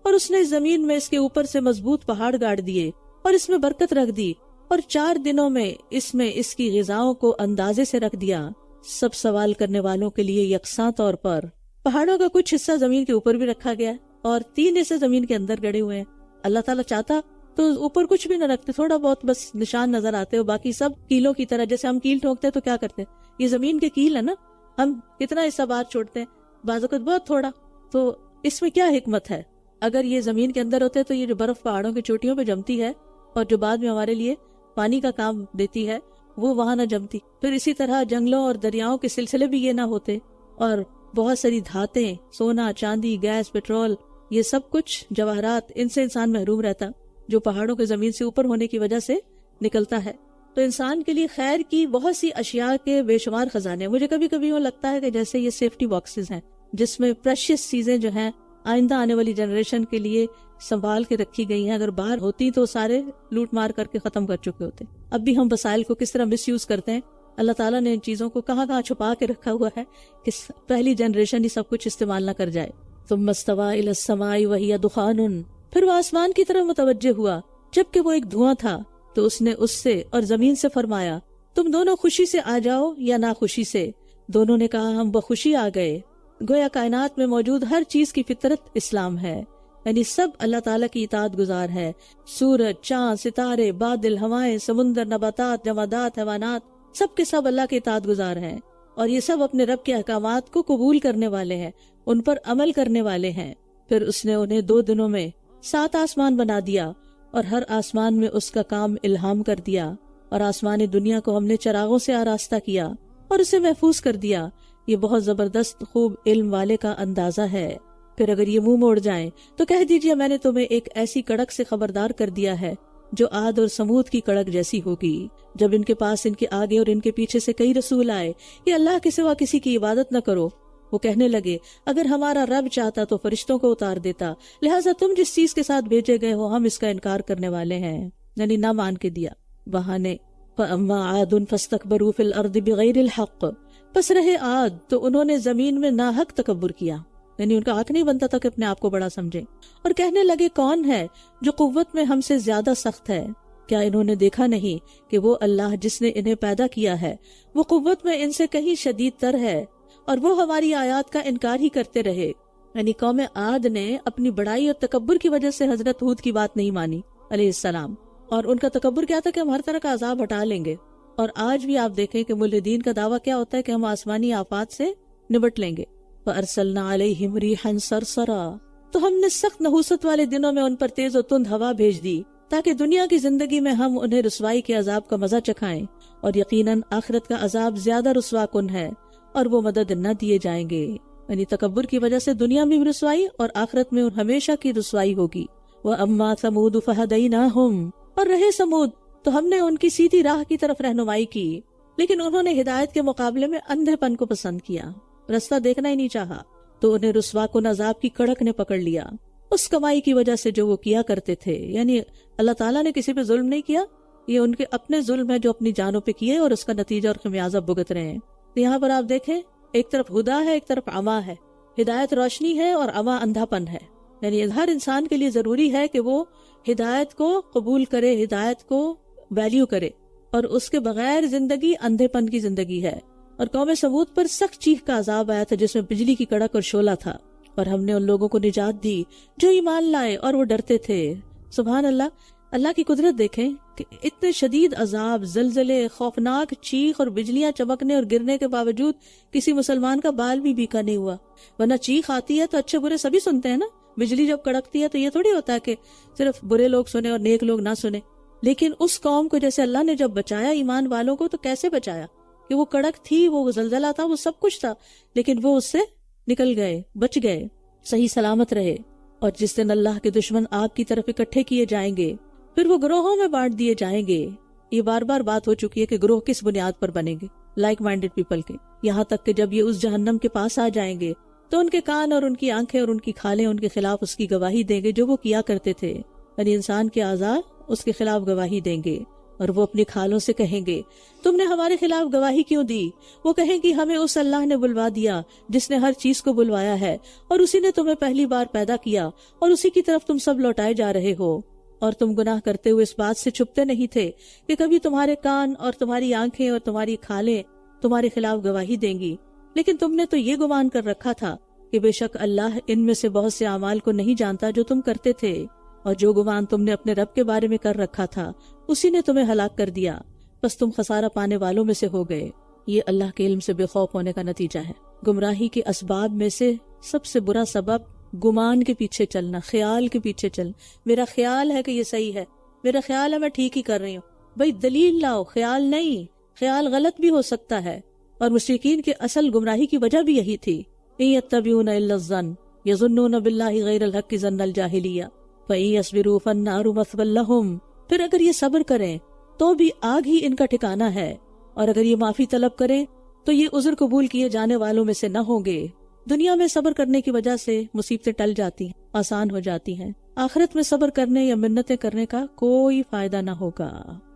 اور اس نے اس زمین میں اس کے اوپر سے مضبوط پہاڑ گاڑ دیے اور اس میں برکت رکھ دی، اور 4 دنوں میں اس کی غذاؤں کو اندازے سے رکھ دیا، سب سوال کرنے والوں کے لیے یکساں طور پر۔ پہاڑوں کا کچھ حصہ زمین کے اوپر بھی رکھا گیا اور 3 حصے زمین کے اندر گڑے ہوئے ہیں۔ اللہ تعالیٰ چاہتا تو اوپر کچھ بھی نہ رکھتے، تھوڑا بہت بس نشان نظر آتے ہو، باقی سب کیلوں کی طرح، جیسے ہم کیل ٹھوکتے ہیں تو کیا کرتے ہیں، یہ زمین کے کیل ہے نا، ہم کتنا حصہ باہر چھوڑتے ہیں، بعض اوقات بہت تھوڑا۔ تو اس میں کیا حکمت ہے؟ اگر یہ زمین کے اندر ہوتے تو یہ جو برف پہاڑوں کی چوٹیوں پہ جمتی ہے اور جو بعد میں ہمارے لیے پانی کا کام دیتی ہے وہ وہاں نہ جمتی۔ پھر اسی طرح جنگلوں اور دریاؤں کے سلسلے بھی یہ نہ ہوتے، اور بہت ساری دھاتیں، سونا، چاندی، گیس، پیٹرول، یہ سب کچھ جواہرات، ان سے انسان محروم رہتا جو پہاڑوں کے زمین سے اوپر ہونے کی وجہ سے نکلتا ہے۔ تو انسان کے لیے خیر کی بہت سی اشیاء کے بے شمار خزانے۔ مجھے کبھی کبھی وہ لگتا ہے کہ جیسے یہ سیفٹی باکسز ہیں جس میں پریشیس چیزیں جو ہیں آئندہ آنے والی جنریشن کے لیے سنبھال کے رکھی گئی ہیں، اگر باہر ہوتی تو سارے لوٹ مار کر کے ختم کر چکے ہوتے۔ اب بھی ہم وسائل کو کس طرح مس یوز کرتے ہیں۔ اللہ تعالیٰ نے ان چیزوں کو کہاں کہاں چھپا کے رکھا ہوا ہے کہ پہلی جنریشن ہی سب کچھ استعمال نہ کر جائے۔ ثم استوى الى السماء وهي دخان، پھر وہ آسمان کی طرف متوجہ ہوا جبکہ وہ ایک دھواں تھا، تو اس نے اس سے اور زمین سے فرمایا تم دونوں خوشی سے آ جاؤ یا ناخوشی سے۔ دونوں نے کہا ہم بخوشی آ گئے۔ گویا کائنات میں موجود ہر چیز کی فطرت اسلام ہے، یعنی سب اللہ تعالیٰ کی اطاعت گزار ہے۔ سورج، چاند، ستارے، بادل، ہوائیں، سمندر، نباتات، جمادات، حیوانات، سب کے سب اللہ کے اطاعت گزار ہیں، اور یہ سب اپنے رب کے احکامات کو قبول کرنے والے ہیں، ان پر عمل کرنے والے ہیں۔ پھر اس نے انہیں 2 دنوں میں 7 آسمان بنا دیا، اور ہر آسمان میں اس کا کام الہام کر دیا، اور آسمان دنیا کو ہم نے چراغوں سے آراستہ کیا اور اسے محفوظ کر دیا۔ یہ بہت زبردست خوب علم والے کا اندازہ ہے۔ پھر اگر یہ منہ موڑ جائیں تو کہہ دیجئے میں نے تمہیں ایک ایسی کڑک سے خبردار کر دیا ہے جو عاد اور سمود کی کڑک جیسی ہوگی، جب ان کے پاس ان کے آگے اور ان کے پیچھے سے کئی رسول آئے کہ اللہ کے سوا کسی کی عبادت نہ کرو۔ وہ کہنے لگے اگر ہمارا رب چاہتا تو فرشتوں کو اتار دیتا، لہٰذا تم جس چیز کے ساتھ بھیجے گئے ہو ہم اس کا انکار کرنے والے ہیں، یعنی نہ مان کے دیا بہانے۔ فَأَمَّا عَادٌ فَاسْتَكْبَرُوا فِي الْأَرْضِ بِغَيْرِ الْحَقِّ، پس رہے عاد تو انہوں نے زمین میں ناحق تکبر کیا، یعنی ان کا حق نہیں بنتا تھا کہ اپنے آپ کو بڑا سمجھیں، اور کہنے لگے کون ہے جو قوت میں ہم سے زیادہ سخت ہے؟ کیا انہوں نے دیکھا نہیں کہ وہ اللہ جس نے انہیں پیدا کیا ہے وہ قوت میں ان سے کہیں شدید تر ہے، اور وہ ہماری آیات کا انکار ہی کرتے رہے۔ یعنی قوم عاد نے اپنی بڑائی اور تکبر کی وجہ سے حضرت ہود کی بات نہیں مانی علیہ السلام، اور ان کا تکبر کیا تھا کہ ہم ہر طرح کا عذاب ہٹا لیں گے۔ اور آج بھی آپ دیکھیں کہ ملحدین کا دعویٰ کیا ہوتا ہے کہ ہم آسمانی آفات سے نبٹ لیں گے۔ فَأَرْسَلْنَا عَلَيْهِمْ رِيحًا صَرْصَرًا، تو ہم نے سخت نحوست والے دنوں میں ان پر تیز و تند ہوا بھیج دی تاکہ دنیا کی زندگی میں ہم انہیں رسوائی کے عذاب کا مزہ چکھائیں، اور یقیناً آخرت کا عذاب زیادہ رسوا کن ہے اور وہ مدد نہ دیے جائیں گے۔ یعنی تکبر کی وجہ سے دنیا میں بھی رسوائی اور آخرت میں ہمیشہ کی رسوائی ہوگی۔ وَأَمَّا ثَمُودُ فَهَدَيْنَاهُمْ، اور رہے سمود تو ہم نے ان کی سیدھی راہ کی طرف رہنمائی کی، لیکن انہوں نے ہدایت کے مقابلے میں اندھے پن کو پسند کیا، رستہ دیکھنا ہی نہیں چاہا، تو انہیں رسوا کن عذاب کی کڑک نے پکڑ لیا اس کمائی کی وجہ سے جو وہ کیا کرتے تھے۔ یعنی اللہ تعالیٰ نے کسی پہ ظلم نہیں کیا، یہ ان کے اپنے ظلم ہے جو اپنی جانوں پہ کیے اور اس کا نتیجہ اور خمیازہ بھگت رہے ہیں۔ تو یہاں پر آپ دیکھیں ایک طرف ہدا ہے، ایک طرف عما ہے، ہدایت روشنی ہے اور عما اندھا پن ہے۔ یعنی ہر انسان کے لیے ضروری ہے کہ وہ ہدایت کو قبول کرے، ہدایت کو ویلیو کرے، اور اس کے بغیر زندگی اندھے پن کی زندگی ہے۔ اور قوم سمود پر سخت چیخ کا عذاب آیا تھا جس میں بجلی کی کڑک اور شعلہ تھا، اور ہم نے ان لوگوں کو نجات دی جو ایمان لائے اور وہ ڈرتے تھے۔ سبحان اللہ، اللہ کی قدرت دیکھیں کہ اتنے شدید عذاب، زلزلے، خوفناک چیخ اور بجلیاں چمکنے اور گرنے کے باوجود کسی مسلمان کا بال بھی بیکا نہیں ہوا۔ ورنہ چیخ آتی ہے تو اچھے برے سبھی سنتے ہیں نا، بجلی جب کڑکتی ہے تو یہ تھوڑی ہوتا ہے کہ صرف برے لوگ سنے اور نیک لوگ نہ سنے۔ لیکن اس قوم کو جیسے اللہ نے جب بچایا ایمان والوں کو، تو کیسے بچایا کہ وہ کڑک تھی، وہ زلزلہ تھا، وہ سب کچھ تھا، لیکن وہ اس سے نکل گئے، بچ گئے، صحیح سلامت رہے۔ اور جس دن اللہ کے دشمن آگ کی طرف اکٹھے کیے جائیں گے پھر وہ گروہوں میں بانٹ دیے جائیں گے۔ یہ بار بار بات ہو چکی ہے کہ گروہ کس بنیاد پر بنیں گے، لائک مائنڈڈ پیپل کے، یہاں تک کہ جب یہ اس جہنم کے پاس آ جائیں گے تو ان کے کان اور ان کی آنکھیں اور ان کی کھالیں ان کے خلاف اس کی گواہی دیں گے جو وہ کیا کرتے تھے۔ یعنی انسان کے اعضاء اس کے خلاف گواہی دیں گے، اور وہ اپنی کھالوں سے کہیں گے تم نے ہمارے خلاف گواہی کیوں دی؟ وہ کہیں گی ہمیں اس اللہ نے بلوا دیا جس نے ہر چیز کو بلوایا ہے، اور اسی نے تمہیں پہلی بار پیدا کیا، اور اسی کی طرف تم سب لوٹائے جا رہے ہو۔ اور تم گناہ کرتے ہوئے اس بات سے چھپتے نہیں تھے کہ کبھی تمہارے کان اور تمہاری آنکھیں اور تمہاری کھالیں تمہارے خلاف گواہی دیں گی، لیکن تم نے تو یہ گمان کر رکھا تھا کہ بے شک اللہ ان میں سے بہت سے اعمال کو نہیں جانتا جو تم کرتے تھے، اور جو گمان تم نے اپنے رب کے بارے میں کر رکھا تھا اسی نے تمہیں ہلاک کر دیا، بس تم خسارہ پانے والوں میں سے ہو گئے۔ یہ اللہ کے علم سے بے خوف ہونے کا نتیجہ ہے۔ گمراہی کے اسباب میں سے سب سے برا سبب گمان کے پیچھے چلنا، خیال کے پیچھے چل، میرا خیال ہے کہ یہ صحیح ہے، میرا خیال ہے میں ٹھیک ہی کر رہی ہوں۔ بھئی دلیل لاؤ، خیال نہیں، خیال غلط بھی ہو سکتا ہے۔ اور مشرکین کی اصل گمراہی کی وجہ بھی یہی تھی، إِن يَتَّبِعُونَ إِلَّا الظَّنَّ يَظُنُّونَ بِاللَّهِ غَيْرَ الْحَقِّ ظَنَّ الْجَاهِلِيَّةِ فَإِن يَصْبِرُوا فَالنَّارُ مَثْوًى لَهُمْ۔ پھر اگر یہ صبر کریں تو بھی آگ ہی ان کا ٹھکانہ ہے، اور اگر یہ معافی طلب کریں تو یہ عذر قبول کیے جانے والوں میں سے نہ ہوں گے۔ دنیا میں صبر کرنے کی وجہ سے مصیبتیں ٹل جاتی ہیں، آسان ہو جاتی ہیں۔ آخرت میں صبر کرنے یا منتیں کرنے کا کوئی فائدہ نہ ہوگا،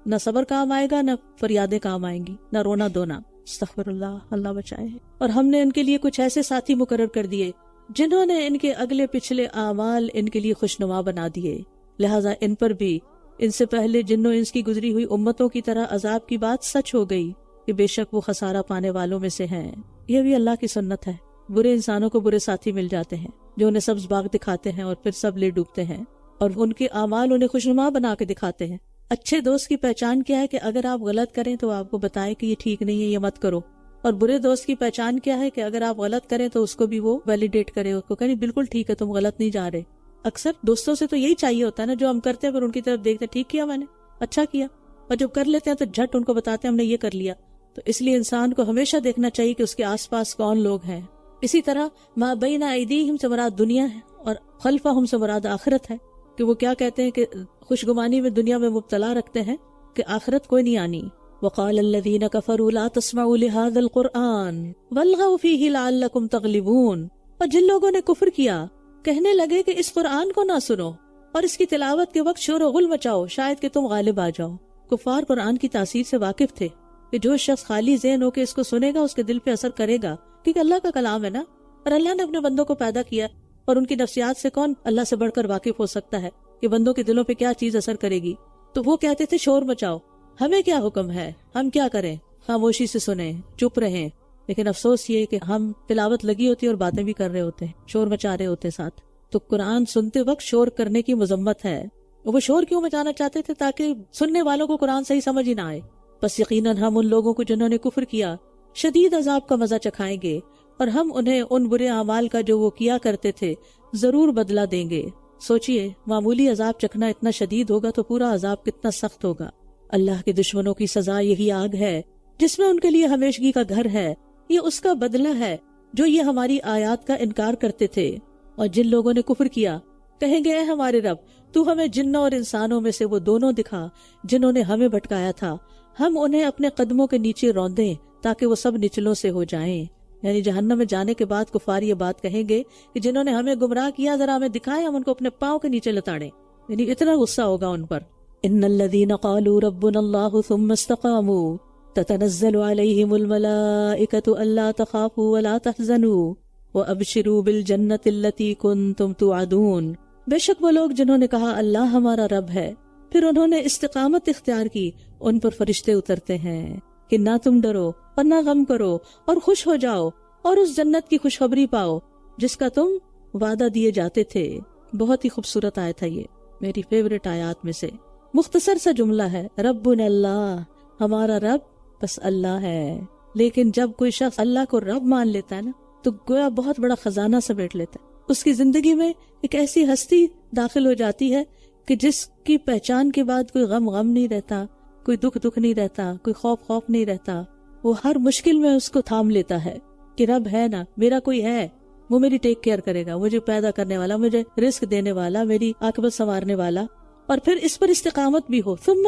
نہ صبر کام آئے گا، نہ فریادیں کام آئیں گی، نہ رونا دھونا۔ استغفر اللہ، اللہ بچائے۔ اور ہم نے ان کے لیے کچھ ایسے ساتھی مقرر کر دیے جنہوں نے ان کے اگلے پچھلے اعمال ان کے لیے خوشنما بنا دیے، لہٰذا ان پر بھی ان سے پہلے جنوں انس کی گزری ہوئی امتوں کی طرح عذاب کی بات سچ ہو گئی کہ بے شک وہ خسارہ پانے والوں میں سے ہیں۔ یہ بھی اللہ کی سنت ہے، برے انسانوں کو برے ساتھی مل جاتے ہیں جو انہیں سبز باغ دکھاتے ہیں اور پھر سب لے ڈوبتے ہیں، اور ان کے اعمال انہیں خوشنما بنا کے دکھاتے ہیں۔ اچھے دوست کی پہچان کیا ہے کہ اگر آپ غلط کریں تو آپ کو بتائے کہ یہ ٹھیک نہیں ہے، یہ مت کرو، اور برے دوست کی پہچان کیا ہے کہ اگر آپ غلط کریں تو اس کو بھی وہ ویلیڈیٹ کرے، اس کو کہے بالکل ٹھیک ہے، تم غلط نہیں جا رہے۔ اکثر دوستوں سے تو یہی چاہیے ہوتا ہے نا، جو ہم کرتے ہیں پھر ان کی طرف دیکھتے ہیں ٹھیک کیا میں نے، اچھا کیا، اور جب کر لیتے ہیں تو جھٹ ان کو بتاتے ہیں ہم نے یہ کر لیا۔ تو اس لیے انسان کو ہمیشہ دیکھنا چاہیے کہ اس کے آس پاس کون لوگ ہیں۔ اسی طرح ما بین ایدیہم سے مراد دنیا ہے اور خلفہم سے مراد آخرت ہے، کہ وہ کیا کہتے ہیں کہ خوشگمانی میں دنیا میں مبتلا رکھتے ہیں کہ آخرت کوئی نہیں آنی۔ وقال الذین کفروا لا تسمعوا لهذا القرآن والغوا فیہ لعلکم تغلبون۔ اور جن لوگوں نے کفر کیا کہنے لگے کہ اس قرآن کو نہ سنو اور اس کی تلاوت کے وقت شور و غل مچاؤ، شاید کہ تم غالب آ جاؤ۔ کفار قرآن کی تاثیر سے واقف تھے کہ جو شخص خالی ذہن ہو کے اس کو سنے گا اس کے دل پہ اثر کرے گا، کیونکہ اللہ کا کلام ہے نا، اور اللہ نے اپنے بندوں کو پیدا کیا، اور ان کی نفسیات سے کون اللہ سے بڑھ کر واقف ہو سکتا ہے کہ بندوں کے دلوں پہ کیا چیز اثر کرے گی۔ تو وہ کہتے تھے شور مچاؤ، ہمیں کیا حکم ہے، ہم کیا کریں، خاموشی سے سنیں، چپ رہیں۔ لیکن افسوس یہ کہ ہم تلاوت لگی ہوتی اور باتیں بھی کر رہے ہوتے ہیں، شور مچا رہے ہوتے ساتھ۔ تو قرآن سنتے وقت شور کرنے کی مذمت ہے۔ وہ شور کیوں مچانا چاہتے تھے؟ تاکہ سننے والوں کو قرآن صحیح سمجھ ہی نہ آئے۔ بس یقیناً ہم ان لوگوں کو جنہوں نے کفر کیا شدید عذاب کا مزہ چکھائیں گے، اور ہم انہیں ان برے اعمال کا جو وہ کیا کرتے تھے ضرور بدلہ دیں گے۔ سوچئے معمولی عذاب چکھنا اتنا شدید ہوگا تو پورا عذاب کتنا سخت ہوگا۔ اللہ کے دشمنوں کی سزا یہی آگ ہے جس میں ان کے لیے ہمیشگی کا گھر ہے، یہ اس کا بدلہ ہے جو یہ ہماری آیات کا انکار کرتے تھے۔ اور جن لوگوں نے کفر کیا کہیں گے اے ہمارے رب تو ہمیں جنوں اور انسانوں میں سے وہ دونوں دکھا جنہوں نے ہمیں بھٹکایا تھا، ہم انہیں اپنے قدموں کے نیچے روندیں تاکہ وہ سب نچلوں سے ہو جائیں۔ یعنی جہنم میں جانے کے بعد کفار یہ بات کہیں گے کہ جنہوں نے ہمیں گمراہ کیا ذرا ہمیں دکھائیں، ہم ان کو اپنے پاؤں کے نیچے لتاڑیں۔ یعنی اتنا غصہ ہوگا ان پر۔ ان الذین قالوا ربنا اللہ ثم استقاموا تتنزل علیہم الملائکۃ الا تخافوا ولا تحزنوا وابشروا بالجنۃ التی کنتم توعدون۔ بے شک وہ لوگ جنہوں نے کہا اللہ ہمارا رب ہے، پھر انہوں نے استقامت اختیار کی، ان پر فرشتے اترتے ہیں کہ نہ تم ڈرو اور نہ غم کرو اور خوش ہو جاؤ اور اس جنت کی خوشخبری پاؤ جس کا تم وعدہ دیے جاتے تھے۔ بہت ہی خوبصورت آیت ہے، یہ میری فیورٹ آیات میں سے۔ مختصر سا جملہ ہے، ربنا اللہ، ہمارا رب بس اللہ ہے۔ لیکن جب کوئی شخص اللہ کو رب مان لیتا ہے نا تو گویا بہت بڑا خزانہ سمیٹ لیتا ہے۔ اس کی زندگی میں ایک ایسی ہستی داخل ہو جاتی ہے کہ جس کی پہچان کے بعد کوئی غم نہیں رہتا، کوئی دکھ نہیں رہتا، کوئی خوف نہیں رہتا۔ وہ ہر مشکل میں اس کو تھام لیتا ہے کہ رب ہے نا، میرا کوئی ہے، وہ میری ٹیک کیئر کرے گا، مجھے پیدا کرنے والا، مجھے رزق دینے والا، میری عاقبت سنوارنے والا۔ اور پھر اس پر استقامت بھی ہو، ثم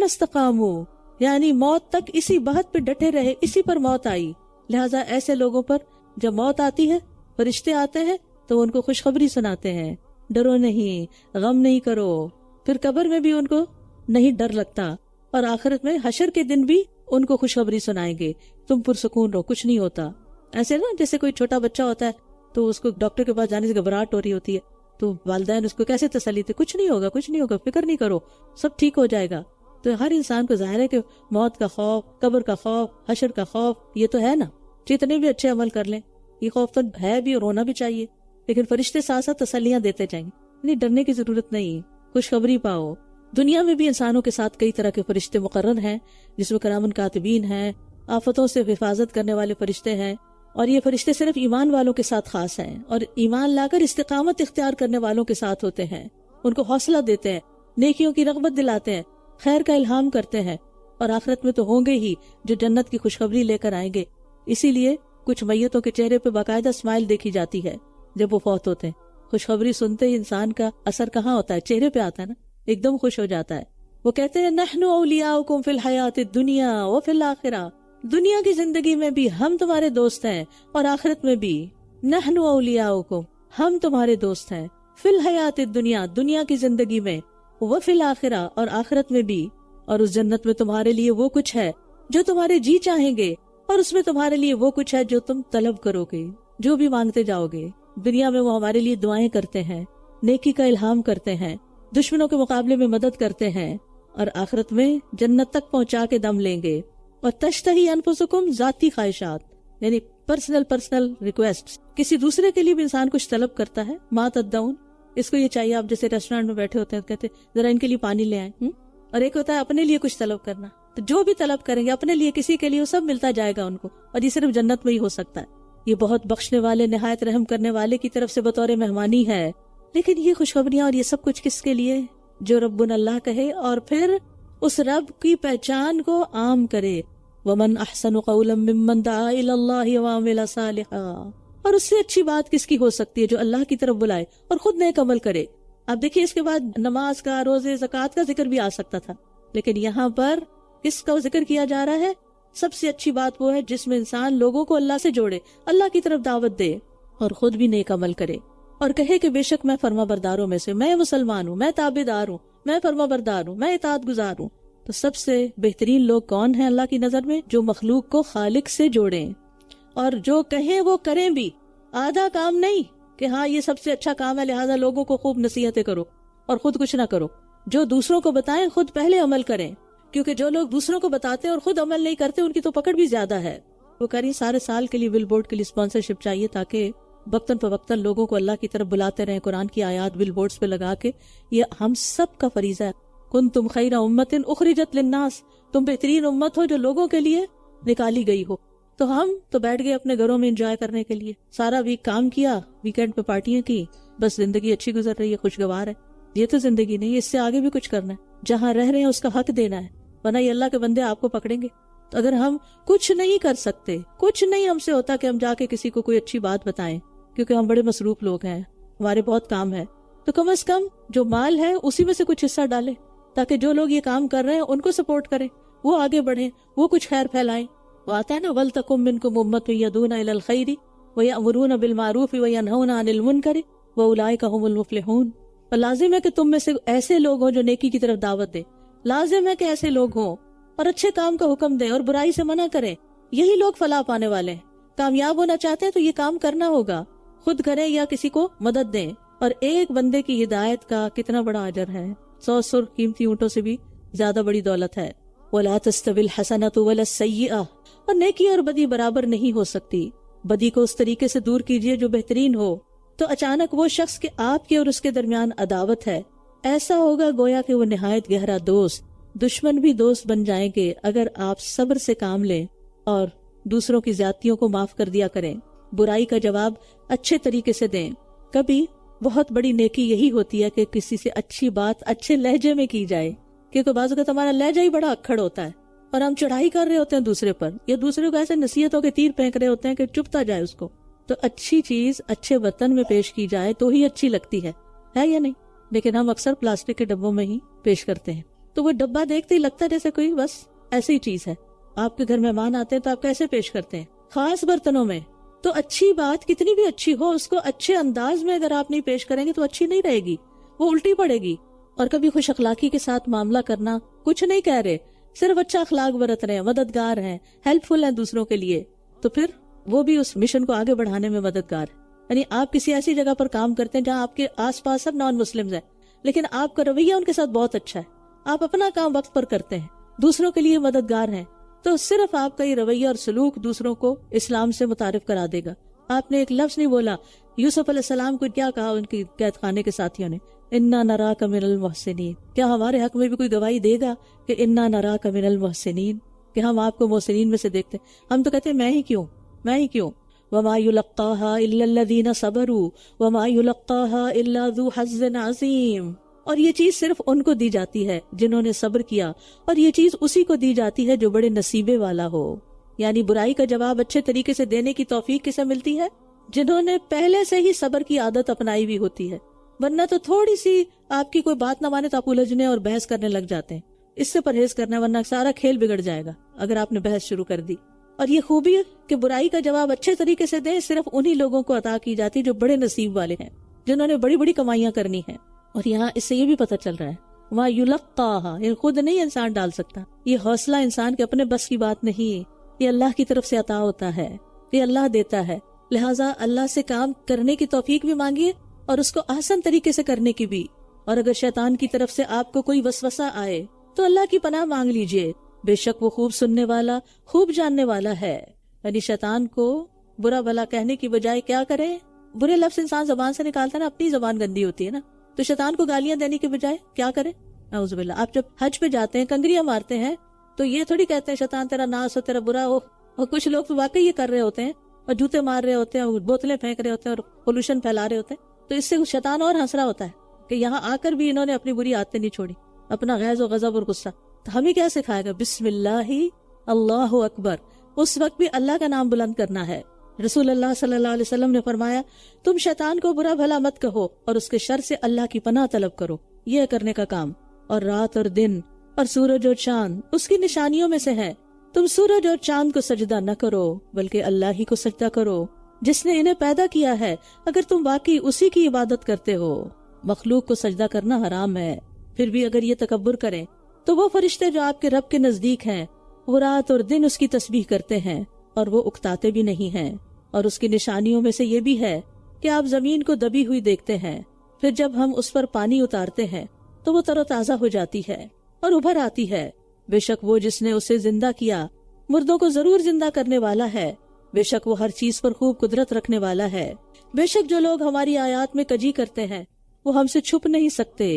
استقاموا، یعنی موت تک اسی بات پہ ڈٹے رہے، اسی پر موت آئی۔ لہٰذا ایسے لوگوں پر جب موت آتی ہے، فرشتے آتے ہیں تو ان کو خوشخبری سناتے ہیں، ڈرو نہیں، غم نہیں کرو۔ پھر قبر میں بھی ان کو نہیں ڈر لگتا، اور آخرت میں حشر کے دن بھی ان کو خوشخبری سنائیں گے، تم پرسکون رہو، کچھ نہیں ہوتا. ایسے نا جیسے کوئی چھوٹا بچہ ہوتا ہے تو اس کو ڈاکٹر کے پاس جانے سے گھبراہٹ ہو رہی ہوتی ہے، تو والدین اس کو کیسے تسلی دیتے، کچھ نہیں ہوگا، کچھ نہیں ہوگا، فکر نہیں کرو، سب ٹھیک ہو جائے گا. تو ہر انسان کو ظاہر ہے کہ موت کا خوف، قبر کا خوف، حشر کا خوف یہ تو ہے نا. جتنے بھی اچھے عمل کر لیں یہ خوف تو ہے بھی اور ہونا بھی چاہیے، لیکن فرشتے ساتھ ساتھ تسلیاں دیتے جائیں گے. نہیں، ڈرنے کی ضرورت نہیں، خوشخبری پاؤ. دنیا میں بھی انسانوں کے ساتھ کئی طرح کے فرشتے مقرر ہیں، جس میں کرامن کاتبین ہیں، آفتوں سے حفاظت کرنے والے فرشتے ہیں، اور یہ فرشتے صرف ایمان والوں کے ساتھ خاص ہیں، اور ایمان لا کر استقامت اختیار کرنے والوں کے ساتھ ہوتے ہیں. ان کو حوصلہ دیتے ہیں، نیکیوں کی رغبت دلاتے ہیں، خیر کا الہام کرتے ہیں، اور آخرت میں تو ہوں گے ہی جو جنت کی خوشخبری لے کر آئیں گے. اسی لیے کچھ میتوں کے چہرے پہ باقاعدہ اسمائل دیکھی جاتی ہے جب وہ فوت ہوتے ہیں. خوشخبری سنتے ہی انسان کا اثر کہاں ہوتا ہے؟ چہرے پہ آتا ہے نا، ایک دم خوش ہو جاتا ہے. وہ کہتے ہیں نحن اولیاؤکم فی الحیات الدنیا وفی الآخرہ، دنیا کی زندگی میں بھی ہم تمہارے دوست ہیں اور آخرت میں بھی. نحن اولیاؤکم، ہم تمہارے دوست ہیں، فی الحیات الدنیا، دنیا کی زندگی میں، وفی الآخرہ، اور آخرت میں بھی. اور اس جنت میں تمہارے لیے وہ کچھ ہے جو تمہارے جی چاہیں گے، اور اس میں تمہارے لیے وہ کچھ ہے جو تم طلب کرو گے، جو بھی مانگتے جاؤ گے. دنیا میں وہ ہمارے لیے دعائیں کرتے ہیں، نیکی کا الہام کرتے ہیں، دشمنوں کے مقابلے میں مدد کرتے ہیں، اور آخرت میں جنت تک پہنچا کے دم لیں گے. اور تشتہی انفسکم، ذاتی خواہشات یعنی پرسنل ریکویسٹ. کسی دوسرے کے لیے بھی انسان کچھ طلب کرتا ہے. ما تدعون، اس کو یہ چاہیے. آپ جیسے ریسٹورینٹ میں بیٹھے ہوتے ہیں، کہتے ذرا ان کے لیے پانی لے آئیں. اور ایک ہوتا ہے اپنے لیے کچھ طلب کرنا. تو جو بھی طلب کریں گے اپنے لیے، کسی کے لیے، وہ سب ملتا جائے گا ان کو. اور یہ صرف جنت میں ہی ہو سکتا ہے. یہ بہت بخشنے والے، نہایت رحم کرنے والے کی طرف سے بطور مہمانی ہے. لیکن یہ خوشخبریاں اور یہ سب کچھ کس کے لیے؟ جو ربنا اللہ کہے اور پھر اس رب کی پہچان کو عام کرے. وَمَنْ أَحْسَنُ قَوْلًا مِّمَّنْ دَعَا إِلَى اللَّهِ وَعَمِلَ صَالِحًا. اور اس سے اچھی بات کس کی ہو سکتی ہے جو اللہ کی طرف بلائے اور خود نیک عمل کرے. اب دیکھیے اس کے بعد نماز کا، روزے، زکوٰۃ کا ذکر بھی آ سکتا تھا، لیکن یہاں پر کس کا ذکر کیا جا رہا ہے؟ سب سے اچھی بات وہ ہے جس میں انسان لوگوں کو اللہ سے جوڑے، اللہ کی طرف دعوت دے اور خود بھی نیک عمل کرے، اور کہے کہ بے شک میں فرما برداروں میں سے، میں مسلمان ہوں، میں تابع دار ہوں، میں فرما بردار ہوں، میں اطاعت گزار ہوں. تو سب سے بہترین لوگ کون ہیں اللہ کی نظر میں؟ جو مخلوق کو خالق سے جوڑیں، اور جو کہیں وہ کریں بھی. آدھا کام نہیں کہ ہاں یہ سب سے اچھا کام ہے لہٰذا لوگوں کو خوب نصیحتیں کرو اور خود کچھ نہ کرو. جو دوسروں کو بتائیں خود پہلے عمل کریں، کیونکہ جو لوگ دوسروں کو بتاتے ہیں اور خود عمل نہیں کرتے ان کی تو پکڑ بھی زیادہ ہے. وہ کہہ رہی سارے سال کے لیے بل بورڈ کے لیے اسپانسرشپ چاہیے تاکہ وقتاً فوقتاً لوگوں کو اللہ کی طرف بلاتے رہیں، قرآن کی آیات بل بورڈز پہ لگا کے. یہ ہم سب کا فریضہ ہے. کنتم خیر امت اخرجت للناس، تم بہترین امت ہو جو لوگوں کے لیے نکالی گئی ہو. تو ہم تو بیٹھ گئے اپنے گھروں میں انجوائے کرنے کے لیے، سارا ویک کام کیا، ویکینڈ پہ پارٹیاں کی، بس زندگی اچھی گزر رہی ہے، خوشگوار ہے. یہ تو زندگی نہیں، اس سے آگے بھی کچھ کرنا ہے. جہاں رہ رہے ہیں اس کا حق دینا ہے، ورنہ یہ اللہ کے بندے آپ کو پکڑیں گے. تو اگر ہم کچھ نہیں کر سکتے، کچھ نہیں ہم سے ہوتا کہ ہم جا کے کسی کو کوئی اچھی بات بتائیں، کیونکہ ہم بڑے مصروف لوگ ہیں، ہمارے بہت کام ہے، تو کم از کم جو مال ہے اسی میں سے کچھ حصہ ڈالیں تاکہ جو لوگ یہ کام کر رہے ہیں ان کو سپورٹ کریں، وہ آگے بڑھیں، وہ کچھ خیر پھیلائیں. وہ آتا ہے نا وَلْتَكُن مِّنكُمْ أُمَّةٌ يَدْعُونَ إِلَى الْخَيْرِ وَيَأْمُرُونَ بِالْمَعْرُوفِ وَيَنْهَوْنَ عَنِ الْمُنكَرِ وَأُولَٰئِكَ هُمُ الْمُفْلِحُونَ. اور لازم ہے کہ تم میں سے ایسے لوگ ہوں جو نیکی کی طرف دعوت دیں، لازم ہے کہ ایسے لوگ ہوں اور اچھے کام کا حکم دیں اور برائی سے منع کریں. یہی لوگ فلاح پانے والے ہیں. کامیاب ہونا چاہتے ہیں تو یہ کام کرنا ہوگا، خود کریں یا کسی کو مدد دیں. اور ایک بندے کی ہدایت کا کتنا بڑا اجر ہے، 100 سرخ قیمتی اونٹوں سے بھی زیادہ بڑی دولت ہے. وَلَا تَسْتَوِي الْحَسَنَةُ وَلَا السَّيِّئَةُ. اور نیکی اور بدی برابر نہیں ہو سکتی. بدی کو اس طریقے سے دور کیجیے جو بہترین ہو. تو اچانک وہ شخص کہ آپ کے اور اس کے درمیان عداوت ہے، ایسا ہوگا گویا کہ وہ نہایت گہرا دوست. دشمن بھی دوست بن جائیں گے اگر آپ صبر سے کام لیں اور دوسروں کی زیادتیوں کو معاف کر دیا کریں، برائی کا جواب اچھے طریقے سے دیں. کبھی بہت بڑی نیکی یہی ہوتی ہے کہ کسی سے اچھی بات اچھے لہجے میں کی جائے، کیونکہ بعض اوقات ہمارا لہجہ ہی بڑا اکھڑ ہوتا ہے اور ہم چڑھائی کر رہے ہوتے ہیں دوسرے پر، یا دوسرے کو ایسے نصیحتوں کے تیر پھینک رہے ہوتے ہیں کہ چپتا جائے اس کو. تو اچھی چیز اچھے برتن میں پیش کی جائے تو ہی اچھی لگتی ہے یا نہیں؟ لیکن ہم اکثر پلاسٹک کے ڈبوں میں ہی پیش کرتے ہیں، تو وہ ڈبہ دیکھتے ہی لگتا ہے جیسے کوئی بس ایسی چیز ہے. آپ کے گھر مہمان آتے ہیں تو آپ کیسے پیش کرتے ہیں؟ خاص برتنوں میں. تو اچھی بات کتنی بھی اچھی ہو، اس کو اچھے انداز میں اگر آپ نہیں پیش کریں گے تو اچھی نہیں رہے گی، وہ الٹی پڑے گی. اور کبھی خوش اخلاقی کے ساتھ معاملہ کرنا، کچھ نہیں کہہ رہے، صرف اچھا اخلاق برت رہے ہیں، مددگار ہیں، ہیلپ فل ہیں دوسروں کے لیے، تو پھر وہ بھی اس مشن کو آگے بڑھانے میں مددگار ہے۔ یعنی آپ کسی ایسی جگہ پر کام کرتے ہیں جہاں آپ کے آس پاس سب نان مسلمز ہیں، لیکن آپ کا رویہ ان کے ساتھ بہت اچھا ہے، آپ اپنا کام وقت پر کرتے ہیں، دوسروں کے لیے مددگار ہیں، تو صرف آپ کا یہ رویہ اور سلوک دوسروں کو اسلام سے متعارف کرا دے گا۔ آپ نے ایک لفظ نہیں بولا، یوسف علیہ السلام کو کیا کہا ان کی قید خانے کے ساتھیوں نے، انا نراک من المحسنین، کیا ہمارے حق میں بھی کوئی گواہی دے گا کہ انا نراک من المحسنین، کہ ہم آپ کو محسنین میں سے دیکھتے ہیں؟ ہم تو کہتے ہیں میں ہی کیوں، وما یلقاها الا الذین صبروا وما یلقاها الا ذو حظ عظیم۔ اور یہ چیز صرف ان کو دی جاتی ہے جنہوں نے صبر کیا، اور یہ چیز اسی کو دی جاتی ہے جو بڑے نصیبے والا ہو۔ یعنی برائی کا جواب اچھے طریقے سے دینے کی توفیق کسے ملتی ہے؟ جنہوں نے پہلے سے ہی صبر کی عادت اپنائی ہوئی ہوتی ہے، ورنہ تو تھوڑی سی آپ کی کوئی بات نہ مانے تو آپ الجھنے اور بحث کرنے لگ جاتے ہیں۔ اس سے پرہیز کرنا، ورنہ سارا کھیل بگڑ جائے گا اگر آپ نے بحث شروع کر دی۔ اور یہ خوبی کہ برائی کا جواب اچھے طریقے سے دیں صرف انہی لوگوں کو عطا کی جاتی جو بڑے نصیب والے ہیں، جنہوں نے بڑی بڑی کمائیاں کرنی ہیں۔ اور یہاں اس سے یہ بھی پتہ چل رہا ہے وہاں یلقاها، یہ خود نہیں انسان ڈال سکتا، یہ حوصلہ انسان کے اپنے بس کی بات نہیں، یہ اللہ کی طرف سے عطا ہوتا ہے، یہ اللہ دیتا ہے۔ لہٰذا اللہ سے کام کرنے کی توفیق بھی مانگیے اور اس کو احسن طریقے سے کرنے کی بھی۔ اور اگر شیطان کی طرف سے آپ کو کوئی وسوسہ آئے تو اللہ کی پناہ مانگ لیجئے، بے شک وہ خوب سننے والا، خوب جاننے والا ہے۔ یعنی شیطان کو برا بھلا کہنے کی بجائے کیا کرے؟ برے لفظ انسان زبان سے نکالتا ہے نا، اپنی زبان گندی ہوتی ہے نا، تو شیطان کو گالیاں دینے کی بجائے کیا کرے؟ اعوذ باللہ۔ آپ جب حج پہ جاتے ہیں، کنگریاں مارتے ہیں، تو یہ تھوڑی کہتے ہیں شیطان تیرا ناس ہو، تیرا برا ہو، اور کچھ لوگ تو واقعی یہ کر رہے ہوتے ہیں اور جوتے مار رہے ہوتے ہیں اور بوتلیں پھینک رہے ہوتے ہیں اور پولوشن پھیلا رہے ہوتے ہیں، تو اس سے شیطان اور ہنس رہا ہوتا ہے کہ یہاں آ کر بھی انہوں نے اپنی بری عادتیں نہیں چھوڑی، اپنا غیظ و غضب اور غصہ۔ تو ہمیں کیا سکھائے گا؟ بسم اللہ اللہ اکبر، اس وقت بھی اللہ کا نام بلند کرنا ہے۔ رسول اللہ صلی اللہ علیہ وسلم نے فرمایا تم شیطان کو برا بھلا مت کہو اور اس کے شر سے اللہ کی پناہ طلب کرو، یہ کرنے کا کام۔ اور رات اور دن اور سورج اور چاند اس کی نشانیوں میں سے ہے، تم سورج اور چاند کو سجدہ نہ کرو بلکہ اللہ ہی کو سجدہ کرو جس نے انہیں پیدا کیا ہے، اگر تم واقعی اسی کی عبادت کرتے ہو۔ مخلوق کو سجدہ کرنا حرام ہے، پھر بھی اگر یہ تکبر کریں تو وہ فرشتے جو آپ کے رب کے نزدیک ہیں وہ رات اور دن اس کی تسبیح کرتے ہیں اور وہ اکتاتے بھی نہیں ہیں۔ اور اس کی نشانیوں میں سے یہ بھی ہے کہ آپ زمین کو دبی ہوئی دیکھتے ہیں، پھر جب ہم اس پر پانی اتارتے ہیں تو وہ تر و تازہ ہو جاتی ہے اور ابھر آتی ہے۔ بے شک وہ جس نے اسے زندہ کیا مردوں کو ضرور زندہ کرنے والا ہے، بے شک وہ ہر چیز پر خوب قدرت رکھنے والا ہے۔ بے شک جو لوگ ہماری آیات میں کجی کرتے ہیں وہ ہم سے چھپ نہیں سکتے،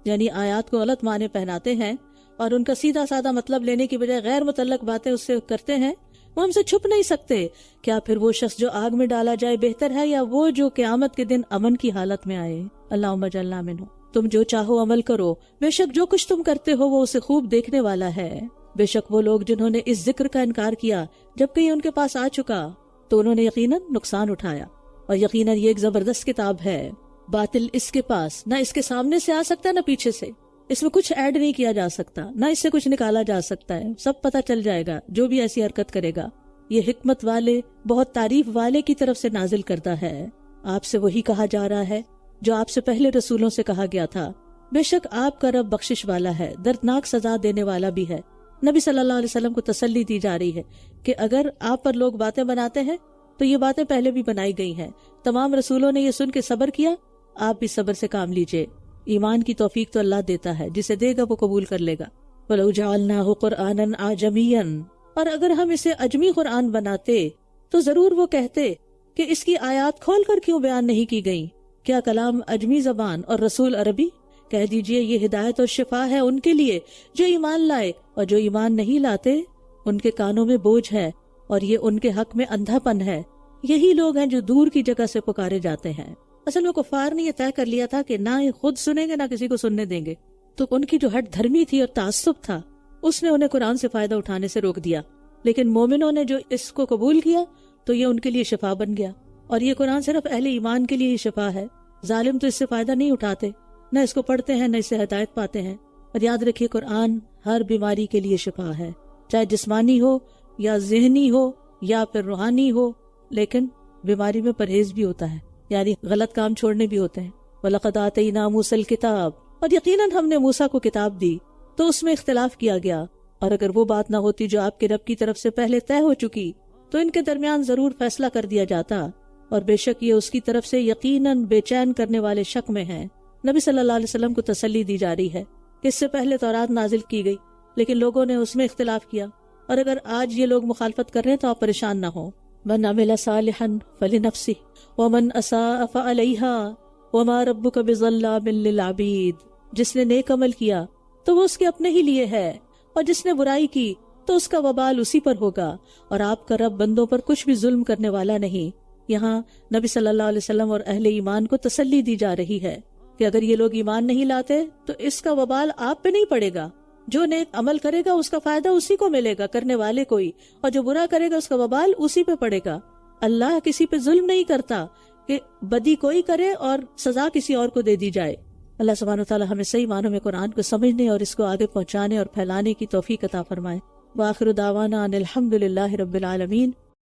یعنی آیات کو غلط معنی پہناتے ہیں اور ان کا سیدھا سادہ مطلب لینے کی بجائے غیر متعلق باتیں اس سے کرتے ہیں، وہ ہم سے چھپ نہیں سکتے۔ کیا پھر وہ شخص جو آگ میں ڈالا جائے بہتر ہے یا وہ جو قیامت کے دن امن کی حالت میں آئے؟ اللہم اجعلنا منہ۔ تم جو چاہو عمل کرو، بے شک جو کچھ تم کرتے ہو وہ اسے خوب دیکھنے والا ہے۔ بے شک وہ لوگ جنہوں نے اس ذکر کا انکار کیا جبکہ یہ ان کے پاس آ چکا تو انہوں نے یقیناً نقصان اٹھایا، اور یقیناً یہ ایک زبردست کتاب ہے۔ باطل اس کے پاس نہ اس کے سامنے سے آ سکتا نہ پیچھے سے، اس میں کچھ ایڈ نہیں کیا جا سکتا، نہ اس سے کچھ نکالا جا سکتا ہے، سب پتہ چل جائے گا جو بھی ایسی حرکت کرے گا۔ یہ حکمت والے، بہت تعریف والے کی طرف سے نازل کرتا ہے۔ آپ سے وہی کہا جا رہا ہے جو آپ سے پہلے رسولوں سے کہا گیا تھا، بے شک آپ کا رب بخشش والا ہے، دردناک سزا دینے والا بھی ہے۔ نبی صلی اللہ علیہ وسلم کو تسلی دی جا رہی ہے کہ اگر آپ پر لوگ باتیں بناتے ہیں تو یہ باتیں پہلے بھی بنائی گئی ہیں، تمام رسولوں نے یہ سن کے صبر کیا، آپ بھی صبر سے کام لیجئے۔ ایمان کی توفیق تو اللہ دیتا ہے، جسے دے گا وہ قبول کر لے گا۔ وَلَوْ جَعَلْنَاهُ قُرْآنًا أَعْجَمِيًّا، اور اگر ہم اسے اجمی قرآن بناتے تو ضرور وہ کہتے کہ اس کی آیات کھول کر کیوں بیان نہیں کی گئیں؟ کیا کلام اجمی زبان اور رسول عربی؟ کہہ دیجئے یہ ہدایت اور شفا ہے ان کے لیے جو ایمان لائے، اور جو ایمان نہیں لاتے ان کے کانوں میں بوجھ ہے اور یہ ان کے حق میں اندھا پن ہے۔ یہی لوگ ہیں جو دور کی جگہ سے پکارے جاتے ہیں۔ اصل میں کفار نے یہ طے کر لیا تھا کہ نہ یہ خود سنیں گے نہ کسی کو سننے دیں گے، تو ان کی جو ہٹ دھرمی تھی اور تعصب تھا اس نے انہیں قرآن سے فائدہ اٹھانے سے روک دیا۔ لیکن مومنوں نے جو اس کو قبول کیا تو یہ ان کے لیے شفا بن گیا، اور یہ قرآن صرف اہل ایمان کے لیے ہی شفا ہے۔ ظالم تو اس سے فائدہ نہیں اٹھاتے، نہ اس کو پڑھتے ہیں نہ اس سے ہدایت پاتے ہیں۔ اور یاد رکھیے قرآن ہر بیماری کے لیے شفا ہے، چاہے جسمانی ہو یا ذہنی ہو یا پھر روحانی ہو، لیکن بیماری میں پرہیز بھی ہوتا ہے، یعنی غلط کام چھوڑنے بھی ہوتے ہیں۔ وَلَقَدْ آتَيْنَا مُوسَى الْكِتَابَ، اور یقیناً ہم نے موسیٰ کو کتاب دی تو اس میں اختلاف کیا گیا، اور اگر وہ بات نہ ہوتی جو آپ کے رب کی طرف سے پہلے طے ہو چکی تو ان کے درمیان ضرور فیصلہ کر دیا جاتا، اور بے شک یہ اس کی طرف سے یقیناً بے چین کرنے والے شک میں ہیں۔ نبی صلی اللہ علیہ وسلم کو تسلی دی جا رہی ہے کہ اس سے پہلے تورات نازل کی گئی، لیکن لوگوں نے اس میں اختلاف کیا، اور اگر آج یہ لوگ مخالفت کر رہے ہیں تو آپ پریشان نہ ہوں۔ من عمل صالحا فلنفسہ ومن اساء فعلیہا وما ربک بظلام للعبید، جس نے نیک عمل کیا تو وہ اس کے اپنے ہی لیے ہے، اور جس نے برائی کی تو اس کا وبال اسی پر ہوگا، اور آپ کا رب بندوں پر کچھ بھی ظلم کرنے والا نہیں۔ یہاں نبی صلی اللہ علیہ وسلم اور اہل ایمان کو تسلی دی جا رہی ہے کہ اگر یہ لوگ ایمان نہیں لاتے تو اس کا وبال آپ پہ نہیں پڑے گا، جو نیک عمل کرے گا اس کا فائدہ اسی کو ملے گا، کرنے والے کو ہی، اور جو برا کرے گا اس کا وبال اسی پہ پڑے گا۔ اللہ کسی پہ ظلم نہیں کرتا کہ بدی کوئی کرے اور سزا کسی اور کو دے دی جائے۔ اللہ سبحانہ وتعالی ہمیں صحیح معنوں میں قرآن کو سمجھنے اور اس کو آگے پہنچانے اور پھیلانے کی توفیق عطا فرمائے۔ وآخر دعوانا ان الحمد للہ رب العالمین۔